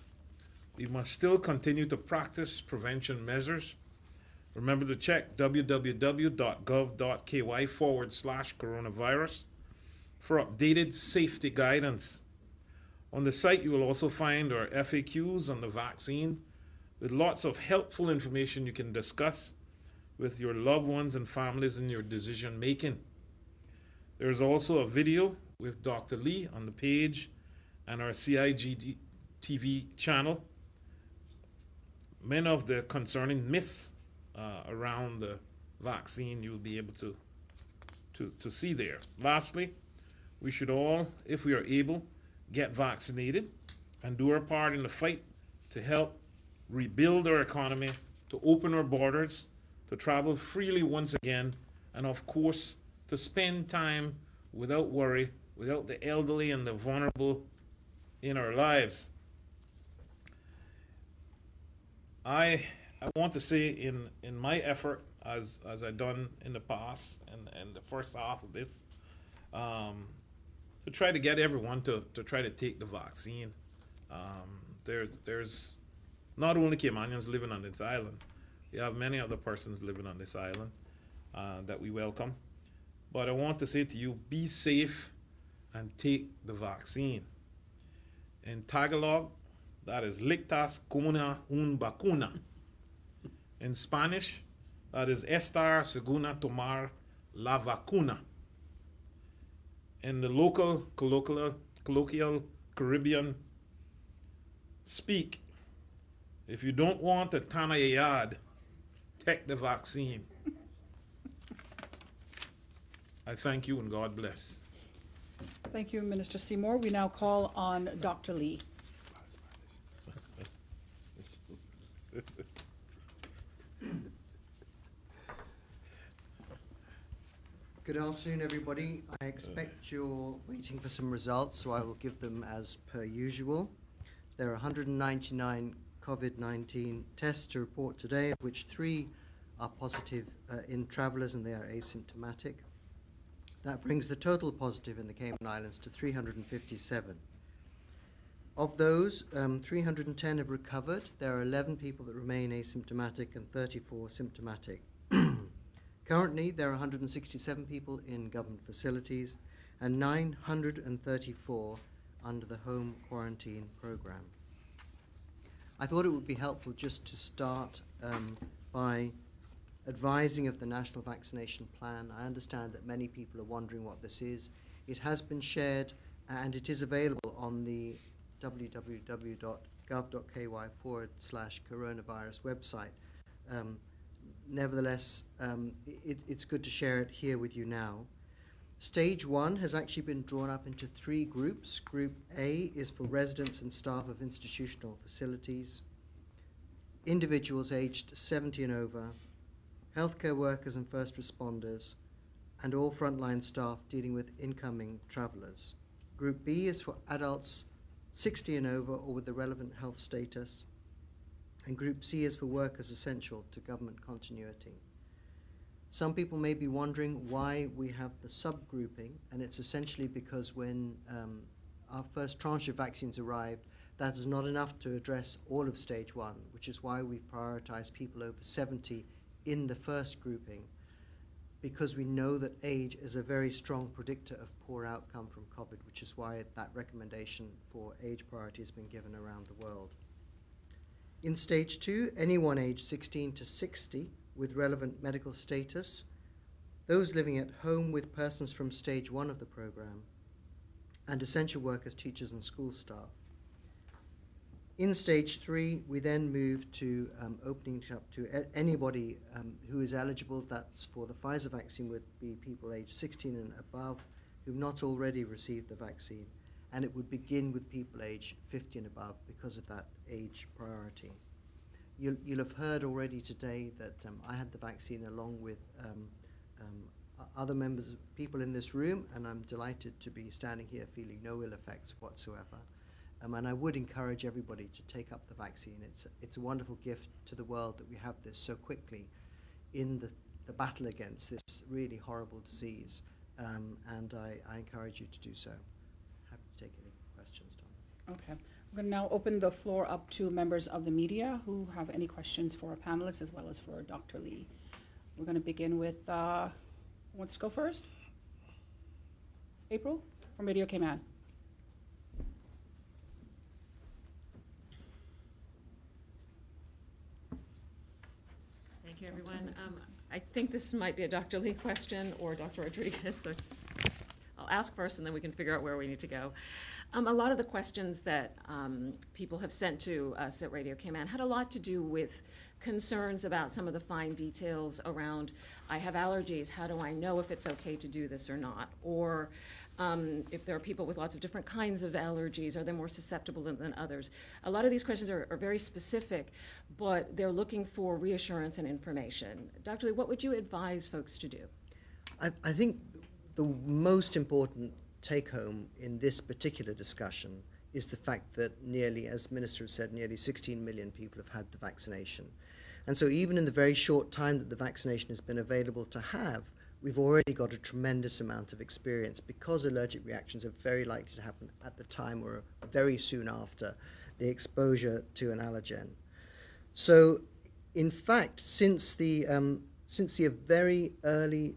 [SPEAKER 12] we must still continue to practice prevention measures. Remember to check www.gov.ky/coronavirus for updated safety guidance. On the site, you will also find our FAQs on the vaccine with lots of helpful information you can discuss with your loved ones and families in your decision making. There's also a video with Dr. Lee on the page and our CIGD TV channel. Many of the concerning myths around the vaccine you'll be able to see there. Lastly, we should all, if we are able, get vaccinated and do our part in the fight to help rebuild our economy, to open our borders, to travel freely once again, and of course, to spend time without worry, without the elderly and the vulnerable in our lives. I I want to say in my effort, as I done in the past and the first half of this, to try to get everyone to try to take the vaccine. There's not only Caymanians living on this island, we have many other persons living on this island that we welcome. But I want to say to you, be safe and take the vaccine. In Tagalog, that is Lictas Comuna un Vacuna. In Spanish, that is Estar Seguna Tomar la Vacuna. In the local, colloquial Caribbean speak, if you don't want a tanayad, take the vaccine. I thank you and God bless.
[SPEAKER 5] Thank you, Minister Seymour. We now call on Dr. Lee.
[SPEAKER 3] Good afternoon, everybody. I expect you're waiting for some results, so I will give them as per usual. There are 199 COVID-19 tests to report today, of which 3 are positive in travellers and they are asymptomatic. That brings the total positive in the Cayman Islands to 357. Of those, 310 have recovered. There are 11 people that remain asymptomatic and 34 symptomatic. Currently, there are 167 people in government facilities and 934 under the home quarantine program. I thought it would be helpful just to start by advising of the National Vaccination Plan. I understand that many people are wondering what this is. It has been shared and it is available on the www.gov.ky/coronavirus website. Nevertheless, it's good to share it here with you now. Stage 1 has actually been drawn up into 3 groups. Group A is for residents and staff of institutional facilities, individuals aged 70 and over, healthcare workers and first responders, and all frontline staff dealing with incoming travellers. Group B is for adults 60 and over or with the relevant health status, and Group C is for workers essential to government continuity. Some people may be wondering why we have the subgrouping, and it's essentially because when our first tranche of vaccines arrived, that is not enough to address all of stage 1, which is why we prioritize people over 70 in the first grouping, because we know that age is a very strong predictor of poor outcome from COVID, which is why that recommendation for age priority has been given around the world. In stage 2, anyone aged 16 to 60 with relevant medical status, those living at home with persons from stage 1 of the program, and essential workers, teachers and school staff. In stage 3, we then move to opening it up to anybody who is eligible. That's for the Pfizer vaccine would be people aged 16 and above who have not already received the vaccine. And it would begin with people aged 50 and above because of that age priority. You'll have heard already today that I had the vaccine along with other people in this room, and I'm delighted to be standing here feeling no ill effects whatsoever. And I would encourage everybody to take up the vaccine. It's a wonderful gift to the world that we have this so quickly in the battle against this really horrible disease, and I encourage you to do so. Happy to take any questions, Tom.
[SPEAKER 5] Okay. I'm going to now open the floor up to members of the media who have any questions for our panelists as well as for Dr. Lee. We're going to begin with, who wants to go first? April from Radio Cayman.
[SPEAKER 18] Thank you, everyone. I think this might be a Dr. Lee question or Dr. Rodriguez, so I'll ask first and then we can figure out where we need to go. A lot of the questions that people have sent to us at Radio Cayman had a lot to do with concerns about some of the fine details around, I have allergies, how do I know if it's okay to do this or not? Or if there are people with lots of different kinds of allergies, are they more susceptible than others? A lot of these questions are very specific, but they're looking for reassurance and information. Dr. Lee, what would you advise folks to do?
[SPEAKER 3] I think the most important take-home in this particular discussion is the fact that nearly, as Minister said, nearly 16 million people have had the vaccination. And so even in the very short time that the vaccination has been available to have, we've already got a tremendous amount of experience, because allergic reactions are very likely to happen at the time or very soon after the exposure to an allergen. So in fact, since the very early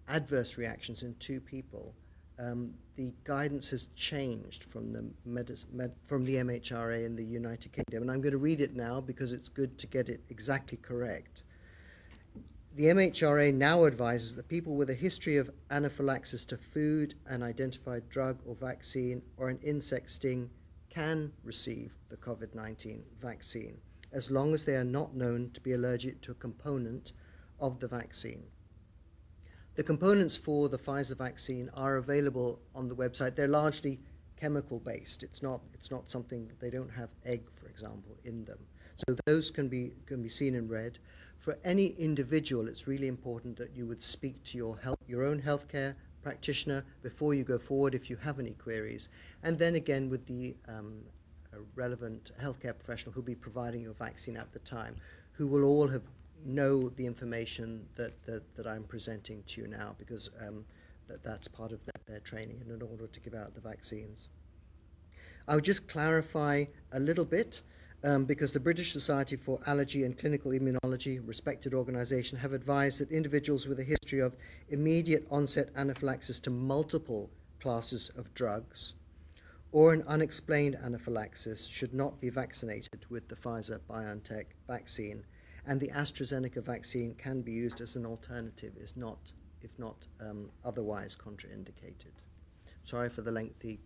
[SPEAKER 3] adverse reactions in 2 people, the guidance has changed from the MHRA in the United Kingdom. And I'm going to read it now because it's good to get it exactly correct. The MHRA now advises that people with a history of anaphylaxis to food, an identified drug or vaccine, or an insect sting can receive the COVID-19 vaccine, as long as they are not known to be allergic to a component of the vaccine. The components for the Pfizer vaccine are available on the website. They're largely chemical-based. It's not something, they don't have egg, for example, in them. So those can be seen in red. For any individual, it's really important that you would speak to your own healthcare practitioner before you go forward if you have any queries, and then again with the relevant healthcare professional who'll be providing your vaccine at the time, who will all know the information that I'm presenting to you now, because that's part of their training in order to give out the vaccines. I would just clarify a little bit, because the British Society for Allergy and Clinical Immunology, respected organisation, have advised that individuals with a history of immediate onset anaphylaxis to multiple classes of drugs or an unexplained anaphylaxis should not be vaccinated with the Pfizer-BioNTech vaccine, and the AstraZeneca vaccine can be used as an alternative, if not otherwise contraindicated. Sorry for the lengthy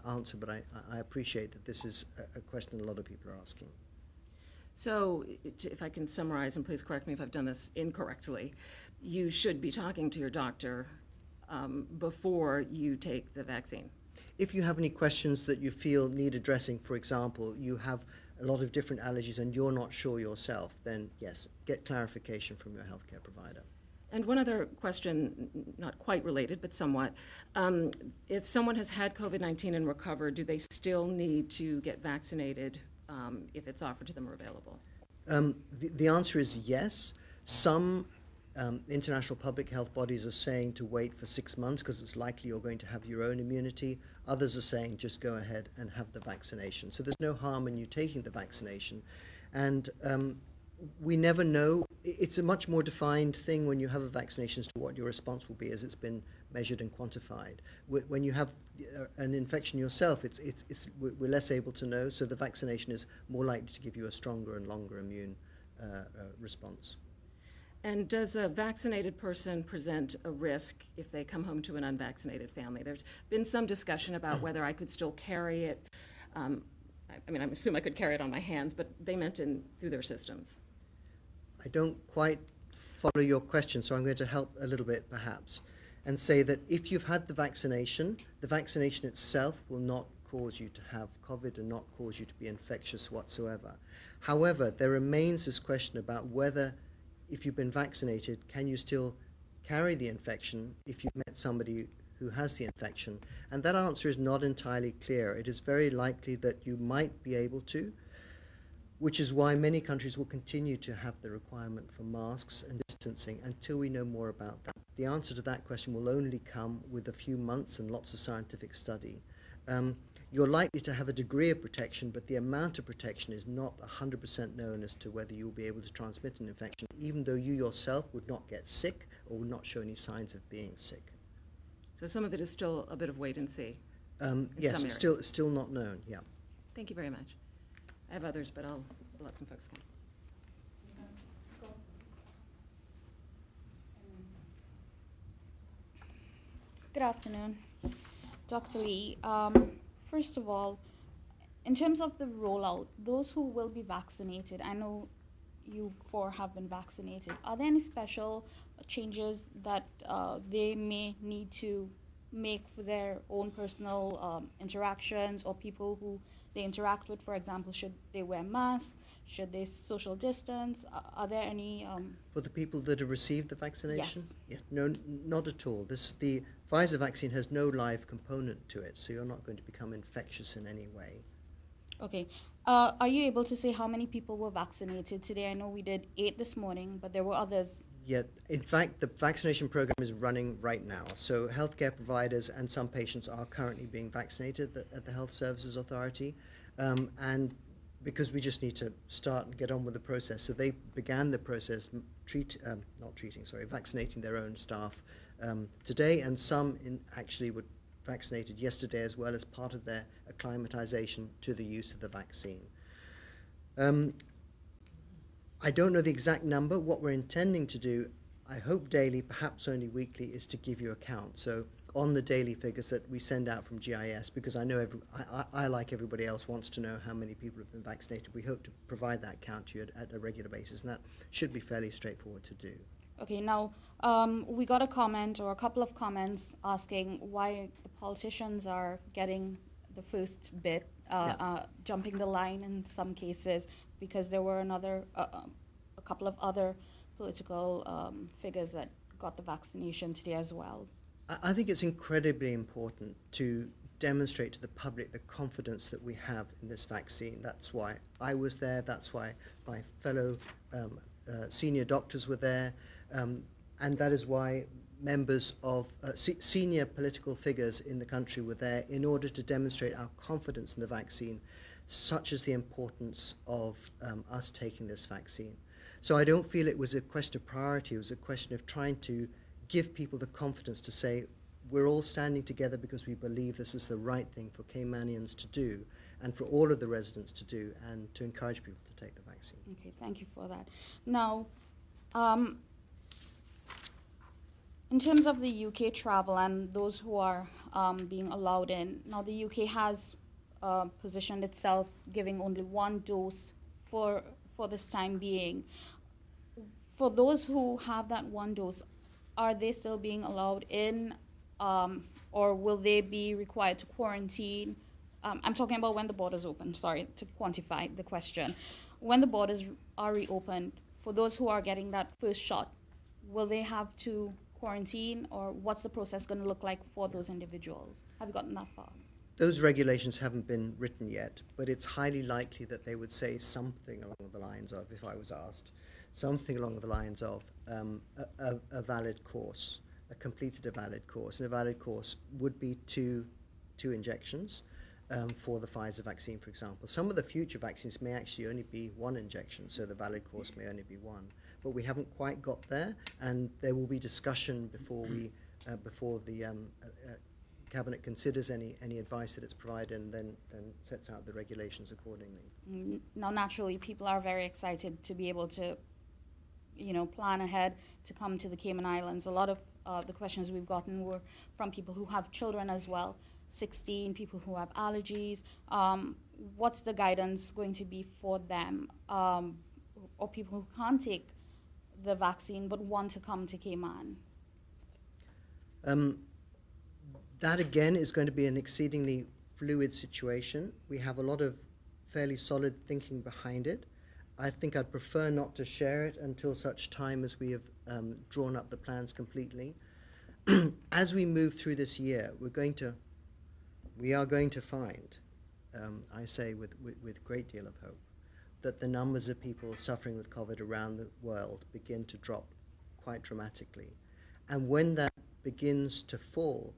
[SPEAKER 3] answer, but I appreciate that this is a question a lot of people are asking.
[SPEAKER 18] So if I can summarize, and please correct me if I've done this incorrectly, you should be talking to your doctor before you take the vaccine.
[SPEAKER 3] If you have any questions that you feel need addressing, for example, you have a lot of different allergies and you're not sure yourself, then yes, get clarification from your healthcare provider.
[SPEAKER 18] And one other question, not quite related, but somewhat. If someone has had COVID-19 and recovered, do they still need to get vaccinated if it's offered to them or available?
[SPEAKER 3] The answer is yes. Some international public health bodies are saying to wait for 6 months because it's likely you're going to have your own immunity. Others are saying just go ahead and have the vaccination. So there's no harm in you taking the vaccination. And we never know. It's a much more defined thing when you have a vaccination as to what your response will be, as it's been measured and quantified. When you have an infection yourself, we're less able to know, so the vaccination is more likely to give you a stronger and longer immune response.
[SPEAKER 18] And does a vaccinated person present a risk if they come home to an unvaccinated family? There's been some discussion about whether I could still carry it. I assume I could carry it on my hands, but they meant through their systems.
[SPEAKER 3] I don't quite follow your question, so I'm going to help a little bit perhaps and say that if you've had the vaccination itself will not cause you to have COVID and not cause you to be infectious whatsoever. However, there remains this question about whether, if you've been vaccinated, can you still carry the infection if you've met somebody who has the infection? And that answer is not entirely clear. It is very likely that you might be able to, which is why many countries will continue to have the requirement for masks and distancing until we know more about that. The answer to that question will only come with a few months and lots of scientific study. You're likely to have a degree of protection, but the amount of protection is not 100% known as to whether you'll be able to transmit an infection, even though you yourself would not get sick or would not show any signs of being sick.
[SPEAKER 18] So some of it is still a bit of wait and see.
[SPEAKER 3] Yes, it's still not known, yeah.
[SPEAKER 18] Thank you very much. I have others, but I'll let some folks come.
[SPEAKER 13] Good afternoon, Dr. Lee. First of all, in terms of the rollout, those who will be vaccinated, I know you 4 have been vaccinated. Are there any special changes that they may need to make for their own personal interactions, or people who they interact with? For example, should they wear masks? Should they social distance? Are there any...
[SPEAKER 3] For the people that have received the vaccination?
[SPEAKER 13] Yes.
[SPEAKER 3] Yeah, no, not at all. The Pfizer vaccine has no live component to it, so you're not going to become infectious in any way.
[SPEAKER 13] Okay. Are you able to say how many people were vaccinated today? I know we did 8 this morning, but there were others.
[SPEAKER 3] Yeah, in fact, the vaccination program is running right now. So healthcare providers and some patients are currently being vaccinated at the Health Services Authority. And because we just need to start and get on with the process. So they began the process vaccinating their own staff today, and some actually were vaccinated yesterday as well as part of their acclimatization to the use of the vaccine. I don't know the exact number. What we're intending to do, I hope daily, perhaps only weekly, is to give you a count. So on the daily figures that we send out from GIS, because I know I like everybody else, wants to know how many people have been vaccinated. We hope to provide that count to you at a regular basis, and that should be fairly straightforward to do.
[SPEAKER 13] Okay, now we got a comment or a couple of comments asking why the politicians are getting the first bit, jumping the line in some cases, because there were a couple of other political figures that got the vaccination today as well.
[SPEAKER 3] I think it's incredibly important to demonstrate to the public the confidence that we have in this vaccine. That's why I was there, that's why my fellow senior doctors were there, and that is why members of senior political figures in the country were there in order to demonstrate our confidence in the vaccine, such as the importance of us taking this vaccine. So I don't feel it was a question of priority, it was a question of trying to give people the confidence to say, we're all standing together because we believe this is the right thing for Caymanians to do and for all of the residents to do, and to encourage people to take the vaccine.
[SPEAKER 13] Okay, thank you for that. Now, in terms of the UK travel and those who are being allowed in, now the UK has positioned itself giving only 1 dose for this time being. For those who have that 1 dose, are they still being allowed in, or will they be required to quarantine? I'm talking about when the borders open, sorry, to quantify the question. When the borders are reopened, for those who are getting that first shot, will they have to quarantine, or what's the process going to look like for those individuals? Have you gotten that far?
[SPEAKER 3] Those regulations haven't been written yet, but it's highly likely that they would say something along the lines of, if I was asked, something along the lines of a valid course, completed a valid course. And a valid course would be two injections for the Pfizer vaccine, for example. Some of the future vaccines may actually only be 1 injection, so the valid course may only be 1. But we haven't quite got there, and there will be discussion before the Cabinet considers any advice that it's provided, and then sets out the regulations accordingly.
[SPEAKER 13] Now, naturally, people are very excited to be able to, plan ahead to come to the Cayman Islands. A lot of the questions we've gotten were from people who have children as well, 16, people who have allergies. What's the guidance going to be for them, or people who can't take the vaccine but want to come to Cayman?
[SPEAKER 3] That again is going to be an exceedingly fluid situation. We have a lot of fairly solid thinking behind it. I think I'd prefer not to share it until such time as we have drawn up the plans completely. As we move through this year, we are going to find, I say with great deal of hope, that the numbers of people suffering with COVID around the world begin to drop quite dramatically. And when that begins to fall,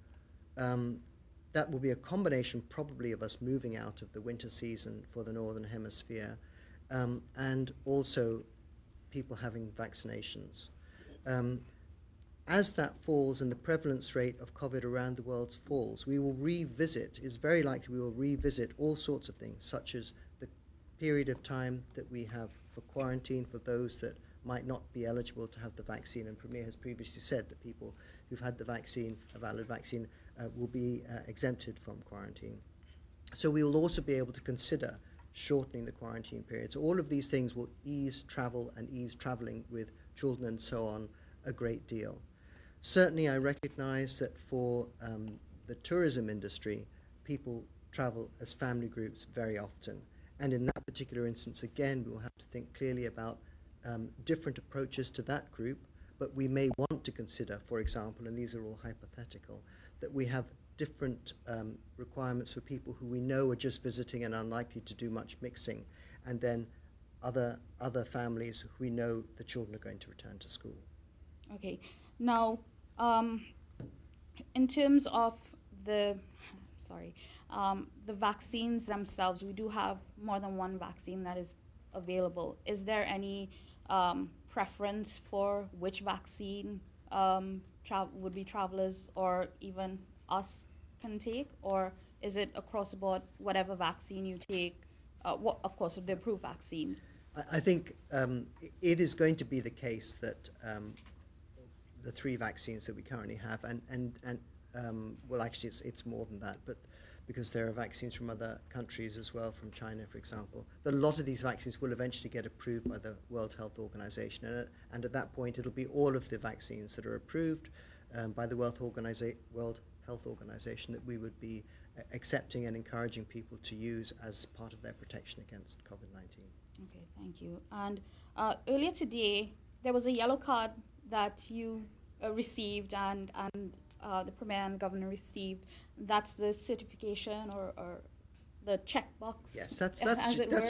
[SPEAKER 3] that will be a combination probably of us moving out of the winter season for the Northern Hemisphere, and also people having vaccinations. As that falls and the prevalence rate of COVID around the world falls, it's very likely we will revisit all sorts of things, such as the period of time that we have for quarantine for those that might not be eligible to have the vaccine. And Premier has previously said that people who've had the vaccine, a valid vaccine, will be exempted from quarantine. So we will also be able to consider shortening the quarantine period. So all of these things will ease travel and ease traveling with children and so on a great deal. Certainly I recognize that for the tourism industry, people travel as family groups very often. And in that particular instance, again, we'll have to think clearly about different approaches to that group, but we may want to consider, for example, and these are all hypothetical, that we have different requirements for people who we know are just visiting and unlikely to do much mixing, and then other families who we know the children are going to return to school.
[SPEAKER 13] Okay. Now, in terms of the vaccines themselves, we do have more than one vaccine that is available. Is there any preference for which vaccine would be travelers or even us can take, or is it across the board, whatever vaccine you take, of course, the approved vaccines?
[SPEAKER 3] I think it is going to be the case that the 3 vaccines that we currently have, and well, actually it's more than that, but because there are vaccines from other countries as well, from China, for example, that a lot of these vaccines will eventually get approved by the World Health Organization, and at that point it'll be all of the vaccines that are approved by the World Health Organization that we would be accepting and encouraging people to use as part of their protection against COVID-19.
[SPEAKER 13] Okay, thank you. And earlier today, there was a yellow card that you received and the Premier and Governor received. That's the certification or the checkbox.
[SPEAKER 3] Yes, that's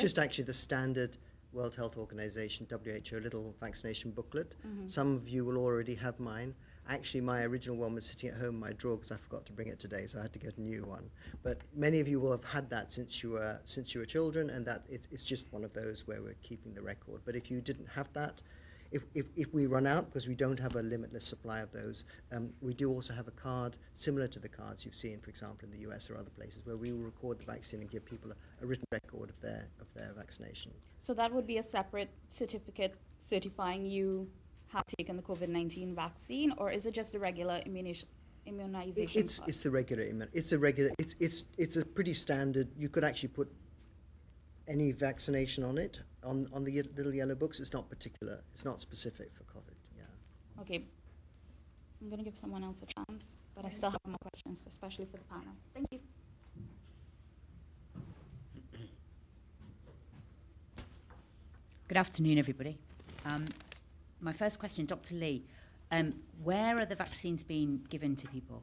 [SPEAKER 3] just actually the standard World Health Organization, WHO, little vaccination booklet.
[SPEAKER 13] Mm-hmm.
[SPEAKER 3] Some of you will already have mine. Actually, my original one was sitting at home in my drawer because I forgot to bring it today, so I had to get a new one. But many of you will have had that since you were children, and that it's just one of those where we're keeping the record. But if you didn't have that, if we run out, because we don't have a limitless supply of those, we do also have a card similar to the cards you've seen, for example, in the US or other places, where we will record the vaccine and give people a written record of their vaccination.
[SPEAKER 13] So that would be a separate certificate certifying you have taken the COVID-19 vaccine, or is it just a regular immunization?
[SPEAKER 3] It's the regular. It's a pretty standard. You could actually put any vaccination on it on the little yellow books. It's not particular. It's not specific for COVID. Yeah.
[SPEAKER 13] Okay. I'm going to give someone else a chance, but I still have more questions, especially for the panel. Thank you.
[SPEAKER 14] Good afternoon, everybody. My first question, Dr. Lee, where are the vaccines being given to people?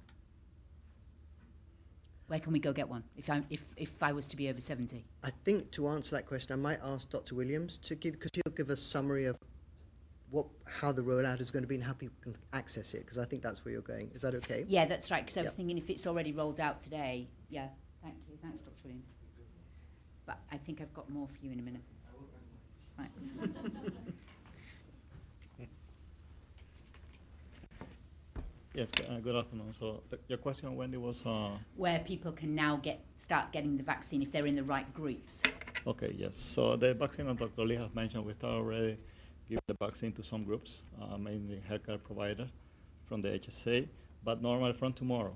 [SPEAKER 14] Where can we go get one if I was to be over 70?
[SPEAKER 3] I think to answer that question, I might ask Dr. Williams to give, because he'll give a summary of how the rollout is going to be and how people can access it, because I think that's where you're going. Is that okay?
[SPEAKER 14] Yeah, that's right, because I was thinking if it's already rolled out today. Yeah, thank you. Thanks, Dr. Williams. But I think I've got more for you in a minute. Thanks.
[SPEAKER 15] Yes, good afternoon. So your question, Wendy, was...
[SPEAKER 14] where people can now start getting the vaccine if they're in the right groups.
[SPEAKER 15] Okay, yes. So the vaccine that Dr. Lee has mentioned, we start already giving the vaccine to some groups, mainly healthcare providers from the HSA, but normally from tomorrow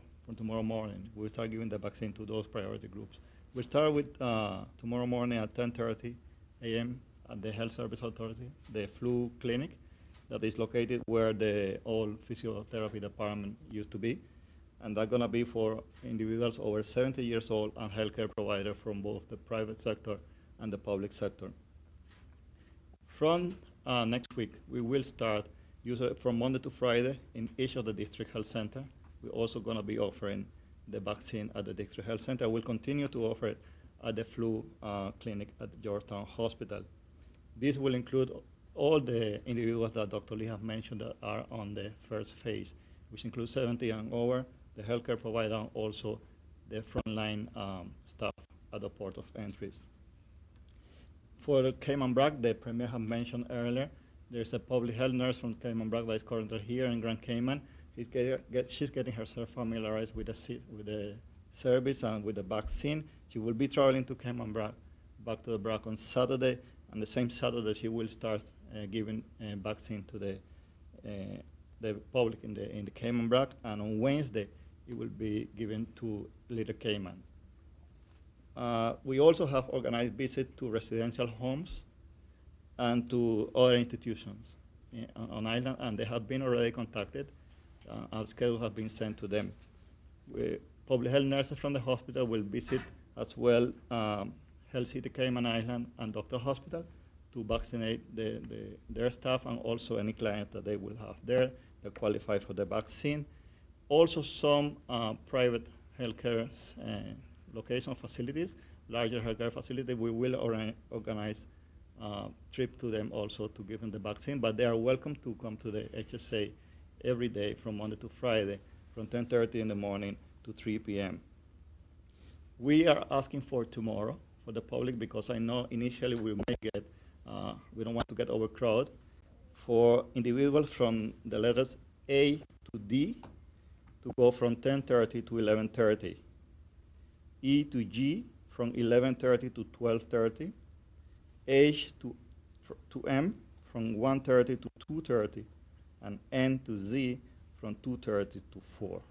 [SPEAKER 15] morning, we'll start giving the vaccine to those priority groups. We start with tomorrow morning at 10:30 a.m. at the Health Service Authority, the flu clinic, that is located where the old physiotherapy department used to be. And that's gonna be for individuals over 70 years old and healthcare providers from both the private sector and the public sector. From next week, we will start from Monday to Friday in each of the district health center. We're also gonna be offering the vaccine at the district health center. We'll continue to offer it at the flu clinic at Georgetown Hospital. This will include all the individuals that Dr. Lee has mentioned that are on the first phase, which includes 70 and over, the healthcare provider, and also the frontline staff at the port of entries. For Cayman Brac, the Premier has mentioned earlier, there's a public health nurse from Cayman Brac that is currently here in Grand Cayman. She's getting herself familiarized with the service and with the vaccine. She will be traveling to Cayman Brac, back to the Brac on Saturday, and the same Saturday she will start giving vaccine to the public in the Cayman Brac, and on Wednesday it will be given to Little Cayman. We also have organized visits to residential homes and to other institutions on island, and they have been already contacted. Our schedule has been sent to them. Public health nurses from the hospital will visit as well Health City Cayman Island and Doctor Hospital to vaccinate their staff and also any client that they will have there that qualify for the vaccine. Also some private healthcare location facilities, larger healthcare facilities, we will organize a trip to them also to give them the vaccine. But they are welcome to come to the HSA every day from Monday to Friday, from 10:30 in the morning to 3 p.m. We are asking for tomorrow for the public because I know initially we may get, we don't want to get overcrowded, for individuals from the letters A to D to go from 10:30 to 11:30, E to G from 11:30 to 12:30, H to M from 1:30 to 2:30, and N to Z from 2:30 to 4.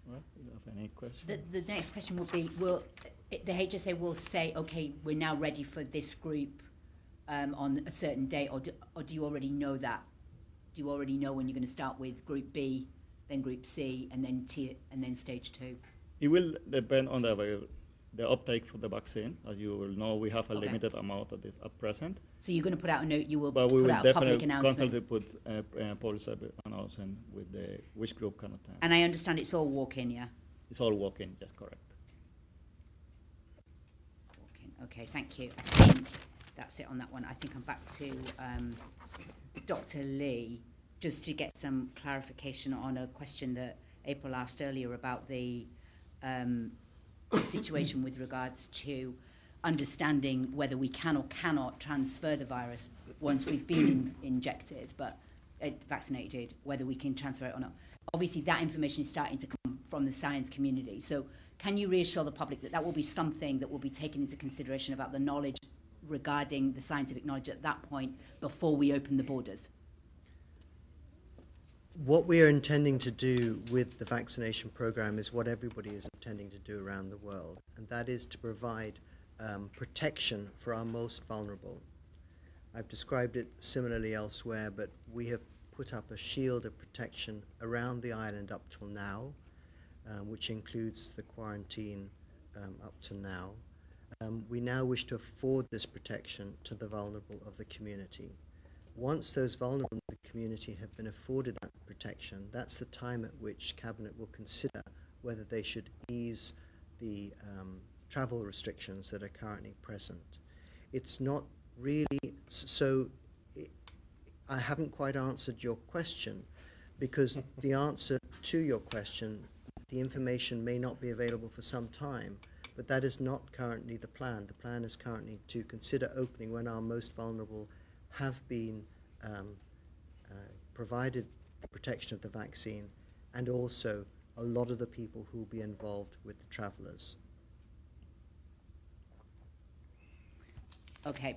[SPEAKER 15] Well, do you have any questions?
[SPEAKER 14] The next question would be, will the HSA will say, okay, we're now ready for this group on a certain date, or do you already know that? Do you already know when you're going to start with Group B, then Group C, and then T, and then Stage 2?
[SPEAKER 15] It will depend on the uptake for the vaccine. As you will know, we have a limited amount at present.
[SPEAKER 14] So you're going to put out a note, you will
[SPEAKER 15] But we
[SPEAKER 14] put
[SPEAKER 15] will
[SPEAKER 14] out a public
[SPEAKER 15] definitely
[SPEAKER 14] announcement?
[SPEAKER 15] constantly put policy announcement with which group can attend.
[SPEAKER 14] And I understand it's all walk-in, yeah?
[SPEAKER 15] It's all walk-in, yes, correct.
[SPEAKER 14] Walk-in, okay, thank you. I think that's it on that one. I think I'm back to Dr. Lee, just to get some clarification on a question that April asked earlier about the situation with regards to understanding whether we can or cannot transfer the virus once we've been injected, but vaccinated, whether we can transfer it or not. Obviously, that information is starting to come from the science community. So can you reassure the public that that will be something that will be taken into consideration about the knowledge regarding the scientific knowledge at that point before we open the borders?
[SPEAKER 3] What we are intending to do with the vaccination program is what everybody is intending to do around the world, and that is to provide protection for our most vulnerable. I've described it similarly elsewhere, but we have put up a shield of protection around the island up till now, which includes the quarantine up to now. We now wish to afford this protection to the vulnerable of the community. Once those vulnerable in the community have been afforded that protection, that's the time at which Cabinet will consider whether they should ease the travel restrictions that are currently present. It's not really, so I haven't quite answered your question, because the answer to your question, the information may not be available for some time, but that is not currently the plan. The plan is currently to consider opening when our most vulnerable have been provided the protection of the vaccine, and also a lot of the people who will be involved with the travellers.
[SPEAKER 14] Okay.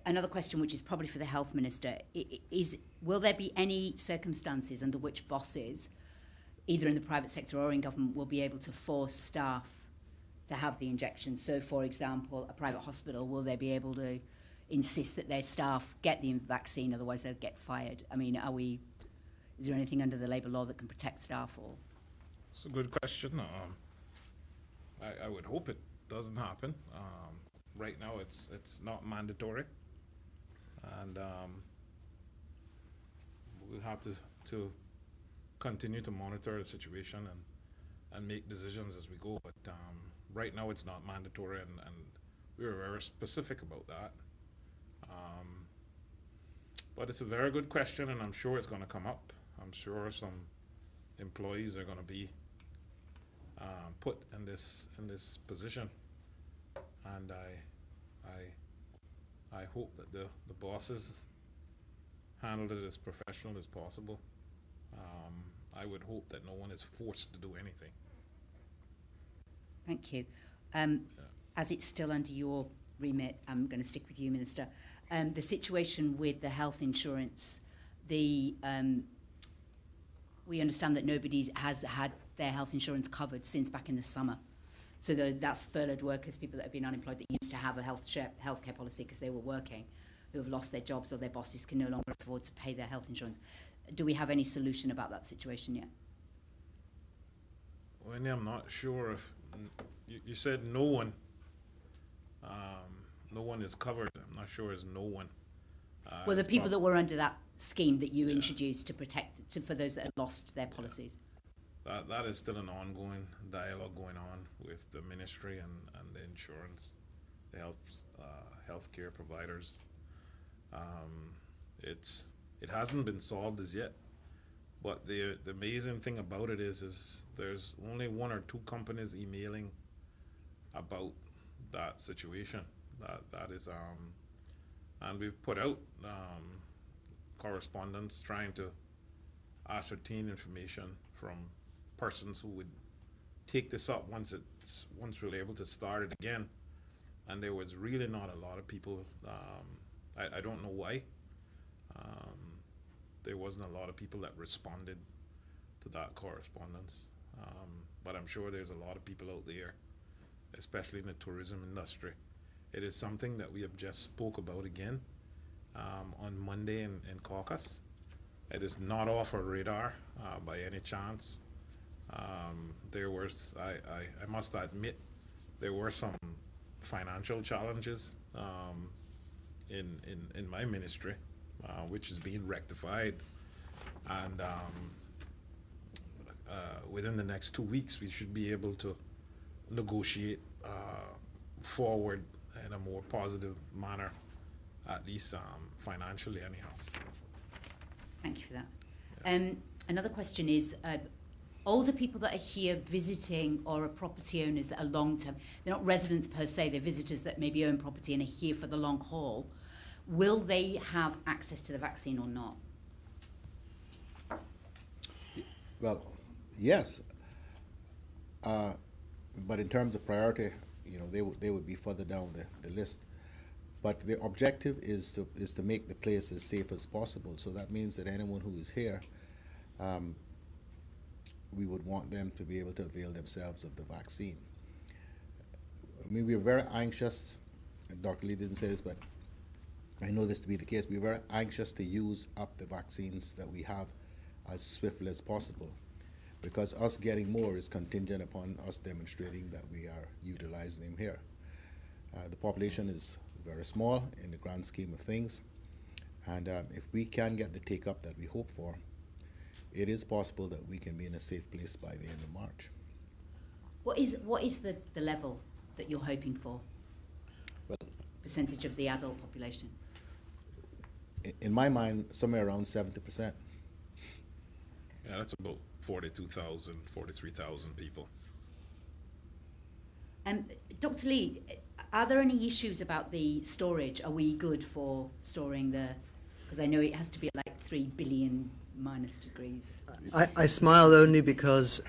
[SPEAKER 14] Another question, which is probably for the Health Minister, is will there be any circumstances under which bosses, either in the private sector or in government, will be able to force staff to have the injection? So, for example, a private hospital, will they be able to insist that their staff get the vaccine, otherwise they'll get fired? I mean, is there anything under the labour law that can protect staff? Or
[SPEAKER 12] It's a good question. I would hope it doesn't happen. Right now, it's not mandatory, and we'll have to continue to monitor the situation and make decisions as we go. But right now, it's not mandatory, and we were very specific about that. But it's a very good question, and I'm sure it's going to come up. I'm sure some employees are going to be put in this position, and I hope that the bosses handled it as professional as possible. I would hope that no one is forced to do anything.
[SPEAKER 14] Thank you. As it's still under your remit, I'm going to stick with you, Minister. The situation with the health insurance, we understand that nobody has had their health insurance covered since back in the summer. So that's furloughed workers, people that have been unemployed that used to have a healthcare policy because they were working, who have lost their jobs or their bosses can no longer afford to pay their health insurance. Do we have any solution about that situation yet?
[SPEAKER 12] Wendy, I'm not sure if you said no one. No one is covered. I'm not sure it's no one.
[SPEAKER 14] Well, the people that were under that scheme that you introduced to protect for those that had lost their policies?
[SPEAKER 12] That is still an ongoing dialogue going on with the ministry and the insurance, the healthcare providers. It hasn't been solved as yet, but the amazing thing about it is there's only one or two companies emailing about that situation. That is, and we've put out correspondence trying to ascertain information from persons who would take this up once we're able to start it again. And there was really not a lot of people. I don't know why. There wasn't a lot of people that responded to that correspondence. But I'm sure there's a lot of people out there, especially in the tourism industry. It is something that we have just spoke about again on Monday in caucus. It is not off our radar by any chance. There was, I must admit, there were some financial challenges in my ministry, which is being rectified, and within the next 2 weeks we should be able to negotiate forward in a more positive manner, at least financially anyhow.
[SPEAKER 14] Thank you for that. Another question is, older people that are here visiting or are property owners that are long-term, they're not residents per se, they're visitors that maybe own property and are here for the long haul, will they have access to the vaccine or not?
[SPEAKER 9] Well, yes, but in terms of priority, they would be further down the list. But the objective is to make the place as safe as possible. So that means that anyone who is here, we would want them to be able to avail themselves of the vaccine. I mean, we're very anxious, and Dr. Lee didn't say this, but I know this to be the case. We're very anxious to use up the vaccines that we have as swiftly as possible, because us getting more is contingent upon us demonstrating that we are utilizing them here. The population is very small in the grand scheme of things, and if we can get the take-up that we hope for, it is possible that we can be in a safe place by the end of March.
[SPEAKER 14] What is the level that you're hoping for?
[SPEAKER 9] Well,
[SPEAKER 14] percentage of the adult population?
[SPEAKER 9] In my mind, somewhere around 70%.
[SPEAKER 12] Yeah, that's about 42,000, 43,000 people.
[SPEAKER 14] Dr. Lee, are there any issues about the storage? Are we good for storing because I know it has to be like 3 billion minus degrees.
[SPEAKER 3] I smile only because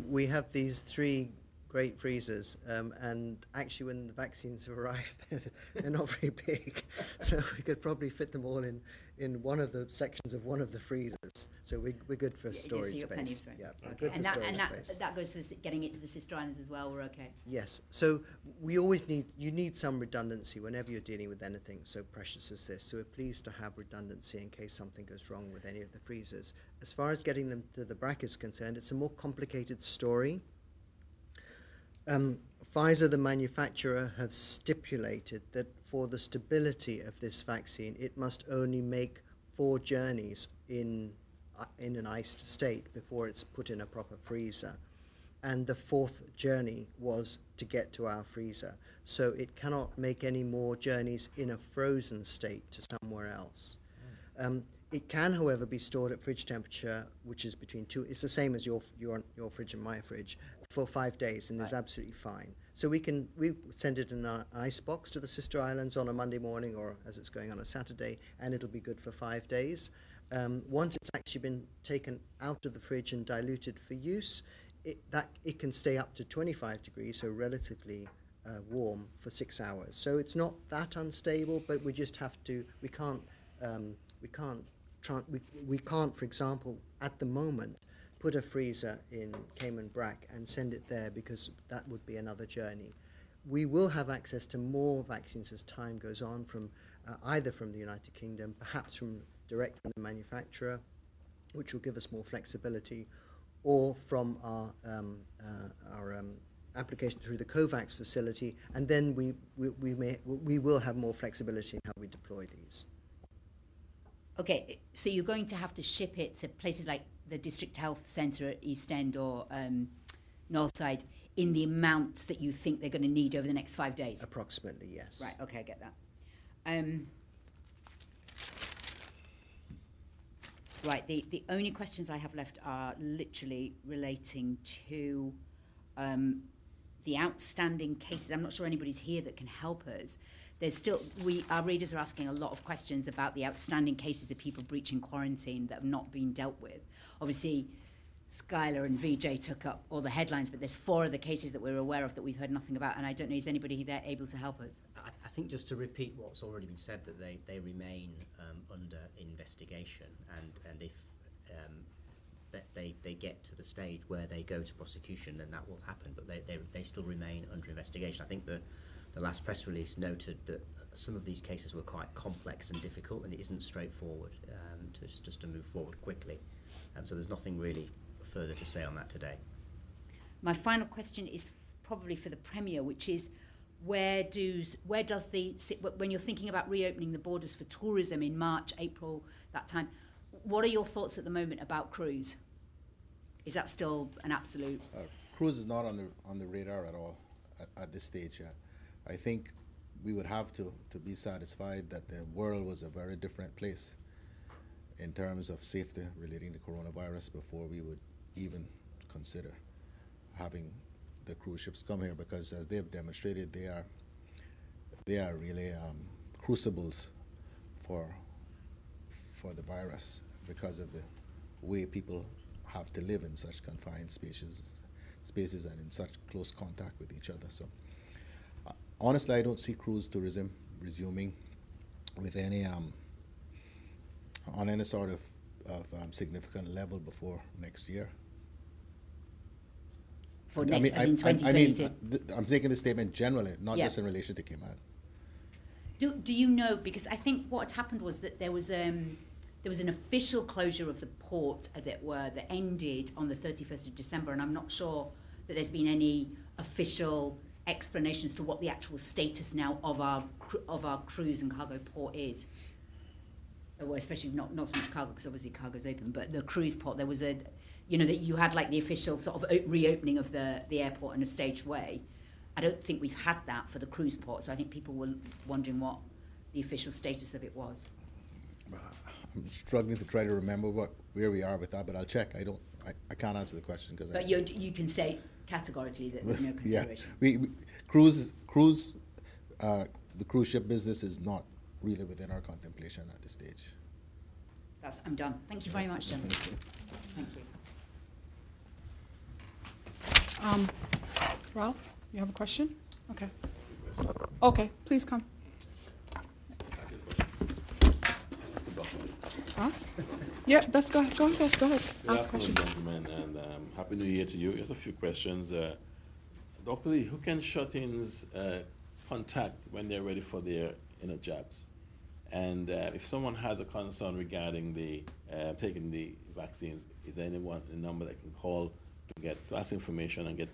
[SPEAKER 3] we have these 3 great freezers, and actually when the vaccines arrive, they're not very big, so we could probably fit them all in one of the sections of one of the freezers. So we're good for storage space.
[SPEAKER 14] Yeah,
[SPEAKER 3] good
[SPEAKER 14] and
[SPEAKER 3] for storage space.
[SPEAKER 14] that goes for getting it to the sister islands as well. We're okay.
[SPEAKER 3] Yes. So we always need some redundancy whenever you're dealing with anything so precious as this. So we're pleased to have redundancy in case something goes wrong with any of the freezers. As far as getting them to the BRAC is concerned, it's a more complicated story. Pfizer, the manufacturer, have stipulated that for the stability of this vaccine, it must only make 4 journeys in an iced state before it's put in a proper freezer. And the 4th journey was to get to our freezer. So it cannot make any more journeys in a frozen state to somewhere else. It can, however, be stored at fridge temperature, which is between 2. It's the same as your fridge and my fridge, for 5 days, and is absolutely fine. So we send it in an ice box to the sister islands on a Monday morning, or as it's going on a Saturday, and it'll be good for 5 days. Once it's actually been taken out of the fridge and diluted for use, it can stay up to 25 degrees, so relatively warm for 6 hours. So it's not that unstable, but we just have to. We can't, for example, at the moment, put a freezer in Cayman Brac and send it there, because that would be another journey. We will have access to more vaccines as time goes on, from either from the United Kingdom, perhaps direct from the manufacturer, which will give us more flexibility, or from our application through the COVAX facility, and then we will have more flexibility in how we deploy these.
[SPEAKER 14] Okay, so you're going to have to ship it to places like the District Health Centre at East End or Northside in the amount that you think they're going to need over the next 5 days?
[SPEAKER 3] Approximately, yes.
[SPEAKER 14] Right, okay, I get that. Right, the only questions I have left are literally relating to the outstanding cases. I'm not sure anybody's here that can help us. There's still, our readers are asking a lot of questions about the outstanding cases of people breaching quarantine that have not been dealt with. Obviously, Skylar and VJ took up all the headlines, but there's 4 other cases that we're aware of that we've heard nothing about, and I don't know, is anybody there able to help us?
[SPEAKER 11] I think just to repeat what's already been said, that they remain under investigation, and if they get to the stage where they go to prosecution, then that will happen, but they still remain under investigation. I think the last press release noted that some of these cases were quite complex and difficult, and it isn't straightforward just to move forward quickly. So there's nothing really further to say on that today.
[SPEAKER 14] My final question is probably for the Premier, which is when you're thinking about reopening the borders for tourism in March, April, that time, what are your thoughts at the moment about cruise? Is that still an absolute?
[SPEAKER 9] Cruise is not on the radar at all at this stage. I think we would have to be satisfied that the world was a very different place in terms of safety relating to coronavirus before we would even consider having the cruise ships come here, because as they've demonstrated, they are really crucibles for the virus because of the way people have to live in such confined spaces and in such close contact with each other. So honestly, I don't see cruise tourism resuming with any on any sort of significant level before next year.
[SPEAKER 14] For next, in 2022?
[SPEAKER 9] I'm making the statement generally, not just in relation to Cayman.
[SPEAKER 14] Do you know, because I think what had happened was that there was an official closure of the port, as it were, that ended on the 31st of December, and I'm not sure that there's been any official explanation as to what the actual status now of our cruise and cargo port is. Well, especially not so much cargo, because obviously cargo's open, but the cruise port, there was that you had like the official sort of reopening of the airport in a staged way. I don't think we've had that for the cruise port, so I think people were wondering what the official status of it was.
[SPEAKER 9] I'm struggling to try to remember where we are with that, but I'll check. I can't answer the question because.
[SPEAKER 14] But you can say categorically that there's no consideration.
[SPEAKER 9] Yeah, the cruise ship business is not really within our contemplation at this stage.
[SPEAKER 14] I'm done. Thank you very much, gentlemen. Thank you.
[SPEAKER 5] Ralph, you have a question? Okay. Okay, please come. Huh? Yeah, that's go ahead. Go ahead.
[SPEAKER 16] Good
[SPEAKER 5] Ask
[SPEAKER 16] afternoon, gentlemen, and Happy New Year to you. Just a few questions. Dr. Lee, who can shut-ins contact when they're ready for their jabs? And if someone has a concern regarding the taking the vaccines, is there anyone a number that can call to ask information and get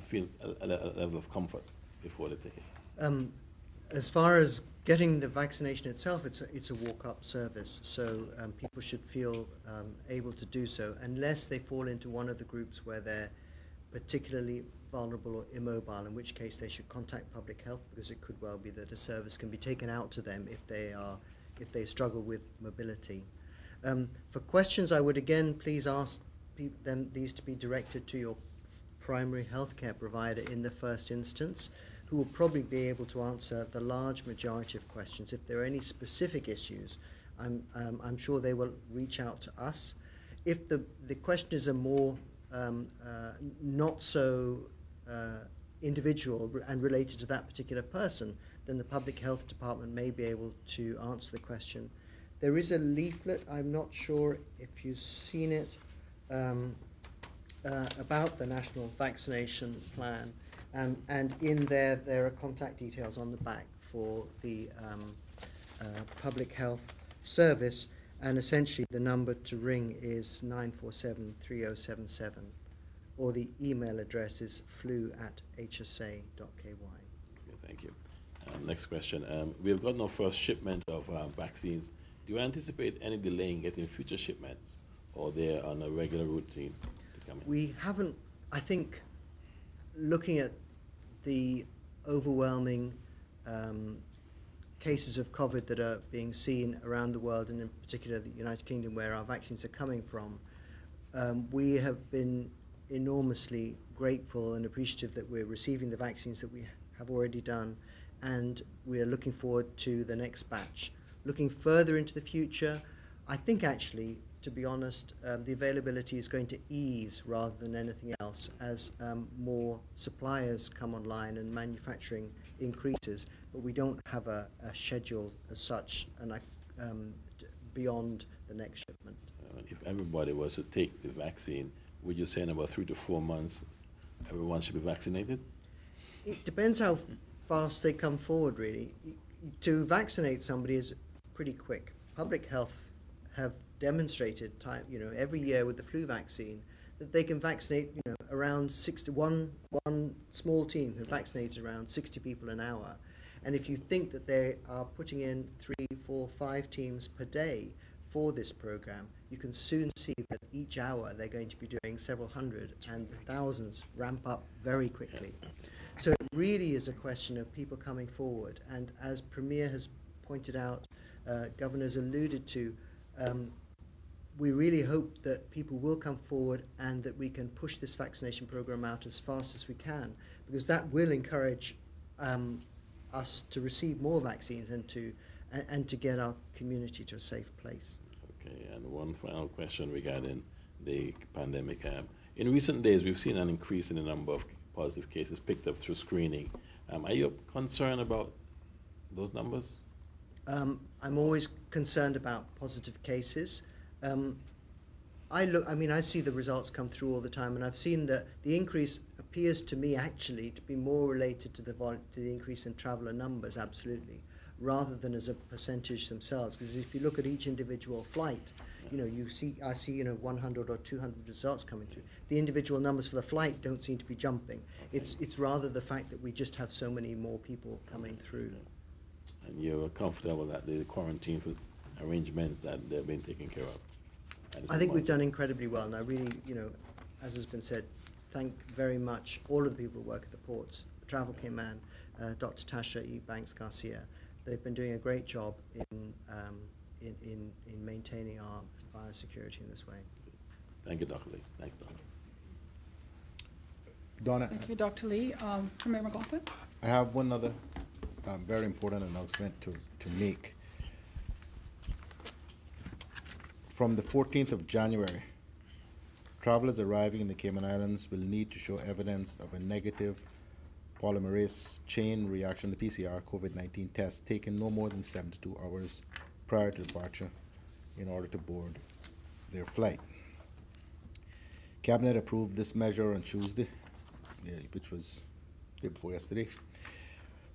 [SPEAKER 16] feel a level of comfort before they take it?
[SPEAKER 3] As far as getting the vaccination itself, it's a walk-up service, so people should feel able to do so, unless they fall into one of the groups where they're particularly vulnerable or immobile, in which case they should contact public health, because it could well be that a service can be taken out to them if they struggle with mobility. For questions, I would again please ask these to be directed to your primary healthcare provider in the first instance, who will probably be able to answer the large majority of questions. If there are any specific issues, I'm sure they will reach out to us. If the question is a more not so individual and related to that particular person, then the public health department may be able to answer the question. There is a leaflet, I'm not sure if you've seen it, about the national vaccination plan, and in there are contact details on the back for the public health service, and essentially the number to ring is 947-3077, or the email address is flu@hsa.ky.
[SPEAKER 16] Okay, thank you. Next question. We have got our first shipment of vaccines Do you anticipate any delay in getting future shipments, or they're on a regular routine to come in?
[SPEAKER 3] We haven't, I think, looking at the overwhelming cases of COVID that are being seen around the world, and in particular the United Kingdom, where our vaccines are coming from, we have been enormously grateful and appreciative that we're receiving the vaccines that we have already done, and we are looking forward to the next batch. Looking further into the future, I think actually, to be honest, the availability is going to ease rather than anything else as more suppliers come online and manufacturing increases, but we don't have a schedule as such and beyond the next shipment.
[SPEAKER 16] If everybody was to take the vaccine, would you say in about 3 to 4 months everyone should be vaccinated?
[SPEAKER 3] It depends how fast they come forward, really. To vaccinate somebody is pretty quick. Public health have demonstrated every year with the flu vaccine that they can vaccinate around 61. One small team have vaccinated around 60 people an hour, and if you think that they are putting in 3, 4, 5 teams per day for this program, you can soon see that each hour they're going to be doing several hundred, and thousands ramp up very quickly. So it really is a question of people coming forward, and as Premier has pointed out, Governor's alluded to, we really hope that people will come forward and that we can push this vaccination program out as fast as we can, because that will encourage us to receive more vaccines and to get our community to a safe place.
[SPEAKER 16] Okay, and one final question regarding the pandemic. In recent days, we've seen an increase in the number of positive cases picked up through screening. Are you concerned about those numbers?
[SPEAKER 3] I'm always concerned about positive cases. I see the results come through all the time, and I've seen that the increase appears to me actually to be more related to the increase in traveller numbers, absolutely, rather than as a percentage themselves. Because if you look at each individual flight, I see 100 or 200 results coming through. The individual numbers for the flight don't seem to be jumping. It's rather the fact that we just have so many more people coming through.
[SPEAKER 16] And you're comfortable that the quarantine arrangements that they've been taken care of?
[SPEAKER 3] I think we've done incredibly well, and I really, as has been said, thank very much all of the people who work at the ports, Travel Cayman, Dr. Tasha E. Banks Garcia. They've been doing a great job in maintaining our biosecurity in this way.
[SPEAKER 16] Thank you, Dr. Lee. Thanks, Dr.
[SPEAKER 9] Donna.
[SPEAKER 5] Thank you, Dr. Lee. Premier McLaughlin?
[SPEAKER 9] I have one other very important announcement to make. From the 14th of January, travelers arriving in the Cayman Islands will need to show evidence of a negative polymerase chain reaction, the PCR COVID-19 test, taken no more than 72 hours prior to departure in order to board their flight. Cabinet approved this measure on Tuesday, which was the day before yesterday,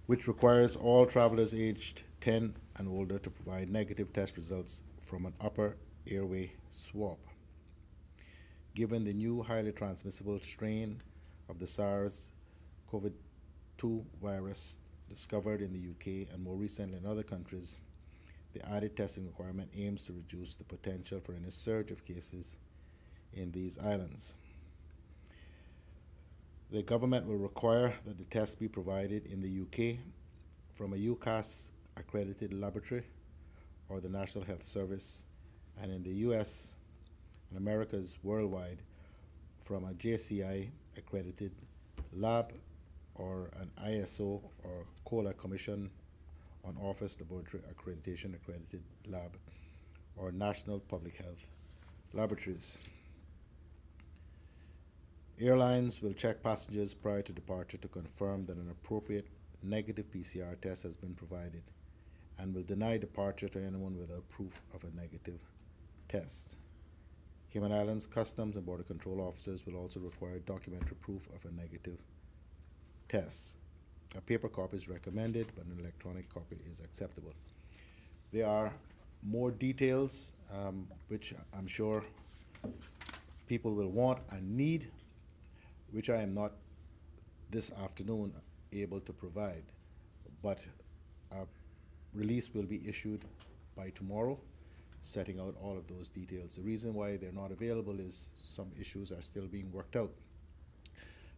[SPEAKER 9] which requires all travelers aged 10 and older to provide negative test results from an upper airway swab. Given the new highly transmissible strain of the SARS-CoV-2 virus discovered in the UK and more recently in other countries, the added testing requirement aims to reduce the potential for any surge of cases in these islands. The government will require that the test be provided in the UK from a UCAS accredited laboratory or the National Health Service, and in the US and Americas worldwide from a JCI accredited lab or an ISO or COLA Commission on Office Laboratory Accreditation accredited lab or National Public Health Laboratories. Airlines will check passengers prior to departure to confirm that an appropriate negative PCR test has been provided and will deny departure to anyone without proof of a negative test. Cayman Islands Customs and Border Control officers will also require documentary proof of a negative test. A paper copy is recommended, but an electronic copy is acceptable. There are more details, which I'm sure people will want and need, which I am not this afternoon able to provide, but a release will be issued by tomorrow, setting out all of those details. The reason why they're not available is some issues are still being worked out.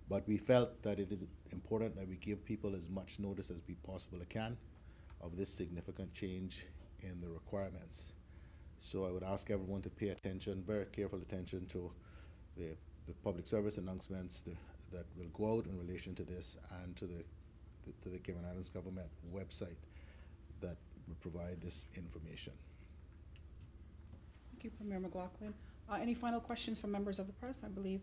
[SPEAKER 9] But we felt that it is important that we give people as much notice as we possibly can of this significant change in the requirements. So I would ask everyone to pay attention, very careful attention to the public service announcements that will go out in relation to this, and to the Cayman Islands government website that will provide this information.
[SPEAKER 5] Thank you, Premier McLaughlin. Any final questions from members of the press? I believe,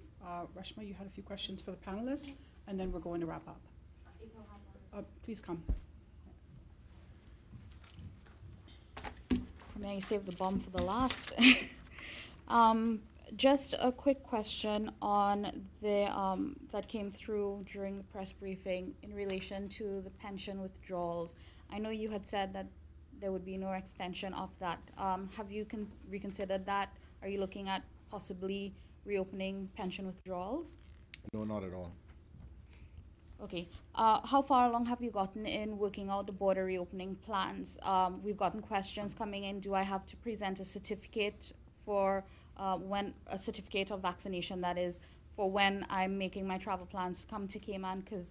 [SPEAKER 5] Reshma, you had a few questions for the panelists, and then we're going to wrap up. Please come.
[SPEAKER 13] May I save the bomb for the last? Just a quick question on the that came through during the press briefing in relation to the pension withdrawals. I know you had said that there would be no extension of that. Have you reconsidered that? Are you looking at possibly reopening pension withdrawals?
[SPEAKER 9] No, not at all.
[SPEAKER 13] Okay. How far along have you gotten in working out the border reopening plans? We've gotten questions coming in. Do I have to present a certificate for when a certificate of vaccination, that is, for when I'm making my travel plans to come to Cayman? Because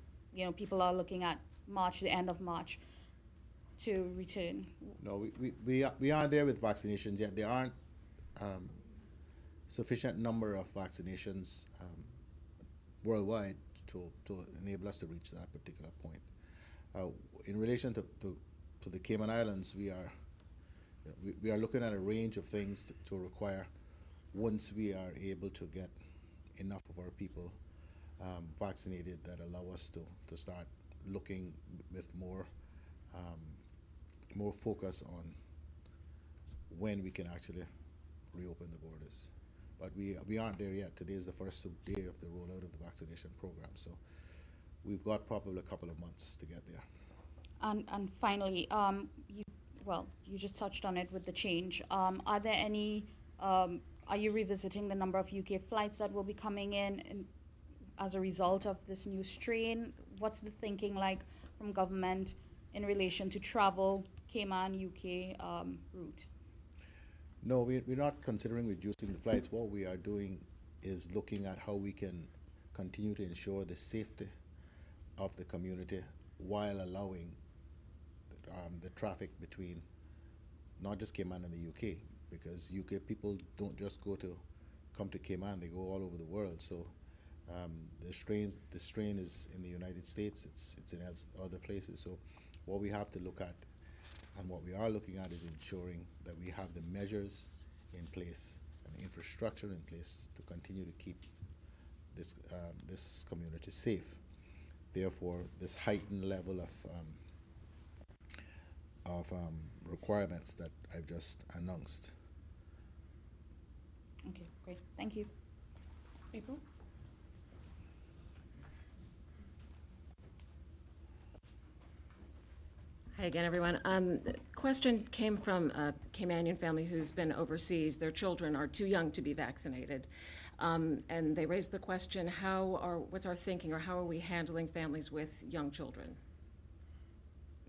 [SPEAKER 13] people are looking at March, the end of March, to return.
[SPEAKER 9] No, we aren't there with vaccinations yet. There aren't sufficient number of vaccinations worldwide to enable us to reach that particular point. In relation to the Cayman Islands, we are looking at a range of things to require once we are able to get enough of our people vaccinated that allow us to start looking with more focus on when we can actually reopen the borders. But we aren't there yet. Today is the first day of the rollout of the vaccination program, so we've got probably a couple of months to get there.
[SPEAKER 13] And finally, you just touched on it with the change. Are there any? Are you revisiting the number of UK flights that will be coming in as a result of this new strain? What's the thinking like from government in relation to travel, Cayman, UK route?
[SPEAKER 9] No, we're not considering reducing the flights. What we are doing is looking at how we can continue to ensure the safety of the community while allowing the traffic between not just Cayman and the UK, because UK people don't just come to Cayman, they go all over the world. So the strain is in the United States, it's in other places. So what we have to look at, and what we are looking at, is ensuring that we have the measures in place and the infrastructure in place to continue to keep this community safe. Therefore, this heightened level of requirements that I've just announced.
[SPEAKER 13] Okay, great. Thank you.
[SPEAKER 5] April?
[SPEAKER 18] Hi again, everyone. The question came from a Caymanian family who's been overseas. Their children are too young to be vaccinated. And they raised the question, what's our thinking, or how are we handling families with young children?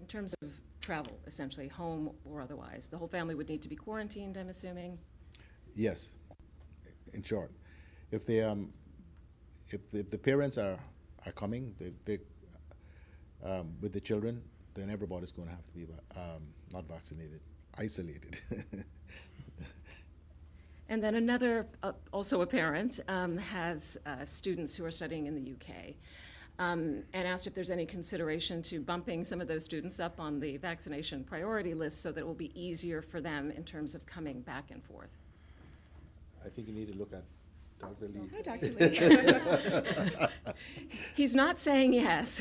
[SPEAKER 18] In terms of travel, essentially, home or otherwise. The whole family would need to be quarantined, I'm assuming?
[SPEAKER 9] Yes, in short. If the parents are coming with the children, then everybody's going to have to be not vaccinated, isolated.
[SPEAKER 18] And then another, also a parent, has students who are studying in the UK, and asked if there's any consideration to bumping some of those students up on the vaccination priority list so that it will be easier for them in terms of coming back and forth.
[SPEAKER 9] I think you need to look at Dr. Lee.
[SPEAKER 18] Hi, Dr. Lee. He's not saying yes.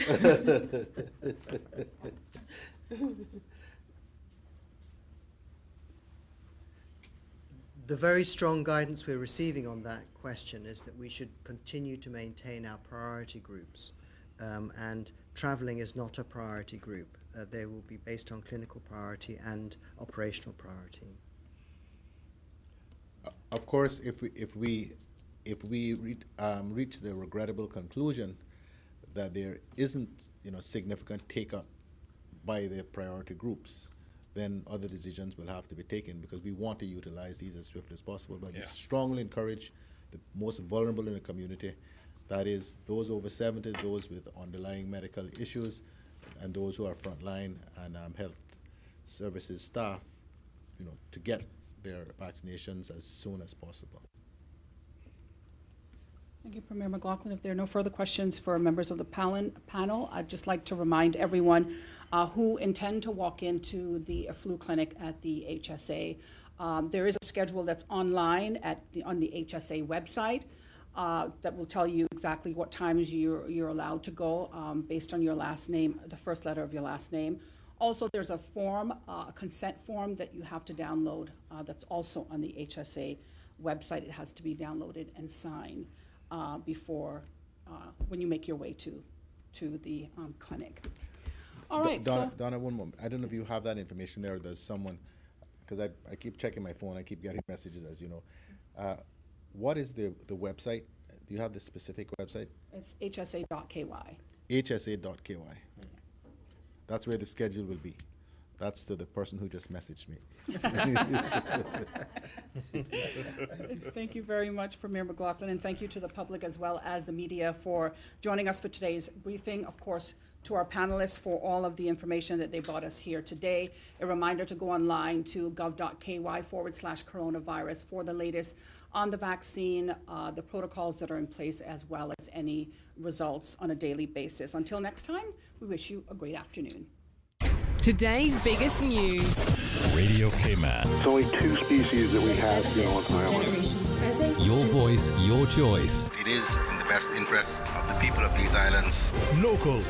[SPEAKER 3] The very strong guidance we're receiving on that question is that we should continue to maintain our priority groups, and travelling is not a priority group. They will be based on clinical priority and operational priority.
[SPEAKER 9] Of course, if we reach the regrettable conclusion that there isn't significant take-up by the priority groups, then other decisions will have to be taken, because we want to utilize these as swiftly as possible. But we strongly encourage the most vulnerable in the community, that is those over 70, those with underlying medical issues, and those who are frontline and health services staff, to get their vaccinations as soon as possible.
[SPEAKER 5] Thank you, Premier McLaughlin. If there are no further questions for members of the panel, I'd just like to remind everyone who intend to walk into the flu clinic at the HSA. There is a schedule that's online on the HSA website that will tell you exactly what times you're allowed to go based on your last name, the first letter of your last name. Also, there's a form, a consent form that you have to download that's also on the HSA website. It has to be downloaded and signed before when you make your way to the clinic. All right.
[SPEAKER 9] Donna, one moment. I don't know if you have that information there. There's someone, because I keep checking my phone. I keep getting messages, as you know. What is the website? Do you have the specific website?
[SPEAKER 5] It's hsa.ky.
[SPEAKER 9] hsa.ky. That's where the schedule will be. That's to the person who just messaged me.
[SPEAKER 5] Thank you very much, Premier McLaughlin, and thank you to the public as well as the media for joining us for today's briefing. Of course, to our panelists for all of the information that they brought us here today. A reminder to go online to gov.ky/coronavirus for the latest on the vaccine, the protocols that are in place, as well as any results on a daily basis. Until next time, we wish you a great afternoon.
[SPEAKER 17] Today's biggest news.
[SPEAKER 8] Radio Cayman.
[SPEAKER 21] It's only 2 species that we have here on Iowa.
[SPEAKER 17] Generations present.
[SPEAKER 8] Your voice, your choice.
[SPEAKER 9] It is in the best interest of the people of these islands.
[SPEAKER 1] Local,